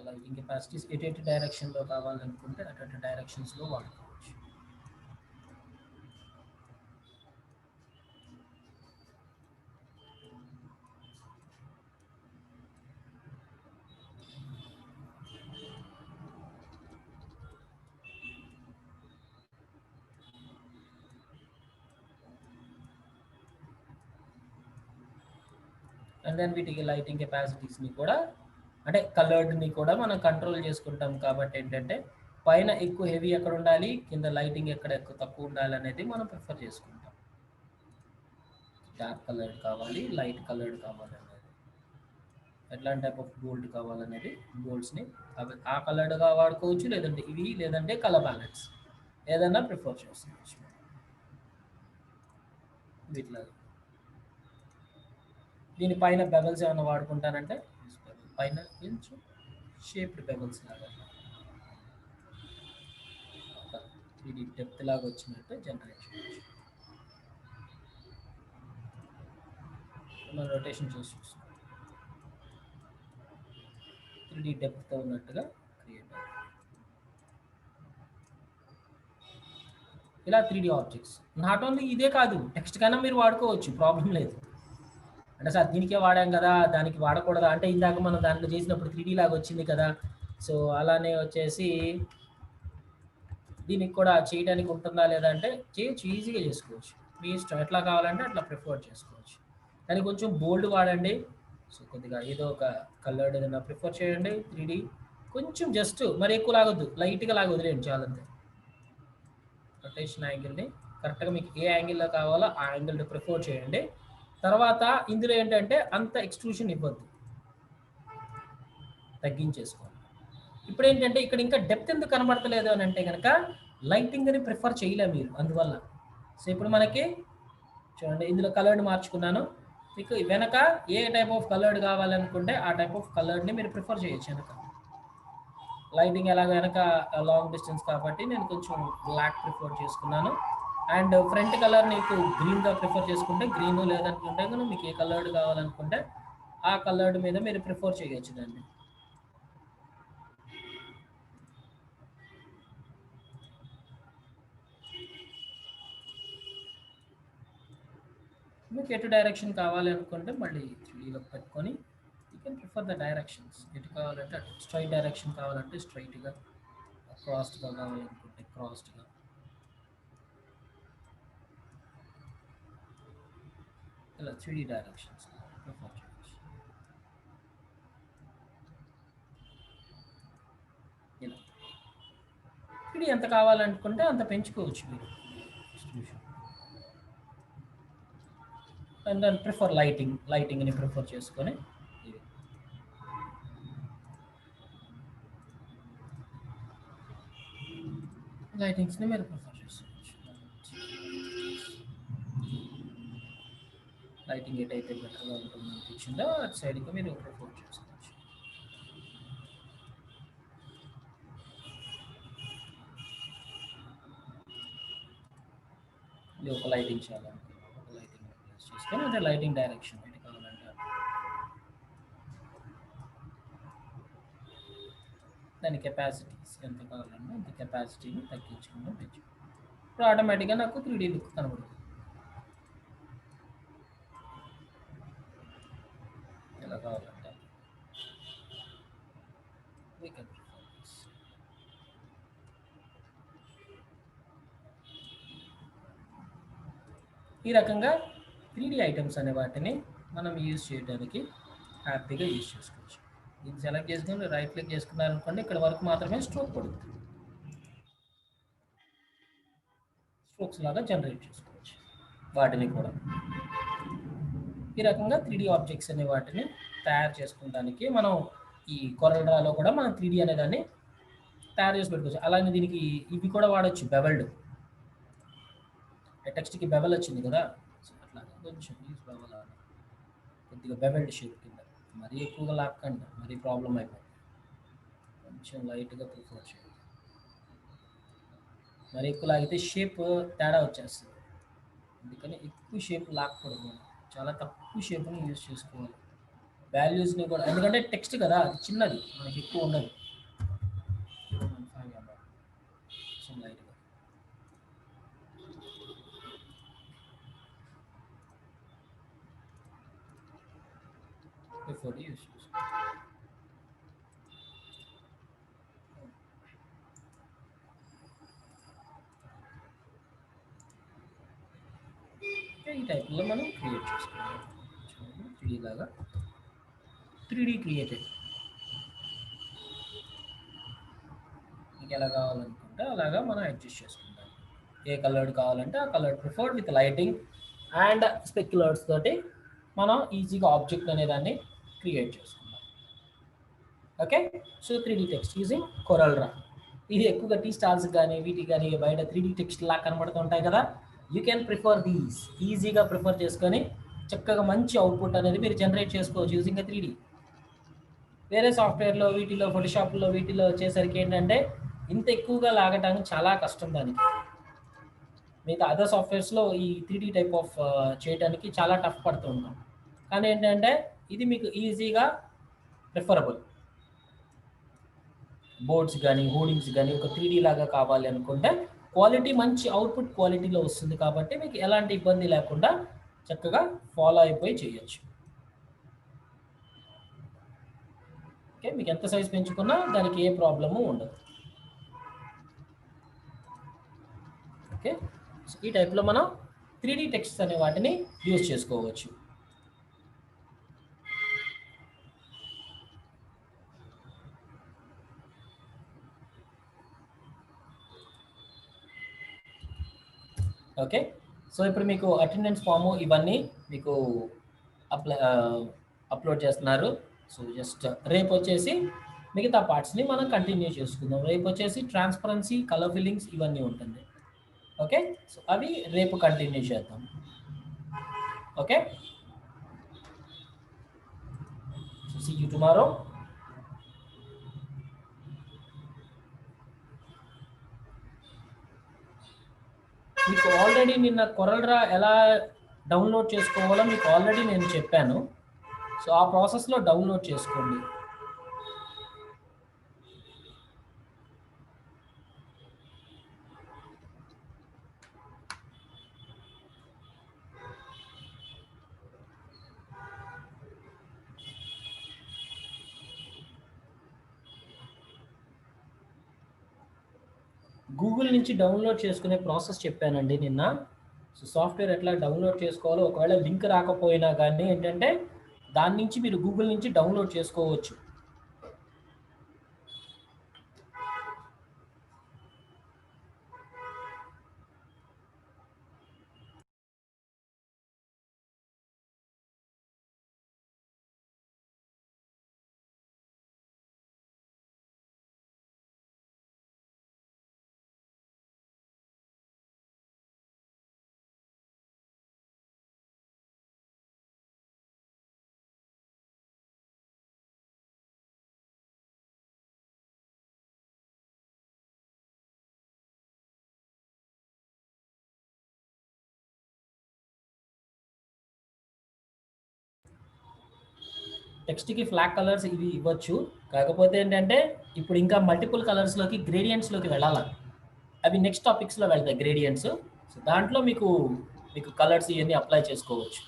Lighting capacities ఎటు డైరెక్షన్లో కావాలనుకుంటే అటు డైరెక్షన్స్లో వాడుకోవచ్చు. అండ్ దెన్ వీటికి లైటింగ్ కెపాసిటీస్ని కూడా, అంటే కలర్డ్ని కూడా మనం కంట్రోల్ చేసుకుంటాం కాబట్టి ఏంటంటే పైన ఎక్కువ హెవీ ఎక్కడ ఉండాలి, కింద లైటింగ్ ఎక్కడ ఎక్కువ తక్కువ ఉండాలి అనేది మనం ప్రిఫర్ చేసుకుంటాం. డార్క్ కలర్డ్ కావాలి, లైట్ కలర్డ్ కావాలి అనేది, ఎట్లాంటి టైప్ ఆఫ్ గోల్డ్ కావాలనేది గోల్డ్స్ని ఆ కలర్డ్గా వాడుకోవచ్చు, లేదంటే ఇవి, లేదంటే కలర్ బ్యాలెన్స్ ఏదైనా ప్రిఫర్ చేసుకోవచ్చు. వీటిలో దీని పైన బెబల్స్ ఏమైనా వాడుకుంటానంటే పైన కొంచెం షేప్డ్ బెబల్స్ లాగా 3D డెప్త్ లాగా వచ్చినట్టు జనరేట్ చేయొచ్చు. మనం రొటేషన్ చూసి 3D డెప్త్తో ఉన్నట్టుగా క్రియేట్ అవుతుంది. ఇలా 3D ఆబ్జెక్ట్స్ నాట్ ఓన్లీ ఇదే కాదు, టెక్స్ట్ కన్నా మీరు వాడుకోవచ్చు, ప్రాబ్లం లేదు. అంటే సార్ దీనికే వాడాం కదా, దానికి వాడకూడదా అంటే ఇందాక మనం దాంట్లో చేసినప్పుడు 3D లాగా వచ్చింది కదా. సో అలానే వచ్చేసి దీనికి కూడా చేయడానికి ఉంటుందా లేదా అంటే చేయొచ్చు, ఈజీగా చేసుకోవచ్చు. మీ ఇష్టం, ఎట్లా కావాలంటే అట్లా ప్రిఫర్ చేసుకోవచ్చు. కానీ కొంచెం బోల్డ్ వాడండి. సో కొద్దిగా ఏదో ఒక కలర్డ్ ఏదైనా ప్రిఫర్ చేయండి. 3D కొంచెం జస్ట్ మరి ఎక్కువ లాగొద్దు, లైట్గా లాగా వదిలేయండి చాలంతే. రొటేషన్ యాంగిల్ని కరెక్ట్గా మీకు ఏ యాంగిల్లో కావాలో ఆ యాంగిల్ని ప్రిఫర్ చేయండి. తర్వాత ఇందులో ఏంటంటే అంత ఎక్స్ట్రూషన్ ఇవ్వద్దు, తగ్గించేసుకోండి. ఇప్పుడు ఏంటంటే ఇక్కడ ఇంకా డెప్త్ ఎందుకు కనబడతలేదు అని అంటే కనుక లైటింగ్ని ప్రిఫర్ చేయలే మీరు అందువల్ల. సో ఇప్పుడు మనకి చూడండి ఇందులో కలర్ని మార్చుకున్నాను. మీకు వెనక ఏ టైప్ ఆఫ్ కలర్డ్ కావాలనుకుంటే ఆ టైప్ ఆఫ్ కలర్ని మీరు ప్రిఫర్ చేయొచ్చు. వెనక లైటింగ్ ఎలాగ వెనక లాంగ్ డిస్టెన్స్ కాబట్టి నేను కొంచెం బ్లాక్ ప్రిఫర్ చేసుకున్నాను. అండ్ ఫ్రంట్ కలర్ నీకు గ్రీన్గా ప్రిఫర్ చేసుకుంటే గ్రీన్, లేదనుకుంటే కనుక మీకు ఏ కలర్డ్ కావాలనుకుంటే ఆ కలర్డ్ మీద మీరు ప్రిఫర్ చేయొచ్చు దాన్ని. మీకు ఎటు డైరెక్షన్ కావాలి అనుకుంటే మళ్ళీ 3Dలో పెట్టుకొని you can prefer the directions. ఎటు కావాలంటే అటు, స్ట్రైట్ డైరెక్షన్ కావాలంటే స్ట్రైట్గా, క్రాస్డ్గా కావాలనుకుంటే క్రాస్డ్గా, ఇలా 3D డైరెక్షన్స్ ప్రిఫర్ చేయొచ్చు. ఇలా 3D ఎంత కావాలనుకుంటే అంత పెంచుకోవచ్చు మీరు డిస్ట్రిబ్యూషన్. అండ్ దెన్ ప్రిఫర్ లైటింగ్ని ప్రిఫర్ చేసుకొని లైటింగ్స్ని మీరు ప్రిఫర్ చేసుకోవచ్చు. లైటింగ్ ఏటైతే బెటర్గా ఉంటుంది అనిపించిందో అటు సైడ్కి మీరు ప్రిఫర్ చేసుకోవచ్చు. ఇది ఒక లైటింగ్ చేయాలనుకున్నాను, ఒక లైటింగ్ ప్లేస్ చేసుకొని అదే లైటింగ్ డైరెక్షన్ ఎటు కావాలంటే దాని కెపాసిటీస్ ఎంత కావాలన్నా అంత కెపాసిటీని తగ్గించుకుంటూ పెంచుకుంటాం. ఇప్పుడు ఆటోమేటిక్గా నాకు 3D లుక్ కనబడుతుంది. ఎలా కావాలంటే ఈ రకంగా 3D ఐటమ్స్ అనే వాటిని మనం యూజ్ చేయడానికి హ్యాపీగా యూజ్ చేసుకోవచ్చు. ఇది సెలెక్ట్ చేసుకుని రైట్ క్లిక్ చేసుకున్నారనుకోండి, ఇక్కడ వరకు మాత్రమే స్ట్రోక్ పడుతుంది. స్ట్రోక్స్ లాగా జనరేట్ చేసుకోవచ్చు వాటిని కూడా. ఈ రకంగా 3D ఆబ్జెక్ట్స్ అనే వాటిని తయారు చేసుకోవడానికి మనం ఈ కొరల్ డ్రాలో కూడా మనం 3D అనే దాన్ని తయారు చేసి పెట్టుకోవచ్చు. అలాగే దీనికి ఇవి కూడా వాడచ్చు, బెవెల్డ్. టెక్స్ట్కి బెవెల్ వచ్చింది కదా, సో అట్లా కొంచెం యూజ్ బెవెల్, కొద్దిగా బెవెల్డ్ షేప్ కింద. మరీ ఎక్కువగా లాక్కండి, మరీ ప్రాబ్లం అయిపోతుంది. కొంచెం లైట్గా ప్రిఫర్ చేయండి. మరి ఎక్కువ లాగితే షేప్ తేడా వచ్చేస్తుంది. అందుకని ఎక్కువ షేప్ లాక్కూడదు, చాలా తక్కువ షేప్ని యూజ్ చేసుకోవాలి. వాల్యూస్ని కూడా, ఎందుకంటే టెక్స్ట్ కదా అది చిన్నది, మనకి ఎక్కువ ఉండదు. కొంచెం లైట్గా బిఫోర్ యూజ్ చేసుకోవాలి. ఈ టైప్లో మనం క్రియేట్ చేసుకోవాలి. 3D లాగా 3D క్రియేటెడ్. మీకు ఎలా కావాలనుకుంటే అలాగా మనం అడ్జస్ట్ చేసుకుంటాం. ఏ కలర్డ్ కావాలంటే ఆ colour preferred with lighting and speculars తోటి మనం ఈజీగా ఆబ్జెక్ట్ అనే దాన్ని క్రియేట్ చేసుకుంటాం. Okay, so 3D text using Corel draw. ఇది ఎక్కువగా టీ స్టాల్స్ కానీ వీటికి కానీ బయట 3D టెక్స్ట్ లా కనబడుతుంటాయి కదా, యూ కెన్ ప్రిఫర్ దీస్. ఈజీగా ప్రిఫర్ చేసుకొని చక్కగా మంచి అవుట్పుట్ అనేది మీరు జనరేట్ చేసుకోవచ్చు యూజింగ్ 3D. వేరే సాఫ్ట్వేర్లో వీటిలో ఫోటోషాప్లో వీటిలో వచ్చేసరికి ఏంటంటే ఇంత ఎక్కువగా లాగడానికి చాలా కష్టం దానికి. మిగతా అదర్ సాఫ్ట్వేర్స్లో ఈ 3D టైప్ ఆఫ్ చేయడానికి చాలా టఫ్ పడుతూ ఉంటాం. కానీ ఏంటంటే ఇది మీకు ఈజీగా ప్రిఫరబుల్. బోర్డ్స్ కానీ హోర్డింగ్స్ కానీ ఒక 3D లాగా కావాలి అనుకుంటే క్వాలిటీ మంచి అవుట్పుట్ క్వాలిటీలో వస్తుంది కాబట్టి మీకు ఎలాంటి ఇబ్బంది లేకుండా చక్కగా ఫాలో అయిపోయి చేయొచ్చు. ఓకే, మీకు ఎంత సైజ్ పెంచుకున్నా దానికి ఏ ప్రాబ్లము ఉండదు. ఓకే, సో ఈ టైప్లో మనం 3D టెక్స్ట్ అనే వాటిని యూజ్ చేసుకోవచ్చు. ఓకే, సో ఇప్పుడు మీకు అటెండెన్స్ ఫాము ఇవన్నీ మీకు అప్లోడ్ చేస్తున్నారు. సో జస్ట్ రేపు వచ్చేసి మిగతా పార్ట్స్ని మనం కంటిన్యూ చేసుకుందాం. రేపు వచ్చేసి ట్రాన్స్పరెన్సీ, కలర్ ఫిల్లింగ్స్ ఇవన్నీ ఉంటుంది. ఓకే, సో అవి రేపు కంటిన్యూ చేద్దాం. Okay, so see you tomorrow. మీకు ఆల్రెడీ నిన్న కొరల్డ్రా ఎలా డౌన్లోడ్ చేసుకోవాలో మీకు ఆల్రెడీ నేను చెప్పాను. సో ఆ ప్రాసెస్లో డౌన్లోడ్ చేసుకోండి. గూగుల్ నుంచి డౌన్లోడ్ చేసుకునే ప్రాసెస్ చెప్పానండి నిన్న. సో సాఫ్ట్వేర్ ఎట్లా డౌన్లోడ్ చేసుకోవాలో, ఒకవేళ లింక్ రాకపోయినా కానీ ఏంటంటే దాని నుంచి మీరు గూగుల్ నుంచి డౌన్లోడ్ చేసుకోవచ్చు. టెక్స్ట్కి ఫ్లాగ్ కలర్స్ ఇవి ఇవ్వచ్చు. కాకపోతే ఏంటంటే ఇప్పుడు ఇంకా మల్టిపుల్ కలర్స్లోకి, గ్రేడియంట్స్లోకి వెళ్ళాలి. అవి నెక్స్ట్ టాపిక్స్లో వెళ్తాయి గ్రేడియంట్స్. సో దాంట్లో మీకు కలర్స్ ఇవన్నీ అప్లై చేసుకోవచ్చు.